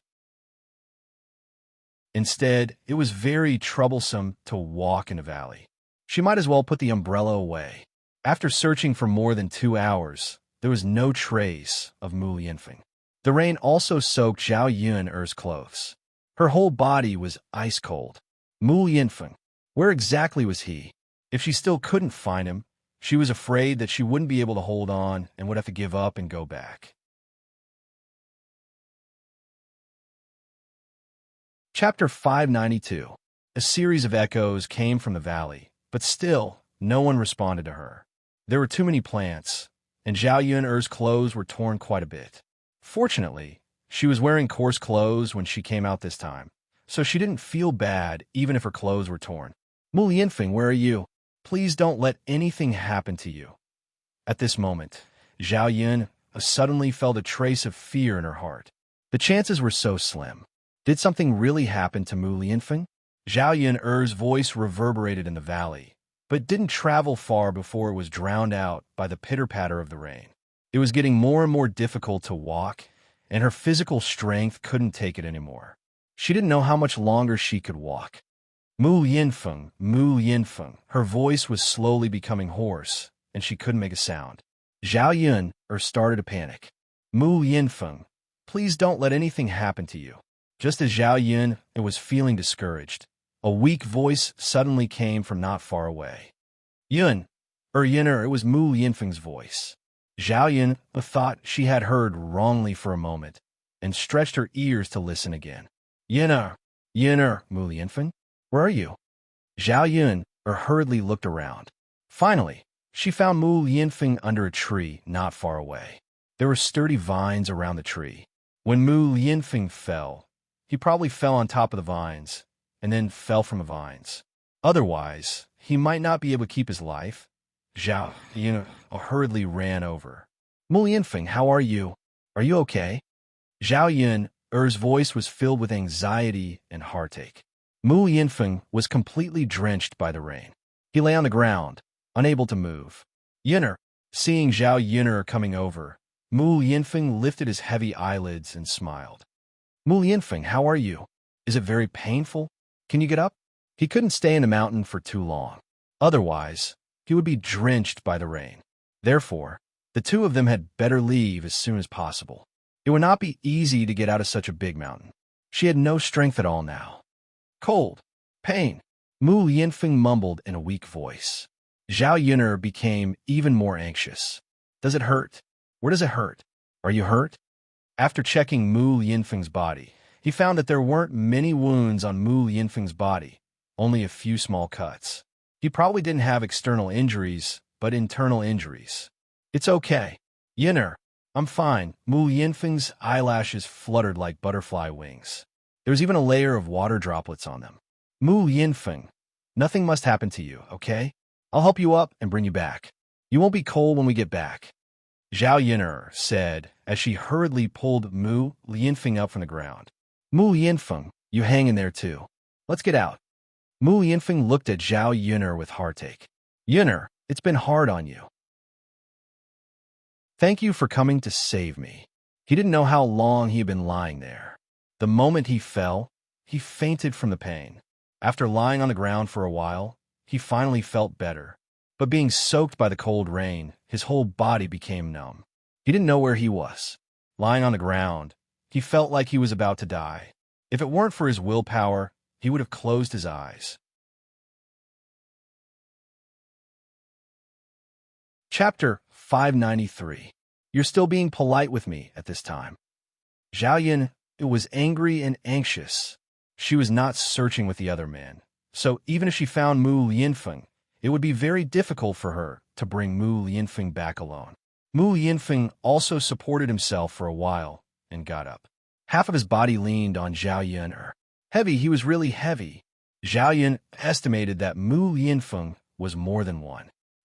Instead, it was very troublesome to walk in a valley. She might as well put the umbrella away. After searching for more than 2 hours, there was no trace of Mu Lianfeng. The rain also soaked Zhao Yun'er's clothes. Her whole body was ice cold. Mu Lianfeng. Where exactly was he? If she still couldn't find him, she was afraid that she wouldn't be able to hold on and would have to give up and go back. Chapter 592. A series of echoes came from the valley, but still, no one responded to her. There were too many plants, and Zhao Yun'er's clothes were torn quite a bit. Fortunately, she was wearing coarse clothes when she came out this time, so she didn't feel bad even if her clothes were torn. Mu Lianfeng, where are you? Please don't let anything happen to you. At this moment, Zhao Yun suddenly felt a trace of fear in her heart. The chances were so slim. Did something really happen to Mu Lianfeng? Zhao Yun'er's voice reverberated in the valley, but didn't travel far before it was drowned out by the pitter-patter of the rain. It was getting more and more difficult to walk, and her physical strength couldn't take it anymore. She didn't know how much longer she could walk. Mu Lianfeng. Her voice was slowly becoming hoarse, and she couldn't make a sound. Zhao Yun'er started to panic. Mu Lianfeng, please don't let anything happen to you. Just as Zhao Yun was feeling discouraged, a weak voice suddenly came from not far away. Yun'er, it was Mu Lianfeng's voice. Zhao Yun thought she had heard wrongly for a moment, and stretched her ears to listen again. Yun'er, Mu Lianfeng, where are you? Zhao Yun hurriedly looked around. Finally, she found Mu Lianfeng under a tree not far away. There were sturdy vines around the tree. When Mu Lianfeng fell, he probably fell on top of the vines, and then fell from the vines. Otherwise, he might not be able to keep his life. Zhao Yun hurriedly ran over. Mu Lianfeng, how are you? Are you okay? Zhao Yun'er's voice was filled with anxiety and heartache. Mu Lianfeng was completely drenched by the rain. He lay on the ground, unable to move. Yun'er, seeing Zhao Yun'er coming over, Mu Lianfeng lifted his heavy eyelids and smiled. Mu Lianfeng, how are you? Is it very painful? Can you get up? He couldn't stay in the mountain for too long. Otherwise, he would be drenched by the rain. Therefore, the two of them had better leave as soon as possible. It would not be easy to get out of such a big mountain. She had no strength at all now. Cold. Pain. Mu Lianfeng mumbled in a weak voice. Zhao Yun'er became even more anxious. Does it hurt? Where does it hurt? Are you hurt? After checking Mu Lianfeng's body, he found that there weren't many wounds on Mu Lianfeng's body, only a few small cuts. He probably didn't have external injuries, but internal injuries. It's okay. Yinner, I'm fine. Mu Yinfeng's eyelashes fluttered like butterfly wings. There was even a layer of water droplets on them. Mu Yinfeng, nothing must happen to you, okay? I'll help you up and bring you back. You won't be cold when we get back. Zhao Yin'er said as she hurriedly pulled Mu Yinfeng up from the ground. Mu Yinfeng, you hang in there too. Let's get out. Mu Yinfeng looked at Zhao Yin'er with heartache. Yin'er, it's been hard on you. Thank you for coming to save me. He didn't know how long he had been lying there. The moment he fell, he fainted from the pain. After lying on the ground for a while, he finally felt better. But being soaked by the cold rain, his whole body became numb. He didn't know where he was. Lying on the ground, he felt like he was about to die. If it weren't for his willpower, he would have closed his eyes. Chapter 593. You're still being polite with me at this time. Zhao Yin was angry and anxious. She was not searching with the other men, so even if she found Mu Yinfeng, it would be very difficult for her to bring Mu Yinfeng back alone. Mu Yinfeng also supported himself for a while and got up. Half of his body leaned on Zhao Yin'er. Heavy, he was really heavy. Zhao Yin estimated that Mu Yinfeng was more than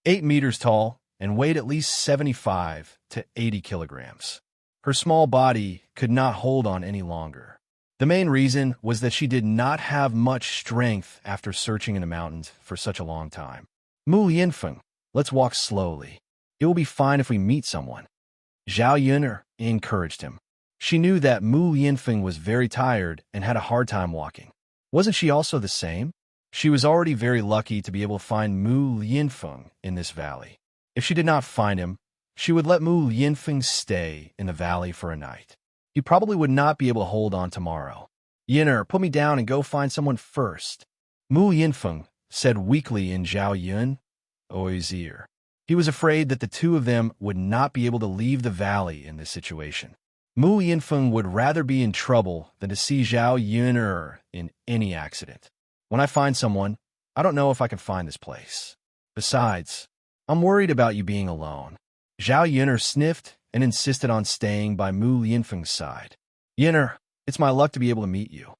8 meters tall and weighed at least 75 to 80 kilograms. Her small body could not hold on any longer. The main reason was that she did not have much strength after searching in the mountains for such a long time. Mu Yinfeng, let's walk slowly. It will be fine if we meet someone. Zhao Yin'er encouraged him. She knew that Mu Yinfeng was very tired and had a hard time walking. Wasn't she also the same? She was already very lucky to be able to find Mu Yinfeng in this valley. If she did not find him, she would let Mu Yinfeng stay in the valley for a night. He probably would not be able to hold on tomorrow. Yin'er, put me down and go find someone first. Mu Yinfeng said weakly in Zhao Yin's ear. He was afraid that the two of them would not be able to leave the valley in this situation. Mu Yinfeng would rather be in trouble than to see Zhao Yin'er in any accident. When I find someone, I don't know if I can find this place. Besides, I'm worried about you being alone. Zhao Yin'er sniffed and insisted on staying by Mu Yinfeng's side. Yin'er, it's my luck to be able to meet you.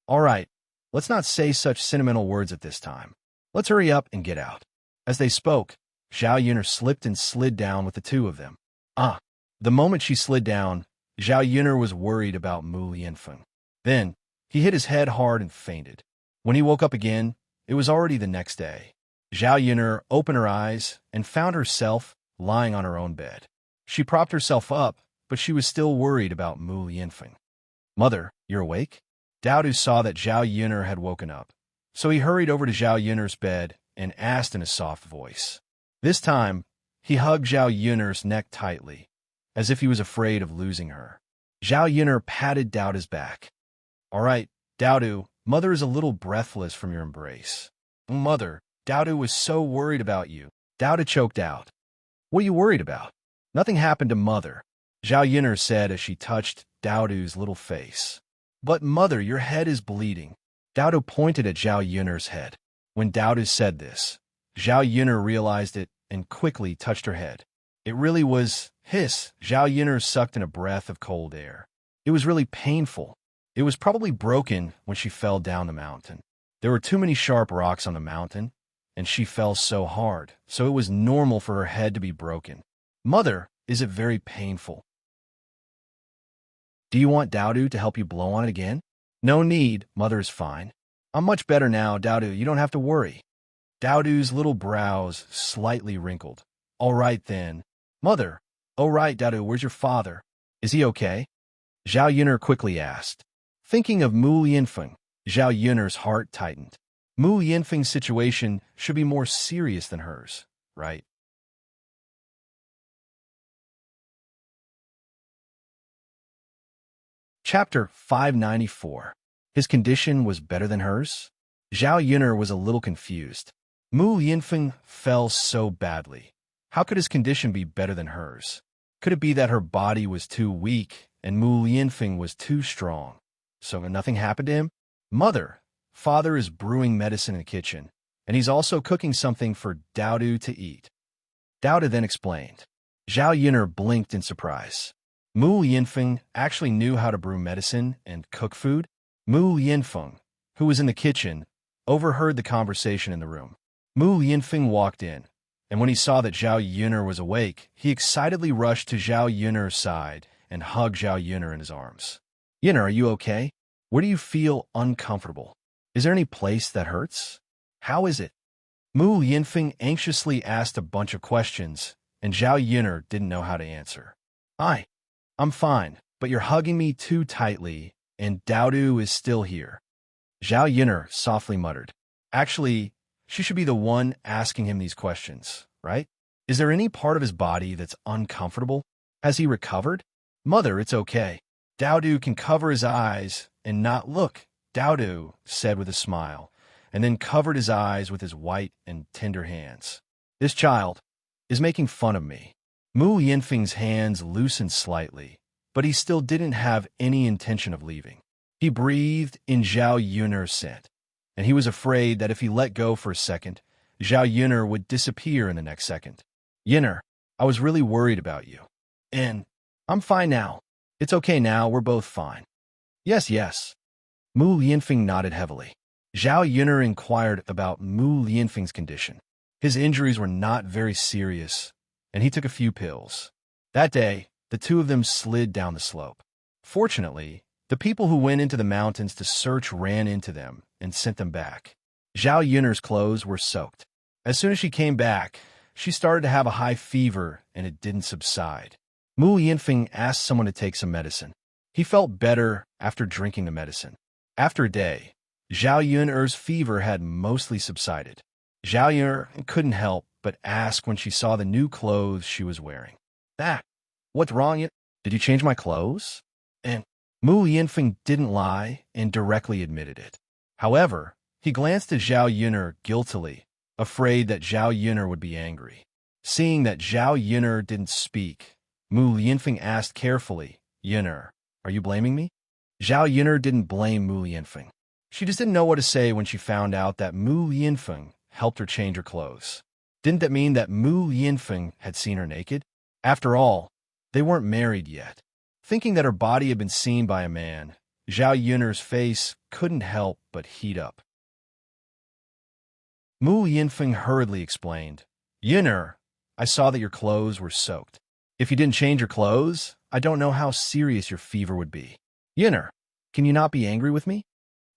All right, let's not say such sentimental words at this time. Let's hurry up and get out. As they spoke, Zhao Yin'er slipped and slid down with the two of them. The moment she slid down, Zhao Yin'er was worried about Mu Yinfeng. Then, he hit his head hard and fainted. When he woke up again, it was already the next day. Zhao Yin'er opened her eyes and found herself lying on her own bed. She propped herself up, but she was still worried about Mu Yinfeng. Mother, you're awake? Daodu saw that Zhao Yin'er had woken up, so he hurried over to Zhao Yin'er's bed and asked in a soft voice. This time, he hugged Zhao Yin'er's neck tightly, as if he was afraid of losing her. Zhao Yin'er patted Daodu's back. All right, Daodu, Mother is a little breathless from your embrace. Mother, Daodu was so worried about you. Daodu choked out. What are you worried about? Nothing happened to Mother, Zhao Yin'er said as she touched Daodu's little face. But Mother, your head is bleeding. Daodu pointed at Zhao Yin'er's head. When Daodu said this, Zhao Yin'er realized it and quickly touched her head. It really was hiss. Zhao Yin'er sucked in a breath of cold air. It was really painful. It was probably broken when she fell down the mountain. There were too many sharp rocks on the mountain, and she fell so hard, so it was normal for her head to be broken. Mother, is it very painful? Do you want Daodu to help you blow on it again? No need, Mother is fine. I'm much better now, Daodu, you don't have to worry. Daodu's little brows slightly wrinkled. All right then. Mother, all right, Daodu, where's your father? Is he okay? Zhao Yin'er quickly asked. Thinking of Mu Yinfeng, Zhao Yin'er's heart tightened. Mu Yinfeng's situation should be more serious than hers, right? Chapter 594. His condition was better than hers? Zhao Yin'er was a little confused. Mu Yinfeng fell so badly. How could his condition be better than hers? Could it be that her body was too weak and Mu Yinfeng was too strong? So nothing happened to him? Mother, Father is brewing medicine in the kitchen, and he's also cooking something for Daodu to eat. Daodu then explained. Zhao Yun'er blinked in surprise. Mu Yinfeng actually knew how to brew medicine and cook food. Mu Yinfeng, who was in the kitchen, overheard the conversation in the room. Mu Yinfeng walked in, and when he saw that Zhao Yun'er was awake, he excitedly rushed to Zhao Yun'er's side and hugged Zhao Yun'er in his arms. Yun'er, are you okay? Where do you feel uncomfortable? Is there any place that hurts? How is it? Mu Yinfeng anxiously asked a bunch of questions, and Zhao Yun'er didn't know how to answer. I'm fine, but you're hugging me too tightly, and Daodu is still here. Zhao Yun'er softly muttered. Actually, she should be the one asking him these questions, right? Is there any part of his body that's uncomfortable? Has he recovered? Mother, it's okay. Daodu can cover his eyes and not look, Daodu said with a smile, and then covered his eyes with his white and tender hands. This child is making fun of me. Mu Yinfeng's hands loosened slightly, but he still didn't have any intention of leaving. He breathed in Zhao Yun'er's scent, and he was afraid that if he let go for a second, Zhao Yun'er would disappear in the next second. Yun'er, I was really worried about you. And I'm fine now. It's okay now, we're both fine. Yes. Mu Yinfeng nodded heavily. Zhao Yun'er inquired about Mu Yinfeng's condition. His injuries were not very serious, and he took a few pills. That day, the two of them slid down the slope. Fortunately, the people who went into the mountains to search ran into them and sent them back. Zhao Yun'er's clothes were soaked. As soon as she came back, she started to have a high fever, and it didn't subside. Mu Yinfeng asked someone to take some medicine. He felt better after drinking the medicine. After a day, Zhao Yun'er's fever had mostly subsided. Zhao Yun'er couldn't help but ask when she saw the new clothes she was wearing. What's wrong? Did you change my clothes? And Mu Yinfeng didn't lie and directly admitted it. However, he glanced at Zhao Yun'er guiltily, afraid that Zhao Yun'er would be angry. Seeing that Zhao Yun'er didn't speak, Mu Yinfeng asked carefully, Yun'er, are you blaming me? Zhao Yun'er didn't blame Mu Yinfeng. She just didn't know what to say when she found out that Mu Yinfeng helped her change her clothes. Didn't that mean that Mu Yinfeng had seen her naked? After all, they weren't married yet. Thinking that her body had been seen by a man, Zhao Yun'er's face couldn't help but heat up. Mu Yinfeng hurriedly explained, Yun'er, I saw that your clothes were soaked. If you didn't change your clothes, I don't know how serious your fever would be. Yun'er, can you not be angry with me?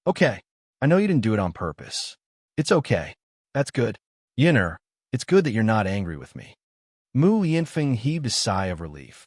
Okay, I know you didn't do it on purpose. It's okay. That's good. Yun'er, it's good that you're not angry with me. Mu Yinfeng heaved a sigh of relief.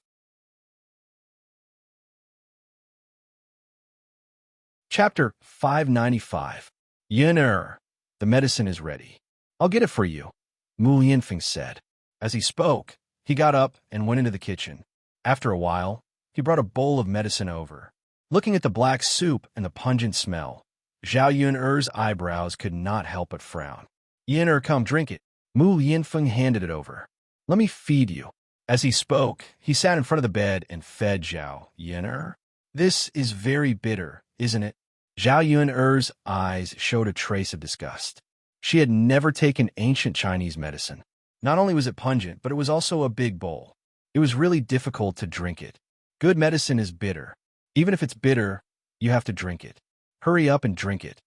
Chapter 595. Yun'er, the medicine is ready. I'll get it for you, Mu Yinfeng said. As he spoke, he got up and went into the kitchen. After a while, he brought a bowl of medicine over. Looking at the black soup and the pungent smell, Zhao Yun'er's eyebrows could not help but frown. Yun'er, come drink it. Mu Yinfeng handed it over. Let me feed you. As he spoke, he sat in front of the bed and fed Zhao Yun'er. This is very bitter, isn't it? Zhao Yun'er's eyes showed a trace of disgust. She had never taken ancient Chinese medicine. Not only was it pungent, but it was also a big bowl. It was really difficult to drink it. Good medicine is bitter. Even if it's bitter, you have to drink it. Hurry up and drink it.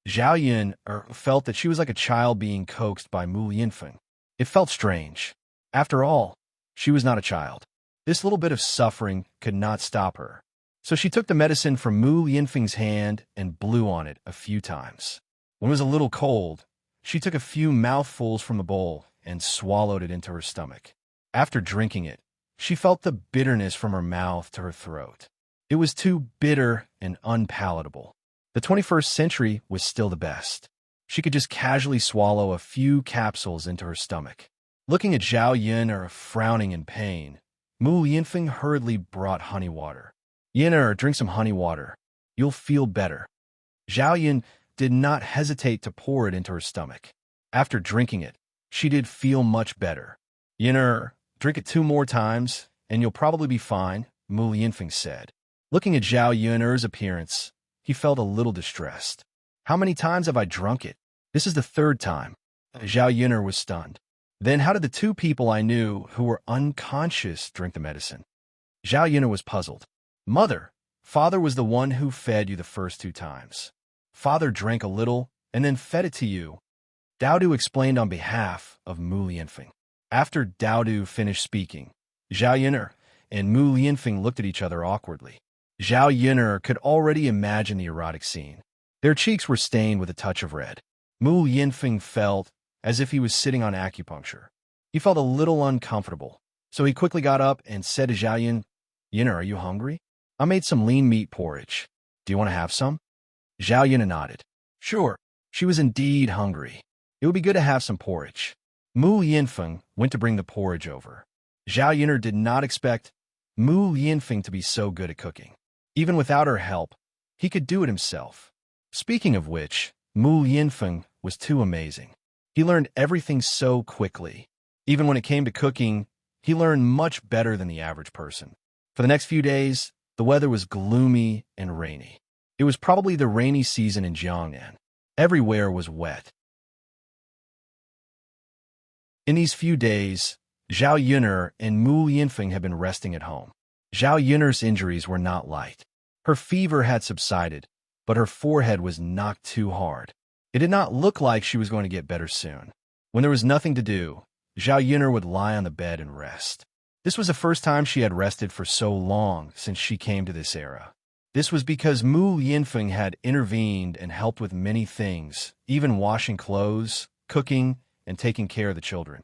Zhao Yun'er felt that she was like a child being coaxed by Mu Yinfeng. It felt strange. After all, she was not a child. This little bit of suffering could not stop her. So she took the medicine from Mu Yinfeng's hand and blew on it a few times. When it was a little cold, she took a few mouthfuls from the bowl and swallowed it into her stomach. After drinking it, she felt the bitterness from her mouth to her throat. It was too bitter and unpalatable. The 21st century was still the best. She could just casually swallow a few capsules into her stomach. Looking at Zhao Yun'er frowning in pain, Mu Yinfeng hurriedly brought honey water. Yun'er, drink some honey water. You'll feel better. Zhao Yun did not hesitate to pour it into her stomach. After drinking it, she did feel much better. Yun'er, drink it 2 more times, and you'll probably be fine, Mu Yinfeng said. Looking at Zhao Yun'er's appearance, he felt a little distressed. How many times have I drunk it? This is the 3rd time. Zhao Yun'er was stunned. Then how did the two people I knew who were unconscious drink the medicine? Zhao Yun'er was puzzled. Mother, father was the one who fed you the first 2 times. Father drank a little and then fed it to you. Daodu explained on behalf of Mu Lianfeng. After Daodu finished speaking, Zhao Yun'er and Mu Lianfeng looked at each other awkwardly. Zhao Yun'er could already imagine the erotic scene. Their cheeks were stained with a touch of red. Mu Lianfeng felt as if he was sitting on acupuncture. He felt a little uncomfortable, so he quickly got up and said to Zhao Yun'er, are you hungry? I made some lean meat porridge. Do you want to have some? Zhao Yun'er nodded. Sure. She was indeed hungry. It would be good to have some porridge. Mu Lianfeng went to bring the porridge over. Zhao Yun'er did not expect Mu Lianfeng to be so good at cooking. Even without her help, he could do it himself. Speaking of which, Mu Lianfeng was too amazing. He learned everything so quickly. Even when it came to cooking, he learned much better than the average person. For the next few days, the weather was gloomy and rainy. It was probably the rainy season in Jiangnan. Everywhere was wet. In these few days, Zhao Yun'er and Mu Lianfeng had been resting at home. Zhao Yun'er's injuries were not light. Her fever had subsided, but her forehead was knocked too hard. It did not look like she was going to get better soon. When there was nothing to do, Zhao Yun'er would lie on the bed and rest. This was the first time she had rested for so long since she came to this era. This was because Mu Lianfeng had intervened and helped with many things, even washing clothes, cooking, and taking care of the children.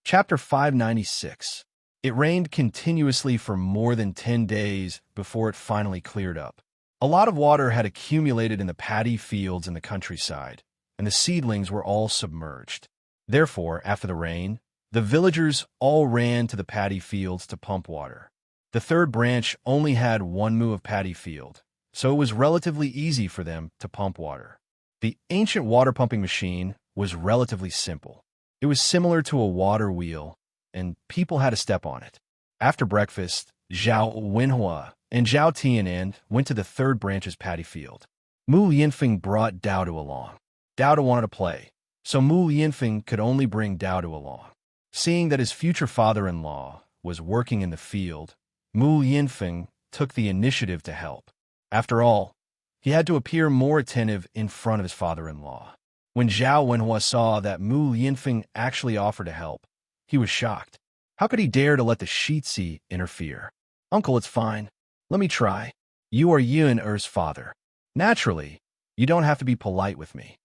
Chapter 596. It rained continuously for more than 10 days before it finally cleared up. A lot of water had accumulated in the paddy fields in the countryside, and the seedlings were all submerged. Therefore, after the rain, the villagers all ran to the paddy fields to pump water. The third branch only had 1 mu of paddy field, so it was relatively easy for them to pump water. The ancient water pumping machine was relatively simple. It was similar to a water wheel, and people had to step on it. After breakfast, Zhao Wenhua and Zhao Tianan went to the third branch's paddy field. Mu Lianfeng brought Daodu along. Daodu wanted to play, so Mu Lianfeng could only bring Daodu along. Seeing that his future father-in-law was working in the field, Mu Lianfeng took the initiative to help. After all, he had to appear more attentive in front of his father-in-law. When Zhao Wenhua saw that Mu Lianfeng actually offered to help, he was shocked. How could he dare to let the Shitsi interfere? Uncle, it's fine. Let me try. You are Yun'er's father. Naturally, you don't have to be polite with me.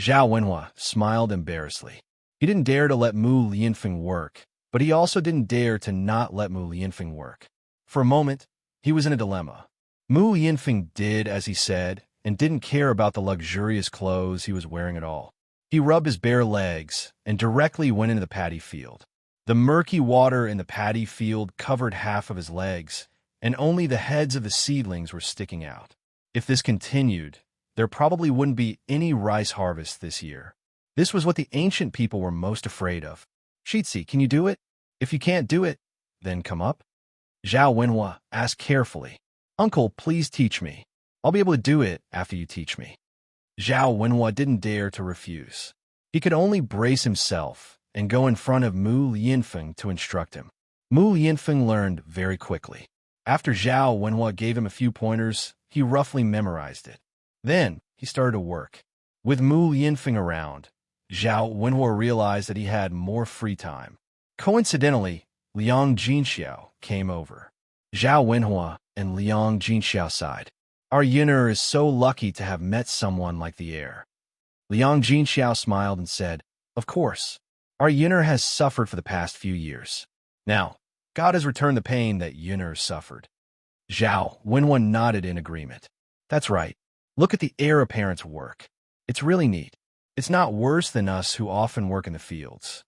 Zhao Wenhua smiled embarrassedly. He didn't dare to let Mu Lianfeng work, but he also didn't dare to not let Mu Lianfeng work. For a moment, he was in a dilemma. Mu Lianfeng did as he said and didn't care about the luxurious clothes he was wearing at all. He rubbed his bare legs and directly went into the paddy field. The murky water in the paddy field covered half of his legs, and only the heads of the seedlings were sticking out. If this continued, there probably wouldn't be any rice harvest this year. This was what the ancient people were most afraid of. Shitsi, can you do it? If you can't do it, then come up. Zhao Wenhua asked carefully. Uncle, please teach me. I'll be able to do it after you teach me. Zhao Wenhua didn't dare to refuse. He could only brace himself and go in front of Mu Lianfeng to instruct him. Mu Lianfeng learned very quickly. After Zhao Wenhua gave him a few pointers, he roughly memorized it. Then he started to work. With Mu Lianfeng around, Zhao Wenhua realized that he had more free time. Coincidentally, Liang Jinxiao came over. Zhao Wenhua and Liang Jinxiao sighed. Our Yun'er is so lucky to have met someone like the heir. Liang Jinxiao smiled and said, Of course. Our Yun'er has suffered for the past few years. Now, God has returned the pain that Yun'er suffered. Zhao Wenhua nodded in agreement. That's right. Look at the heir apparent's work. It's really neat. It's not worse than us who often work in the fields.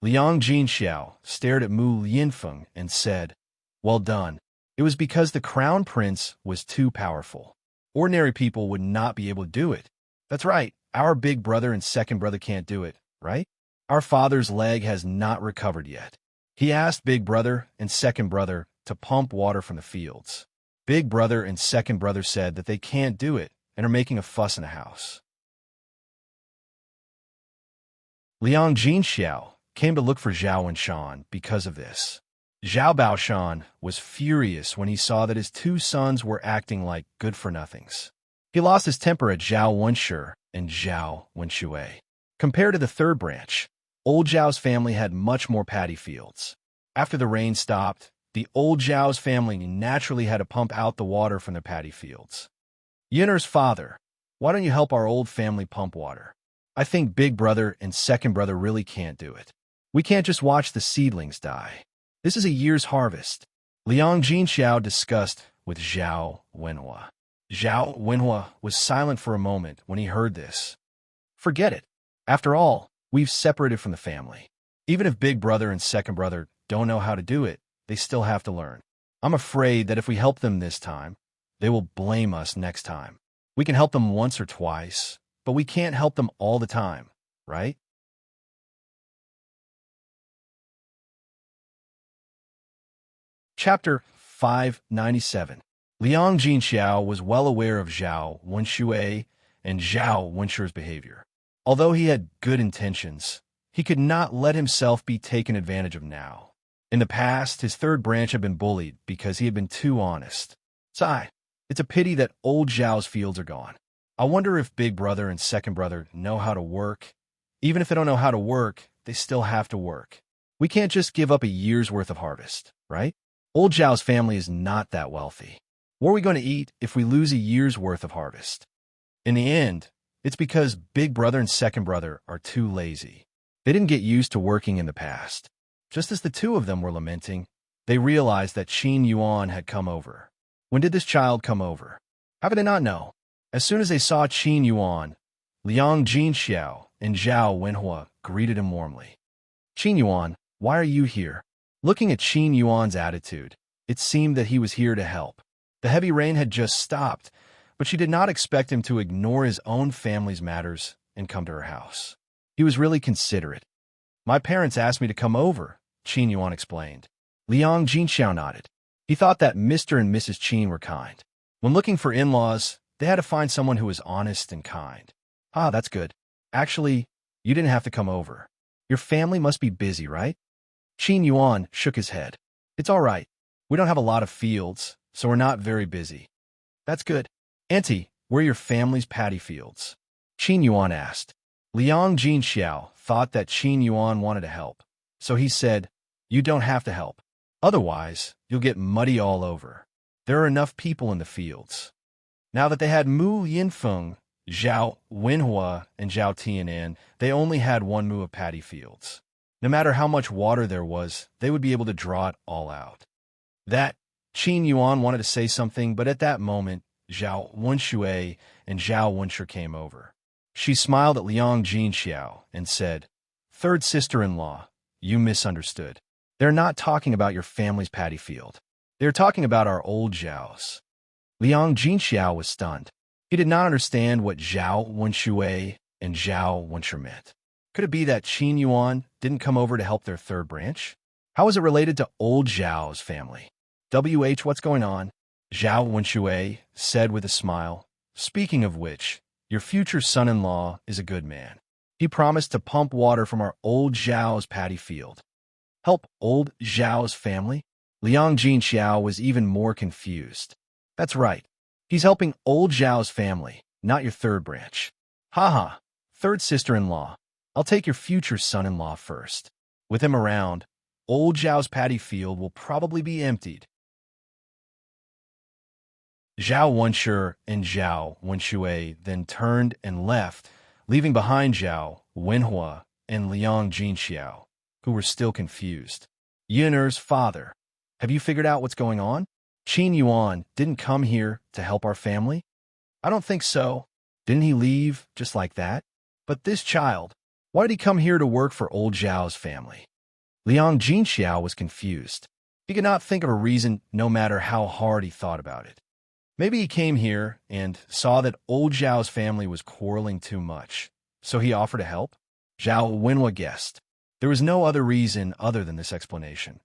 Liang Jinxiao stared at Mu Lianfeng and said, Well done. It was because the crown prince was too powerful. Ordinary people would not be able to do it. That's right. Our big brother and second brother can't do it, right? Our father's leg has not recovered yet. He asked big brother and second brother to pump water from the fields. Big brother and second brother said that they can't do it and are making a fuss in the house. Liang Jinxiao came to look for Zhao and Shan because of this. Zhao Baoshan was furious when he saw that his two sons were acting like good-for-nothings. He lost his temper at Zhao Wenshi and Zhao Wenshui. Compared to the third branch, old Zhao's family had much more paddy fields. After the rain stopped, the old Zhao's family naturally had to pump out the water from their paddy fields. Yinner's father, why don't you help our old family pump water? I think big brother and second brother really can't do it. We can't just watch the seedlings die. This is a year's harvest. Liang Jinxiao discussed with Zhao Wenhua. Zhao Wenhua was silent for a moment when he heard this. Forget it. After all, we've separated from the family. Even if big brother and second brother don't know how to do it, they still have to learn. I'm afraid that if we help them this time, they will blame us next time. We can help them once or twice, but we can't help them all the time, right? Chapter 597. Liang Jinxiao was well aware of Zhao Wenshui and Zhao Wenshi's behavior. Although he had good intentions, he could not let himself be taken advantage of now. In the past, his third branch had been bullied because he had been too honest. Sigh, it's a pity that old Zhao's fields are gone. I wonder if big brother and second brother know how to work. Even if they don't know how to work, they still have to work. We can't just give up a year's worth of harvest, right? Old Zhao's family is not that wealthy. What are we going to eat if we lose a year's worth of harvest? In the end, it's because big brother and second brother are too lazy. They didn't get used to working in the past. Just as the two of them were lamenting, they realized that Qin Yuan had come over. When did this child come over? How could they not know? As soon as they saw Qin Yuan, Liang Jinxiao and Zhao Wenhua greeted him warmly. Qin Yuan, why are you here? Looking at Qin Yuan's attitude, it seemed that he was here to help. The heavy rain had just stopped, but she did not expect him to ignore his own family's matters and come to her house. He was really considerate. My parents asked me to come over, Qin Yuan explained. Liang Jinxiao nodded. He thought that Mr. and Mrs. Qin were kind. When looking for in-laws, they had to find someone who was honest and kind. Ah, that's good. Actually, you didn't have to come over. Your family must be busy, right? Qin Yuan shook his head. It's all right. We don't have a lot of fields, so we're not very busy. That's good. Auntie, where are your family's paddy fields? Qin Yuan asked. Liang Jinxiao thought that Qin Yuan wanted to help, so he said, you don't have to help. Otherwise, you'll get muddy all over. There are enough people in the fields. Now that they had Mu Yinfeng, Zhao Wenhua, and Zhao Tianan, they only had one mu of paddy fields. No matter how much water there was, they would be able to draw it all out. That Qin Yuan wanted to say something, but at that moment, Zhao Wenshui and Zhao Wenshi came over. She smiled at Liang Jinxiao and said, Third sister-in-law, you misunderstood. They're not talking about your family's paddy field. They're talking about our old Zhao's. Liang Jinxiao was stunned. He did not understand what Zhao Wenshui and Zhao Wenshi meant. Could it be that Qin Yuan didn't come over to help their third branch? How is it related to old Zhao's family? What's going on? Zhao Wenshui said with a smile. Speaking of which, your future son-in-law is a good man. He promised to pump water from our old Zhao's paddy field. Help old Zhao's family? Liang Jinxiao was even more confused. That's right. He's helping old Zhao's family, not your third branch. Haha, third sister-in-law. I'll take your future son-in-law first. With him around, old Zhao's paddy field will probably be emptied. Zhao Wenshi and Zhao Wenshui then turned and left, leaving behind Zhao Wenhua and Liang Jinxiao, who were still confused. Yinner's father, have you figured out what's going on? Qin Yuan didn't come here to help our family? I don't think so. Didn't he leave just like that? But this child, why did he come here to work for old Zhao's family? Liang Jinxiao was confused. He could not think of a reason no matter how hard he thought about it. Maybe he came here and saw that old Zhao's family was quarreling too much, so he offered to help? Zhao Wenhua guessed. There was no other reason other than this explanation.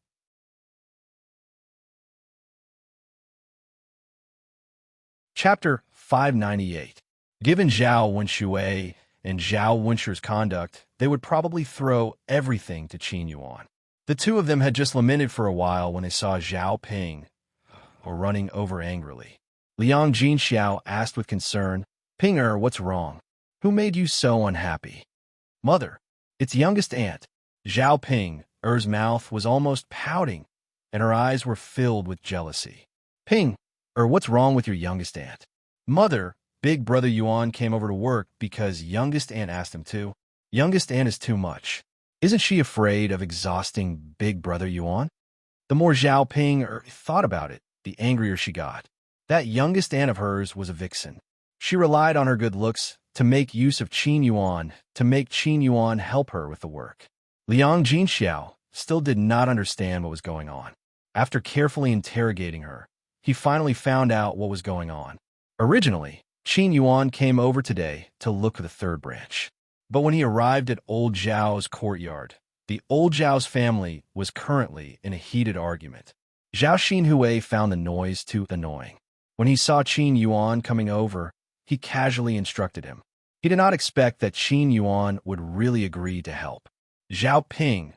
Chapter 598. Given Zhao Wenshui and Zhao Wunshi's conduct, they would probably throw everything to Qin Yuan. The two of them had just lamented for a while when they saw Zhao Ping running over angrily. Liang Jinxiao asked with concern, "Ping what's wrong? Who made you so unhappy?" "Mother, it's youngest aunt." Zhao Ping's mouth was almost pouting, and her eyes were filled with jealousy. "Ping, what's wrong with your youngest aunt?" "Mother, big brother Yuan came over to work because youngest aunt asked him to. Youngest aunt is too much. Isn't she afraid of exhausting big brother Yuan?" The more Zhao Ping thought about it, the angrier she got. That youngest aunt of hers was a vixen. She relied on her good looks to make use of Qin Yuan, to make Qin Yuan help her with the work. Liang Jinxiao still did not understand what was going on. After carefully interrogating her, he finally found out what was going on. Originally, Qin Yuan came over today to look for the third branch. But when he arrived at Old Zhao's courtyard, the Old Zhao's family was currently in a heated argument. Zhao Xinhui found the noise too annoying. When he saw Qin Yuan coming over, he casually instructed him. He did not expect that Qin Yuan would really agree to help. Zhao Ping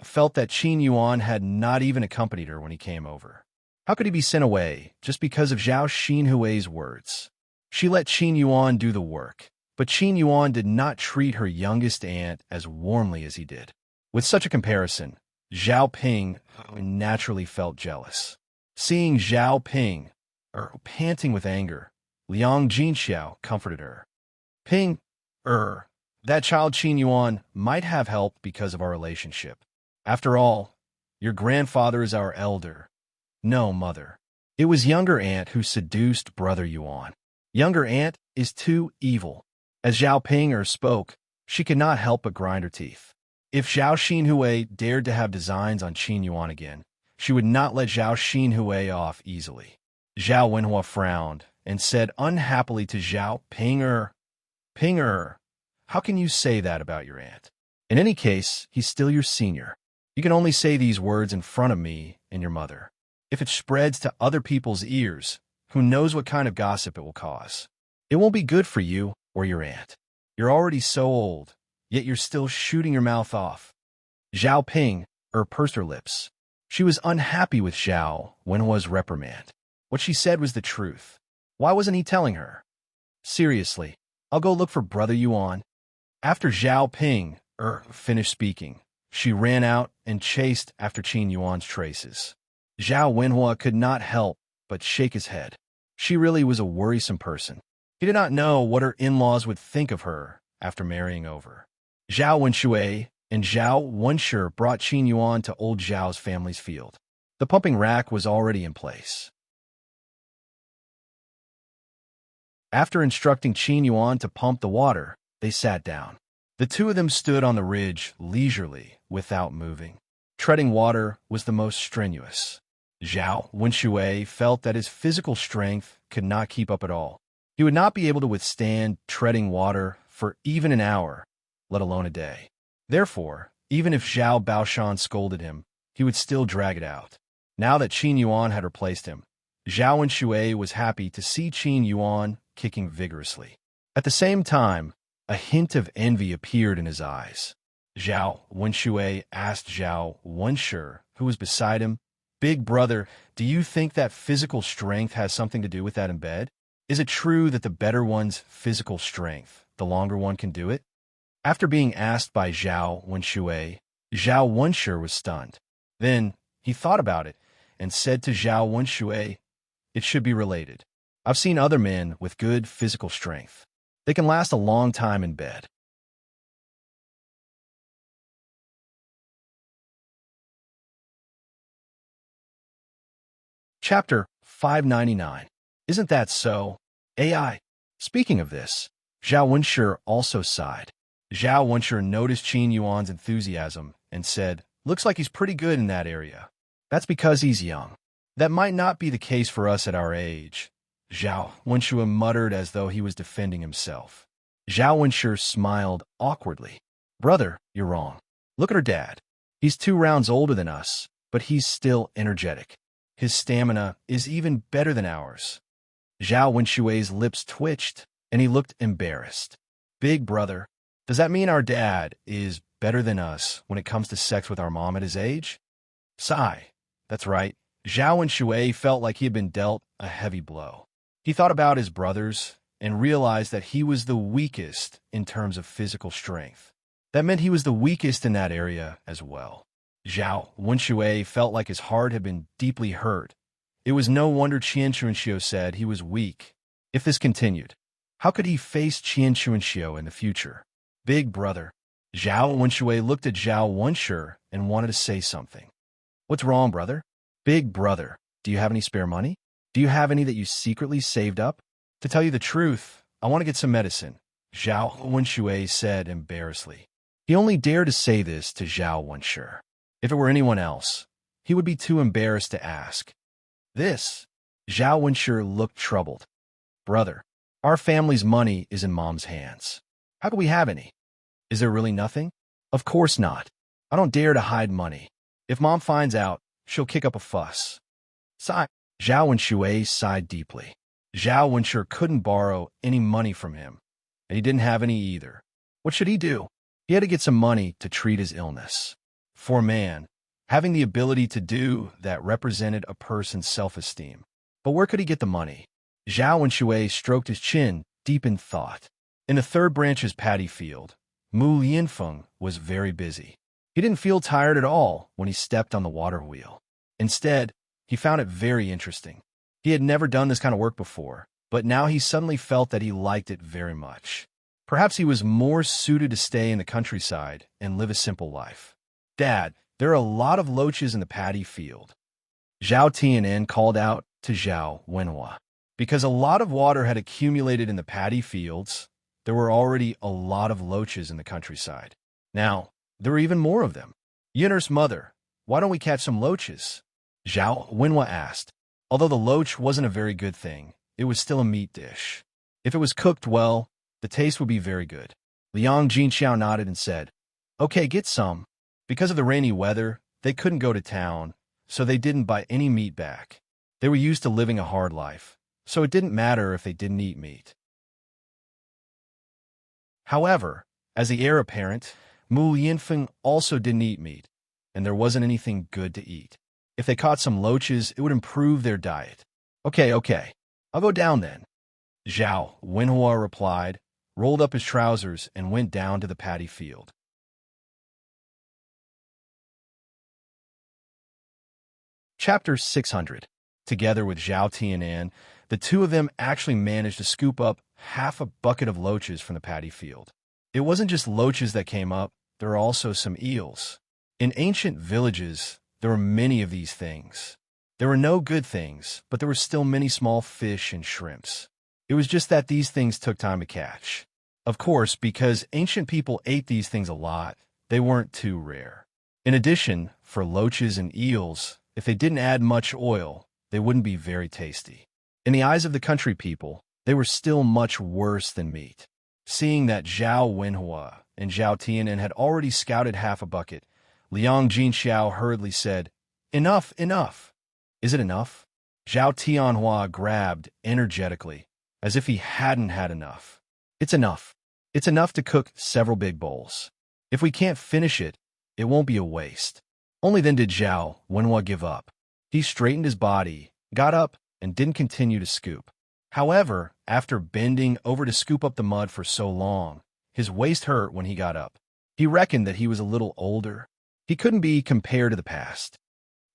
felt that Qin Yuan had not even accompanied her when he came over. How could he be sent away just because of Zhao Xinhui's words? She let Qin Yuan do the work, but Qin Yuan did not treat her youngest aunt as warmly as he did. With such a comparison, Zhao Ping naturally felt jealous. Seeing Zhao Ping panting with anger, Liang Jinxiao comforted her. "Ping, that child Qin Yuan might have helped because of our relationship. After all, your grandfather is our elder." "No, mother. It was younger aunt who seduced brother Yuan. Younger aunt is too evil." As Zhao Ping spoke, she could not help but grind her teeth. If Zhao Xinhui dared to have designs on Qin Yuan again, she would not let Zhao Xinhui off easily. Zhao Wenhua frowned and said unhappily to Zhao Ping, "Ping, how can you say that about your aunt? In any case, he's still your senior. You can only say these words in front of me and your mother. If it spreads to other people's ears, who knows what kind of gossip it will cause? It won't be good for you or your aunt. You're already so old, yet you're still shooting your mouth off." Zhao Ping pursed her lips. She was unhappy with Zhao Wenhua's reprimand. What she said was the truth. Why wasn't he telling her? "Seriously, I'll go look for brother Yuan." After Zhao Ping finished speaking, she ran out and chased after Qin Yuan's traces. Zhao Wenhua could not help but shake his head. She really was a worrisome person. He did not know what her in-laws would think of her after marrying over. Zhao Wenshui and Zhao Wenshi brought Qin Yuan to Old Zhao's family's field. The pumping rack was already in place. After instructing Qin Yuan to pump the water, they sat down. The two of them stood on the ridge leisurely, without moving. Treading water was the most strenuous. Zhao Wenshui felt that his physical strength could not keep up at all. He would not be able to withstand treading water for even an hour, let alone a day. Therefore, even if Zhao Baoshan scolded him, he would still drag it out. Now that Qin Yuan had replaced him, Zhao Wenshui was happy to see Qin Yuan kicking vigorously. At the same time, a hint of envy appeared in his eyes. Zhao Wenshui asked Zhao Wenshi, who was beside him, "Big brother, do you think that physical strength has something to do with that in bed? Is it true that the better one's physical strength, the longer one can do it?" After being asked by Zhao Wenshui, Zhao Wenshi was stunned. Then he thought about it and said to Zhao Wenshui, "It should be related. I've seen other men with good physical strength. They can last a long time in bed." Chapter 599. Isn't that so? AI. Speaking of this, Zhao Wenshi also sighed. Zhao Wenshi noticed Qin Yuan's enthusiasm and said, "Looks like he's pretty good in that area. That's because he's young. That might not be the case for us at our age." Zhao Wenshi muttered as though he was defending himself. Zhao Wenshi smiled awkwardly. "Brother, you're wrong. Look at her dad. He's 2 rounds older than us, but he's still energetic. His stamina is even better than ours." Zhao Wenshui's lips twitched, and he looked embarrassed. Big brother, does that mean our dad is better than us when it comes to sex with our mom at his age? Sigh. That's right. Zhao and Shui felt like he had been dealt a heavy blow. He thought about his brothers and realized that he was the weakest in terms of physical strength. That meant he was the weakest in that area as well. Zhao Wenshui felt like his heart had been deeply hurt. It was no wonder Qian Chuanxiu said he was weak. If this continued, how could he face Qian Chuanxiu in the future? Big brother. Zhao Wenshui looked at Zhao Wenshi and wanted to say something. What's wrong, brother? Big brother, do you have any spare money? Do you have any that you secretly saved up? To tell you the truth, I want to get some medicine, Zhao Wenshui said embarrassedly. He only dared to say this to Zhao Wenshi. If it were anyone else, he would be too embarrassed to ask. This, Zhao Wenshi looked troubled. Brother, our family's money is in Mom's hands. How can we have any? Is there really nothing? Of course not. I don't dare to hide money. If Mom finds out, she'll kick up a fuss. Sigh. Zhao Wenshui sighed deeply. Zhao Wenshi couldn't borrow any money from him, and he didn't have any either. What should he do? He had to get some money to treat his illness. For a man, having the ability to do that represented a person's self-esteem. But where could he get the money? Zhao Wenshui stroked his chin, deep in thought. In the third branch's paddy field, Mu Lianfeng was very busy. He didn't feel tired at all when he stepped on the water wheel. Instead, he found it very interesting. He had never done this kind of work before, but now he suddenly felt that he liked it very much. Perhaps he was more suited to stay in the countryside and live a simple life. Dad, there are a lot of loaches in the paddy field. Zhao Tianan called out to Zhao Wenhua. Because a lot of water had accumulated in the paddy fields, there were already a lot of loaches in the countryside. Now, there were even more of them. Yun'er's mother, why don't we catch some loaches? Zhao Wenhua asked. Although the loach wasn't a very good thing, it was still a meat dish. If it was cooked well, the taste would be very good. Liang Jinxiao nodded and said, Okay, get some. Because of the rainy weather, they couldn't go to town, so they didn't buy any meat back. They were used to living a hard life, so it didn't matter if they didn't eat meat. However, as the heir apparent, Mu Lianfeng also didn't eat meat, and there wasn't anything good to eat. If they caught some loaches, it would improve their diet. Okay, I'll go down then. Zhao Wenhua replied, rolled up his trousers, and went down to the paddy field. Chapter 600. Together with Zhao Tianan, the two of them actually managed to scoop up half a bucket of loaches from the paddy field. It wasn't just loaches that came up, there were also some eels. In ancient villages, there were many of these things. There were no good things, but there were still many small fish and shrimps. It was just that these things took time to catch. Of course, because ancient people ate these things a lot, they weren't too rare. In addition, for loaches and eels, if they didn't add much oil, they wouldn't be very tasty. In the eyes of the country people, they were still much worse than meat. Seeing that Zhao Wenhua and Zhao Tianan had already scouted half a bucket, Liang Jinxiao hurriedly said, Enough! Is it enough? Zhao Tianhua grabbed energetically, as if he hadn't had enough. It's enough. It's enough to cook several big bowls. If we can't finish it, it won't be a waste. Only then did Zhao Wenhua give up. He straightened his body, got up, and didn't continue to scoop. However, after bending over to scoop up the mud for so long, his waist hurt when he got up. He reckoned that he was a little older. He couldn't be compared to the past.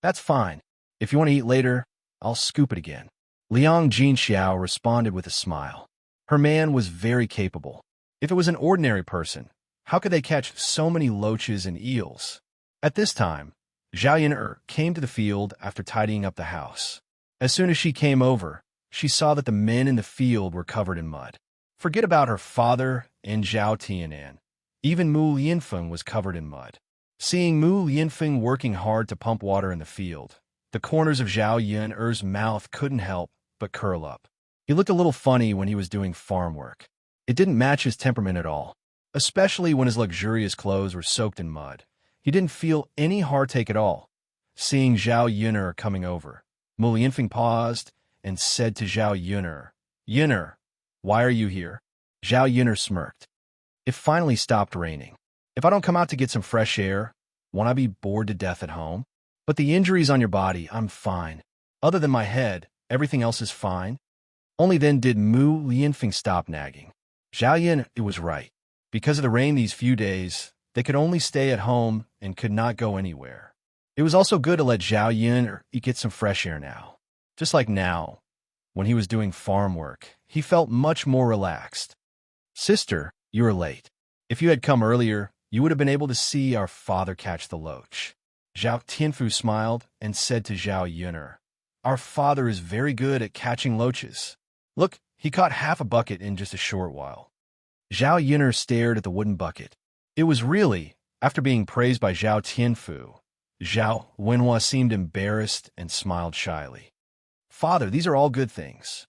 That's fine. If you want to eat later, I'll scoop it again. Liang Jinxiao responded with a smile. Her man was very capable. If it was an ordinary person, how could they catch so many loaches and eels? At this time, Zhao Yun'er came to the field after tidying up the house. As soon as she came over, she saw that the men in the field were covered in mud. Forget about her father and Zhao Tianan. Even Mu Lianfeng was covered in mud. Seeing Mu Lianfeng working hard to pump water in the field, the corners of Zhao Yun'er's mouth couldn't help but curl up. He looked a little funny when he was doing farm work. It didn't match his temperament at all, especially when his luxurious clothes were soaked in mud. He didn't feel any heartache at all. Seeing Zhao Yun'er coming over, Mu Lianfeng paused and said to Zhao Yun'er, Yun'er, why are you here? Zhao Yun'er smirked. It finally stopped raining. If I don't come out to get some fresh air, won't I be bored to death at home? But the injuries on your body, I'm fine. Other than my head, everything else is fine. Only then did Mu Lianfeng stop nagging. Zhao Yin, it was right. Because of the rain these few days, they could only stay at home and could not go anywhere. It was also good to let Zhao Yin get some fresh air now. Just like now, when he was doing farm work, he felt much more relaxed. Sister, you are late. If you had come earlier, you would have been able to see our father catch the loach. Zhao Tianfu smiled and said to Zhao Yuner, our father is very good at catching loaches. Look, he caught half a bucket in just a short while. Zhao Yuner stared at the wooden bucket. It was really, after being praised by Zhao Tianfu, Zhao Wenhua seemed embarrassed and smiled shyly. Father, these are all good things.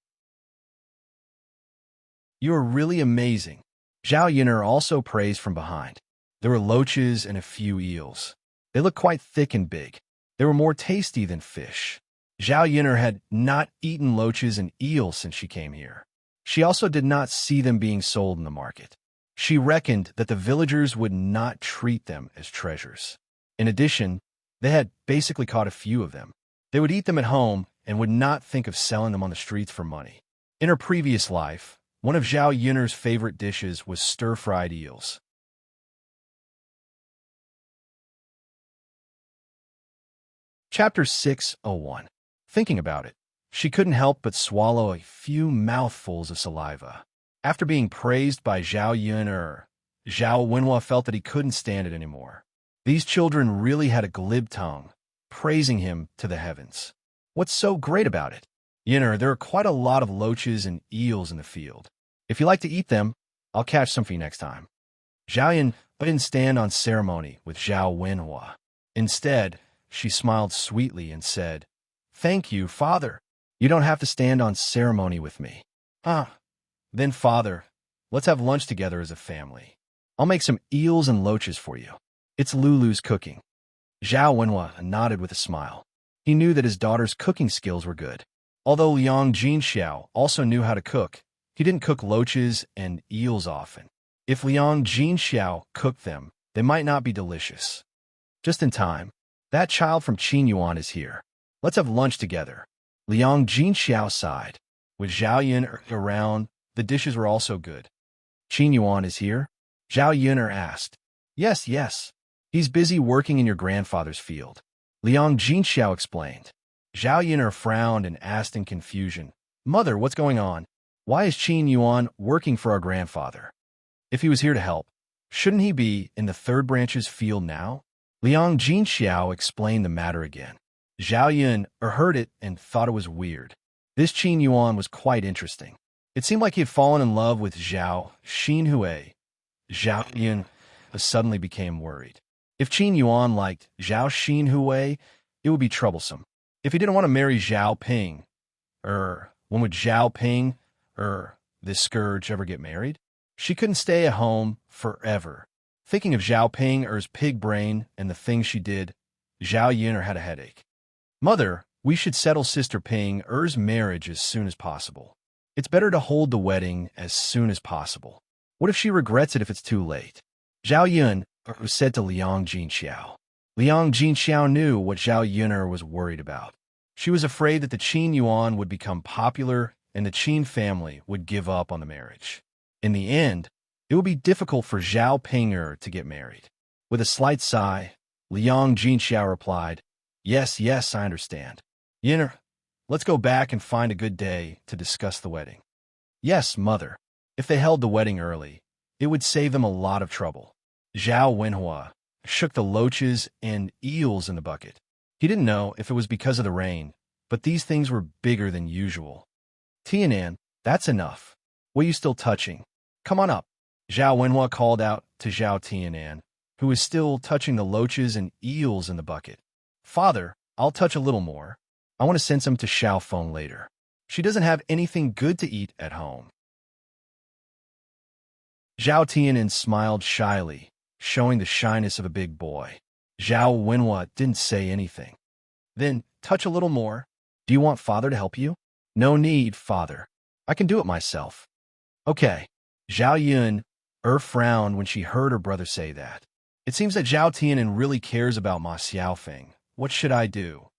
You are really amazing. Zhao Yuner also praised from behind. There were loaches and a few eels. They looked quite thick and big. They were more tasty than fish. Zhao Yuner had not eaten loaches and eels since she came here. She also did not see them being sold in the market. She reckoned that the villagers would not treat them as treasures. In addition, they had basically caught a few of them. They would eat them at home and would not think of selling them on the streets for money. In her previous life, one of Zhao Yuner's favorite dishes was stir-fried eels. Chapter 601. Thinking about it, she couldn't help but swallow a few mouthfuls of saliva. After being praised by Zhao Yuner, Zhao Wenhua felt that he couldn't stand it anymore. These children really had a glib tongue, praising him to the heavens. What's so great about it? Yuner, there are quite a lot of loaches and eels in the field. If you like to eat them, I'll catch some for you next time. Zhao Yin didn't stand on ceremony with Zhao Wenhua. Instead, she smiled sweetly and said, Thank you, Father. You don't have to stand on ceremony with me. Then, Father, let's have lunch together as a family. I'll make some eels and loaches for you. It's Lulu's cooking. Zhao Wenhua nodded with a smile. He knew that his daughter's cooking skills were good. Although Liang Jinxiao also knew how to cook, he didn't cook loaches and eels often. If Liang Jinxiao cooked them, they might not be delicious. Just in time. That child from Qin Yuan is here. Let's have lunch together. Liang Jinxiao sighed. With Zhao Yin around, the dishes were also good. Qin Yuan is here? Zhao Yuner asked. Yes, yes. He's busy working in your grandfather's field. Liang Jinxiao explained. Zhao Yuner frowned and asked in confusion, Mother, what's going on? Why is Qin Yuan working for our grandfather? If he was here to help, shouldn't he be in the third branch's field now? Liang Jinxiao explained the matter again. Zhao Yun heard it and thought it was weird. This Qin Yuan was quite interesting. It seemed like he had fallen in love with Zhao Xinhui. Zhao Yun suddenly became worried. If Qin Yuan liked Zhao Xinhui, it would be troublesome. If he didn't want to marry Zhao Ping, when would Zhao Ping, this scourge ever get married? She couldn't stay at home forever. Thinking of Zhao Ping's pig brain and the things she did, Zhao Yuner had a headache. Mother, we should settle Sister Ping's marriage as soon as possible. It's better to hold the wedding as soon as possible. What if she regrets it if it's too late? Zhao Yun said to Liang Jinxiao. Liang Jinxiao knew what Zhao Yuner was worried about. She was afraid that the Qin Yuan would become popular and the Qin family would give up on the marriage. In the end, it would be difficult for Zhao Ping'er to get married. With a slight sigh, Liang Jinxiao replied, Yes, yes, I understand. Yuner, let's go back and find a good day to discuss the wedding. Yes, Mother. If they held the wedding early, it would save them a lot of trouble. Zhao Wenhua shook the loaches and eels in the bucket. He didn't know if it was because of the rain, but these things were bigger than usual. Tianan, that's enough. What are you still touching? Come on up. Zhao Wenhua called out to Zhao Tianan, who was still touching the loaches and eels in the bucket. Father, I'll touch a little more. I want to send some to Xiao Feng later. She doesn't have anything good to eat at home. Zhao Tianan smiled shyly, showing the shyness of a big boy. Zhao Wenhua didn't say anything. Then, touch a little more. Do you want Father to help you? No need, Father. I can do it myself. Okay. Zhao Yun frowned when she heard her brother say that. It seems that Zhao Tianan really cares about Ma Xiaofeng. What should I do?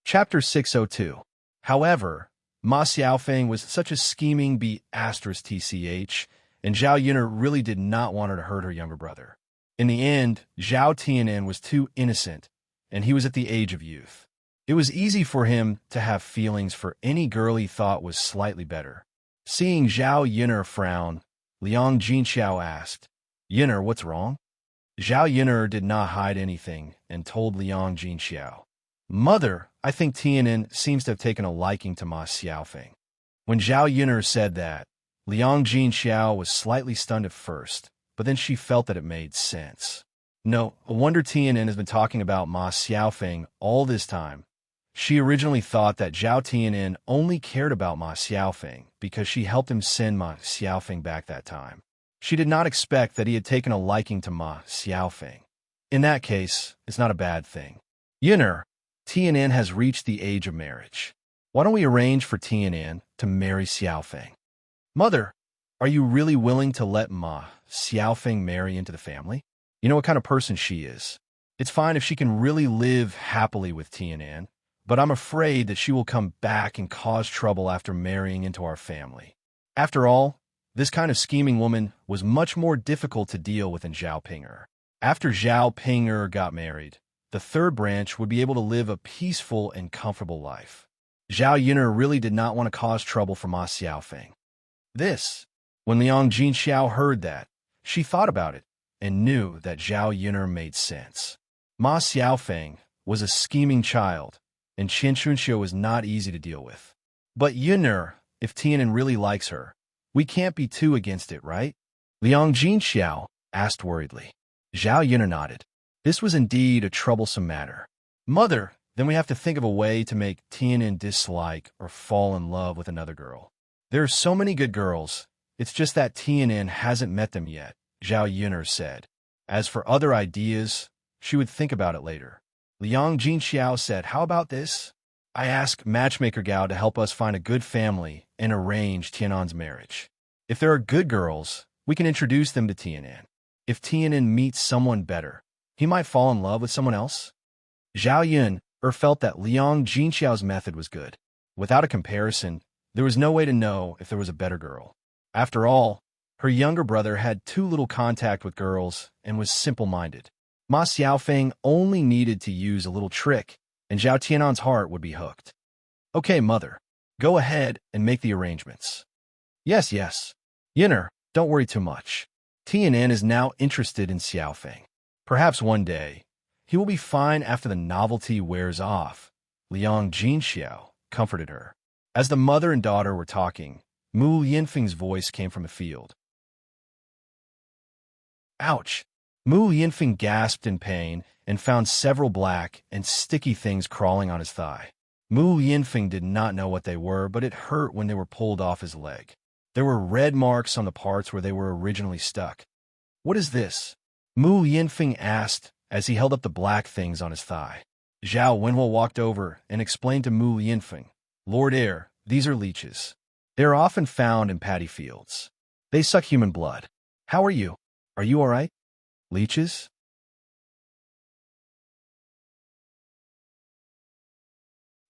Chapter 602. However, Ma Xiaofeng was such a scheming B***tch, and Zhao Yun'er really did not want her to hurt her younger brother. In the end, Zhao Tianan was too innocent, and he was at the age of youth. It was easy for him to have feelings for any girl he thought was slightly better. Seeing Zhao Yun'er frown, Liang Jinxiao asked, "Yun'er, what's wrong?" Zhao Yun'er did not hide anything and told Liang Jinxiao, "Mother, I think Tianan seems to have taken a liking to Ma Xiaofeng." When Zhao Yun'er said that, Liang Jinxiao was slightly stunned at first, but then she felt that it made sense. No wonder Tianan has been talking about Ma Xiaofeng all this time. She originally thought that Zhao Tianan only cared about Ma Xiaofeng because she helped him send Ma Xiaofeng back that time. She did not expect that he had taken a liking to Ma Xiaofeng. In that case, it's not a bad thing. Yun'er, Tianan has reached the age of marriage. Why don't we arrange for Tianan to marry Xiaofeng? Mother, are you really willing to let Ma Xiaofeng marry into the family? You know what kind of person she is. It's fine if she can really live happily with Tianan, but I'm afraid that she will come back and cause trouble after marrying into our family. After all, this kind of scheming woman was much more difficult to deal with than Zhao Ping'er. After Zhao Ping'er got married, the third branch would be able to live a peaceful and comfortable life. Zhao Yun'er really did not want to cause trouble for Ma Xiaofeng. When Liang Jinxiao heard that, she thought about it and knew that Zhao Yun'er made sense. Ma Xiaofeng was a scheming child, and Qian Chunxiu was not easy to deal with. But Yun'er, if Tianan really likes her, we can't be too against it, right? Liang Jinxiao asked worriedly. Zhao Yun'er nodded. This was indeed a troublesome matter. Mother, then we have to think of a way to make Tianan dislike or fall in love with another girl. There are so many good girls, it's just that Tianan hasn't met them yet, Zhao Yun'er said. As for other ideas, she would think about it later. Liang Jinxiao said, how about this? I ask Matchmaker Gao to help us find a good family and arrange Tianan's marriage. If there are good girls, we can introduce them to Tianan. If Tianan meets someone better, he might fall in love with someone else. Zhao Yun'er felt that Liang Jinxiao's method was good. Without a comparison, there was no way to know if there was a better girl. After all, her younger brother had too little contact with girls and was simple-minded. Ma Xiaofeng only needed to use a little trick, and Zhao Tianan's heart would be hooked. Okay, mother, go ahead and make the arrangements. Yes. Yun'er, don't worry too much. Tianan is now interested in Xiaofeng. Perhaps one day, he will be fine after the novelty wears off. Liang Jinxiao comforted her. As the mother and daughter were talking, Mu Yinfeng's voice came from the field. Ouch! Mu Yinfeng gasped in pain and found several black and sticky things crawling on his thigh. Mu Yinfeng did not know what they were, but it hurt when they were pulled off his leg. There were red marks on the parts where they were originally stuck. What is this? Mu Yinfeng asked as he held up the black things on his thigh. Zhao Wenhua walked over and explained to Mu Yinfeng, Lord Heir, these are leeches. They are often found in paddy fields. They suck human blood. How are you? Are you all right? Leeches?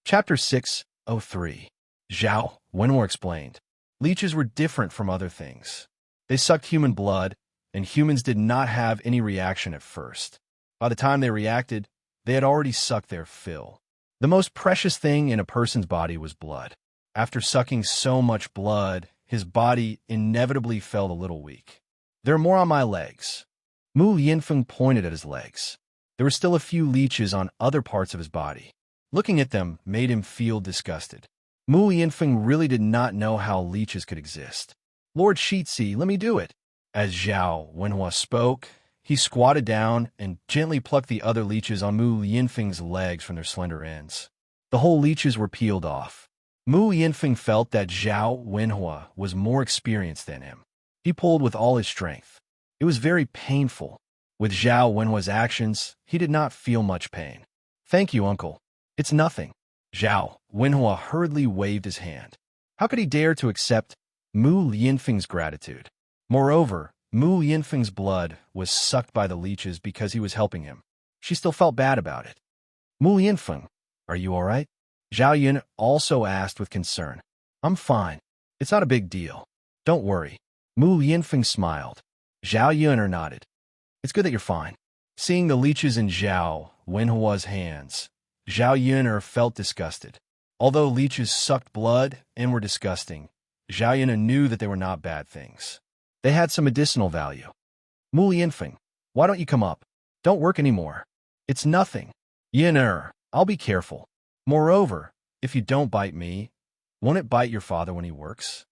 Chapter 603. Zhao Wenhua explained. Leeches were different from other things. They sucked human blood, and humans did not have any reaction at first. By the time they reacted, they had already sucked their fill. The most precious thing in a person's body was blood. After sucking so much blood, his body inevitably felt a little weak. There are more on my legs. Mu Yinfeng pointed at his legs. There were still a few leeches on other parts of his body. Looking at them made him feel disgusted. Mu Yinfeng really did not know how leeches could exist. Lord Shitzi, let me do it. As Zhao Wenhua spoke, he squatted down and gently plucked the other leeches on Mu Yinfeng's legs from their slender ends. The whole leeches were peeled off. Mu Yinfeng felt that Zhao Wenhua was more experienced than him. He pulled with all his strength. It was very painful. With Zhao Wenhua's actions, he did not feel much pain. Thank you, uncle. It's nothing. Zhao Wenhua hurriedly waved his hand. How could he dare to accept Mu Lianfeng's gratitude? Moreover, Mu Lianfeng's blood was sucked by the leeches because he was helping him. She still felt bad about it. Mu Lianfeng, are you all right? Zhao Yun also asked with concern. I'm fine. It's not a big deal. Don't worry. Mu Lianfeng smiled. Zhao Yun nodded. It's good that you're fine. Seeing the leeches in Zhao Wenhua's hands, Zhao Yun felt disgusted. Although leeches sucked blood and were disgusting, Zhao Yun knew that they were not bad things. They had some medicinal value. Mu Lianfeng, why don't you come up? Don't work anymore. It's nothing. Yin I'll be careful. Moreover, if you don't bite me, won't it bite your father when he works?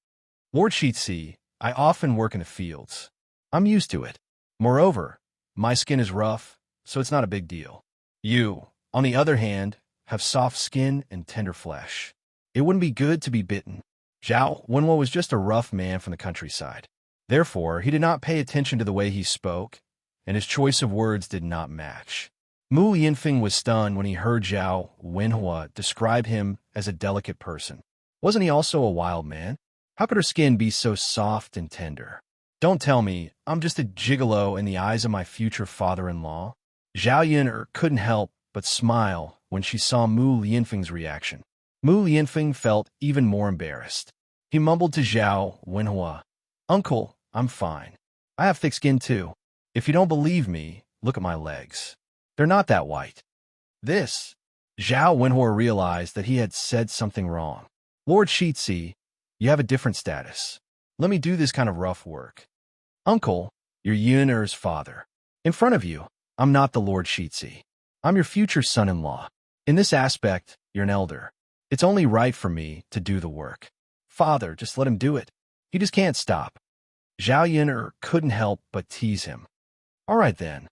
Lord Shitsi, I often work in the fields. I'm used to it. Moreover, my skin is rough, so it's not a big deal. You, on the other hand, have soft skin and tender flesh. It wouldn't be good to be bitten. Zhao Wenhua was just a rough man from the countryside. Therefore, he did not pay attention to the way he spoke, and his choice of words did not match. Mu Yinfeng was stunned when he heard Zhao Wenhua describe him as a delicate person. Wasn't he also a wild man? How could her skin be so soft and tender? Don't tell me I'm just a gigolo in the eyes of my future father-in-law. Zhao Yun couldn't help but smile when she saw Mu Lianfeng's reaction. Mu Lianfeng felt even more embarrassed. He mumbled to Zhao Wenhua, Uncle, I'm fine. I have thick skin too. If you don't believe me, look at my legs. They're not that white. This. Zhao Wenhua realized that he had said something wrong. Lord Shitsi, you have a different status. Let me do this kind of rough work. Uncle, you're Yun'er's father. In front of you, I'm not the Lord Shitsi. I'm your future son-in-law. In this aspect, you're an elder. It's only right for me to do the work. Father, just let him do it. He just can't stop. Zhao Yun'er couldn't help but tease him. All right then.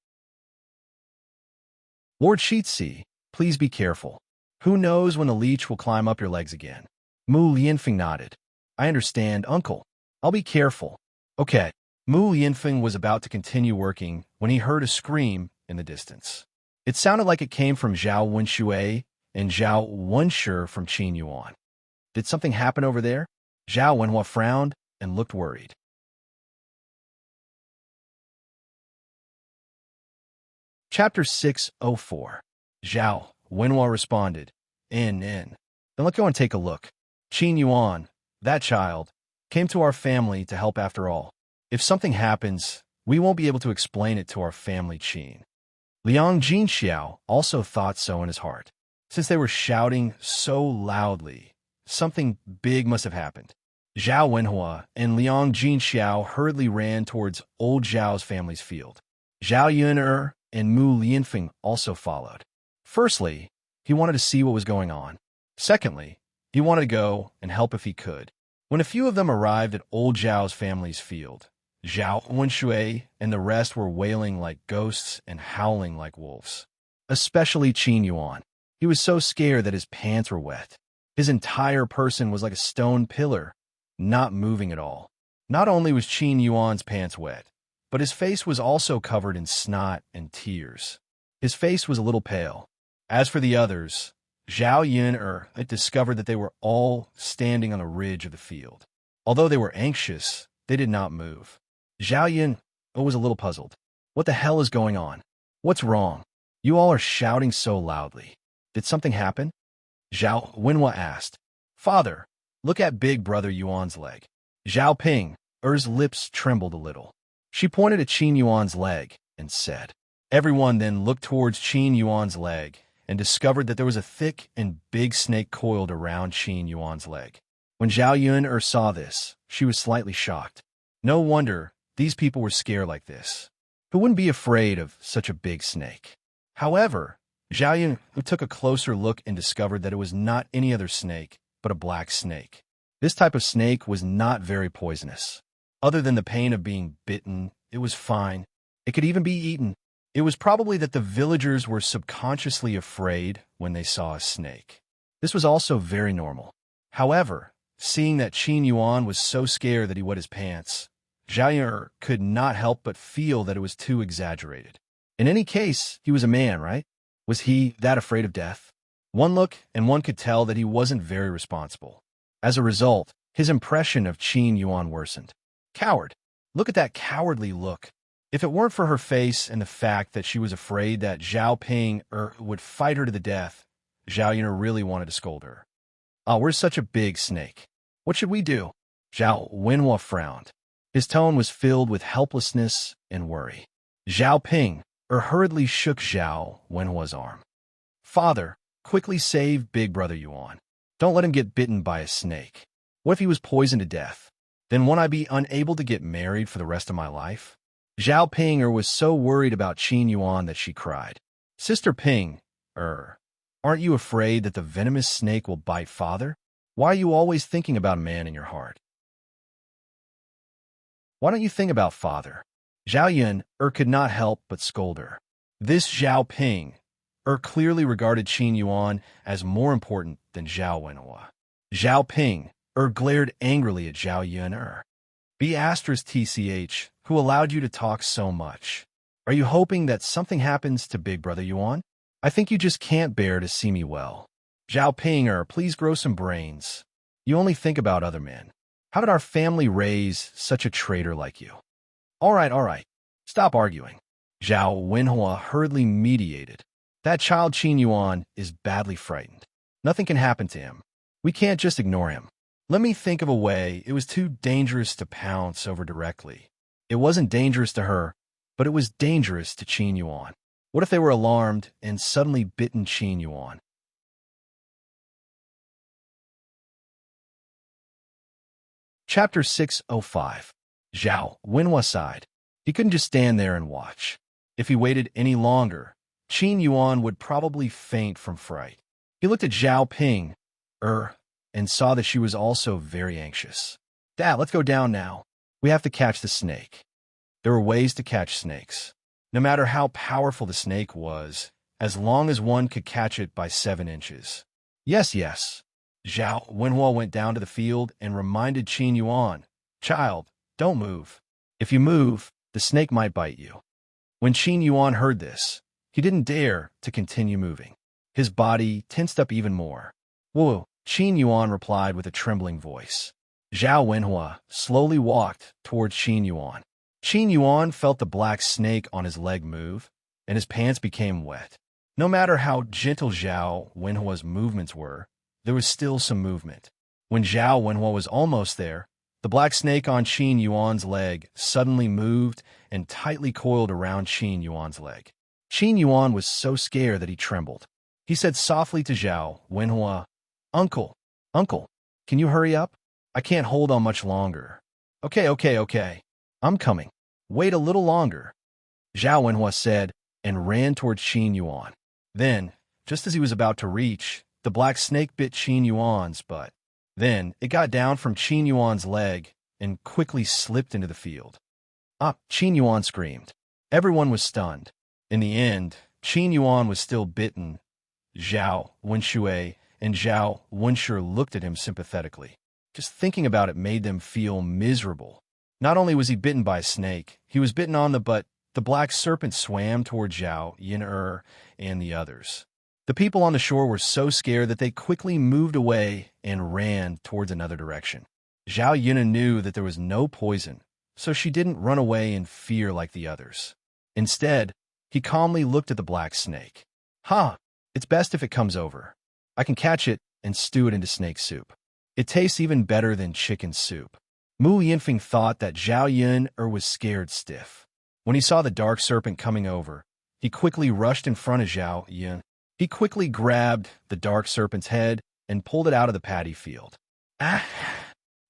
Lord Shitsi, please be careful. Who knows when the leech will climb up your legs again? Mu Lianfeng nodded. I understand, Uncle. I'll be careful. Okay. Mu Lianfeng was about to continue working when he heard a scream in the distance. It sounded like it came from Zhao Wenshui and Zhao Wenshi from Qin Yuan. Did something happen over there? Zhao Wenhua frowned and looked worried. Chapter 604. Zhao Wenhua responded, In. Then let's go and take a look. Qin Yuan, that child, came to our family to help after all. If something happens, we won't be able to explain it to our family Qin. Liang Jinxiao also thought so in his heart. Since they were shouting so loudly, something big must have happened. Zhao Wenhua and Liang Jinxiao hurriedly ran towards old Zhao's family's field. Zhao Yun'er and Mu Lianfeng also followed. Firstly, he wanted to see what was going on. Secondly, he wanted to go and help if he could. When a few of them arrived at old Zhao's family's field, Zhao Wenshui and the rest were wailing like ghosts and howling like wolves. Especially Qin Yuan. He was so scared that his pants were wet. His entire person was like a stone pillar, not moving at all. Not only was Qin Yuan's pants wet, but his face was also covered in snot and tears. His face was a little pale. As for the others, Zhao Yun'er had discovered that they were all standing on the ridge of the field. Although they were anxious, they did not move. Zhao Yun was a little puzzled. What the hell is going on? What's wrong? You all are shouting so loudly. Did something happen? Zhao Wenhua asked. Father, look at big brother Yuan's leg. Zhao Ping's lips trembled a little. She pointed at Qin Yuan's leg and said. Everyone then looked towards Qin Yuan's leg and discovered that there was a thick and big snake coiled around Qin Yuan's leg. When Zhao Yun'er saw this, she was slightly shocked. No wonder these people were scared like this. Who wouldn't be afraid of such a big snake? However, Zhao Yun took a closer look and discovered that it was not any other snake, but a black snake. This type of snake was not very poisonous. Other than the pain of being bitten, it was fine. It could even be eaten. It was probably that the villagers were subconsciously afraid when they saw a snake. This was also very normal. However, seeing that Qin Yuan was so scared that he wet his pants, Zhao Yun could not help but feel that it was too exaggerated. In any case, he was a man, right? Was he that afraid of death? One look, and one could tell that he wasn't very responsible. As a result, His impression of Qin Yuan worsened. Coward. Look at that cowardly look. If it weren't for her face and the fact that she was afraid that Zhao Ping would fight her to the death, Zhao Yun really wanted to scold her. "Ah, we're such a big snake. What should we do?" Zhao Wenhua frowned. His tone was filled with helplessness and worry. Zhao Ping hurriedly shook Zhao Wenhua's arm. "Father, quickly save Big Brother Yuan. Don't let him get bitten by a snake. What if he was poisoned to death? Then won't I be unable to get married for the rest of my life?" Zhao Ping was so worried about Qin Yuan that she cried. "Sister Ping, aren't you afraid that the venomous snake will bite father? Why are you always thinking about a man in your heart? Why don't you think about father?" Zhao Yun could not help but scold her. This Zhao Ping clearly regarded Qin Yuan as more important than Zhao Wenhua. Zhao Ping glared angrily at Zhao Yun B*TCH, who allowed you to talk so much. Are you hoping that something happens to Big Brother Yuan? I think you just can't bear to see me well. Zhao Ping, please grow some brains. You only think about other men. How did our family raise such a traitor like you? All right. Stop arguing. Zhao Wenhua hurriedly mediated. That child Qin Yuan is badly frightened. Nothing can happen to him. We can't just ignore him. Let me think of a way. It was too dangerous to pounce over directly. It wasn't dangerous to her, but it was dangerous to Qin Yuan. What if they were alarmed and suddenly bitten Qin Yuan? Chapter 605. Zhao Wenhua sighed. He couldn't just stand there and watch. If he waited any longer, Qin Yuan would probably faint from fright. He looked at Zhao Ping, and saw that she was also very anxious. "Dad, let's go down now. We have to catch the snake." There were ways to catch snakes. No matter how powerful the snake was, as long as one could catch it by 7 inches. Yes. Zhao Wenhua went down to the field and reminded Qin Yuan, "Child, don't move. If you move, the snake might bite you." When Qin Yuan heard this, he didn't dare to continue moving. His body tensed up even more. "Whoa," Qin Yuan replied with a trembling voice. Zhao Wenhua slowly walked towards Qin Yuan. Qin Yuan felt the black snake on his leg move, and his pants became wet. No matter how gentle Zhao Wenhua's movements were, there was still some movement. When Zhao Wenhua was almost there, the black snake on Qin Yuan's leg suddenly moved and tightly coiled around Qin Yuan's leg. Qin Yuan was so scared that he trembled. He said softly to Zhao Wenhua, Uncle, can you hurry up? I can't hold on much longer." Okay. I'm coming. Wait a little longer," Zhao Wenhua said, and ran toward Qin Yuan. Then, just as he was about to reach, the black snake bit Qin Yuan's butt. Then, it got down from Qin Yuan's leg and quickly slipped into the field. "Ah!" Qin Yuan screamed. Everyone was stunned. In the end, Qin Yuan was still bitten. Zhao Wenshui and Zhao Wenshu looked at him sympathetically. Just thinking about it made them feel miserable. Not only was he bitten by a snake, he was bitten on the butt. The black serpent swam toward Zhao Yun and the others. The people on the shore were so scared that they quickly moved away and ran towards another direction. Zhao Yun knew that there was no poison, so she didn't run away in fear like the others. Instead, he calmly looked at the black snake. It's best if it comes over. I can catch it and stew it into snake soup. It tastes even better than chicken soup." Mu Yinfeng thought that Zhao Yun was scared stiff. When he saw the dark serpent coming over, he quickly rushed in front of Zhao Yun. He quickly grabbed the dark serpent's head and pulled it out of the paddy field. "Ah!"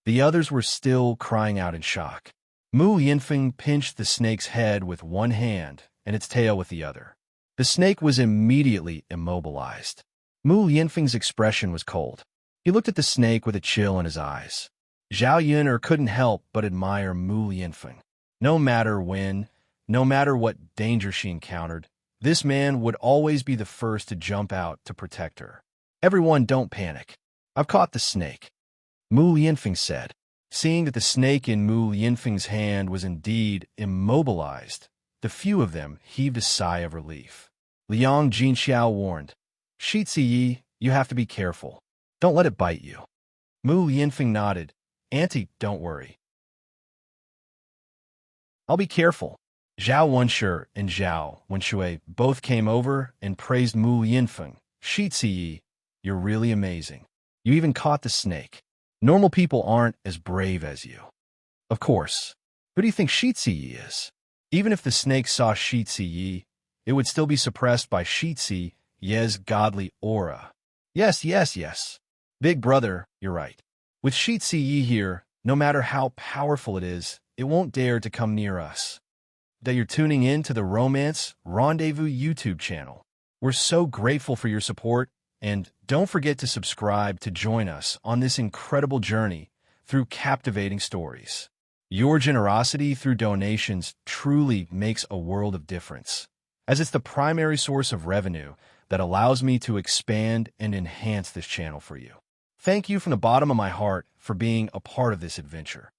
The others were still crying out in shock. Mu Yinfeng pinched the snake's head with one hand and its tail with the other. The snake was immediately immobilized. Mu Yinfeng's expression was cold. He looked at the snake with a chill in his eyes. Zhao Yun couldn't help but admire Mu Yinfeng. No matter when, no matter what danger she encountered, this man would always be the first to jump out to protect her. "Everyone, don't panic. I've caught the snake," Mu Yinfeng said. Seeing that the snake in Mu Yinfeng's hand was indeed immobilized, the few of them heaved a sigh of relief. Liang Jinxiao warned, "Shi Ziyi, you have to be careful. Don't let it bite you." Mu Yinfeng nodded, Auntie, don't worry. I'll be careful. Zhao Wenshi and Zhao Wenshui both came over and praised Mu Yinfeng. Shi Ziyi, you're really amazing. You even caught the snake. Normal people aren't as brave as you. Of course. Who do you think Shi Ziyi is? Even if the snake saw Shi Ziyi, it would still be suppressed by Shi Ziyi's godly aura. Yes. Big brother, you're right. With Shi Ziyi here, no matter how powerful it is, it won't dare to come near us. That you're tuning in to the Romance Rendezvous YouTube channel. We're so grateful for your support, and don't forget to subscribe to join us on this incredible journey through captivating stories. Your generosity through donations truly makes a world of difference, as it's the primary source of revenue that allows me to expand and enhance this channel for you. Thank you from the bottom of my heart for being a part of this adventure.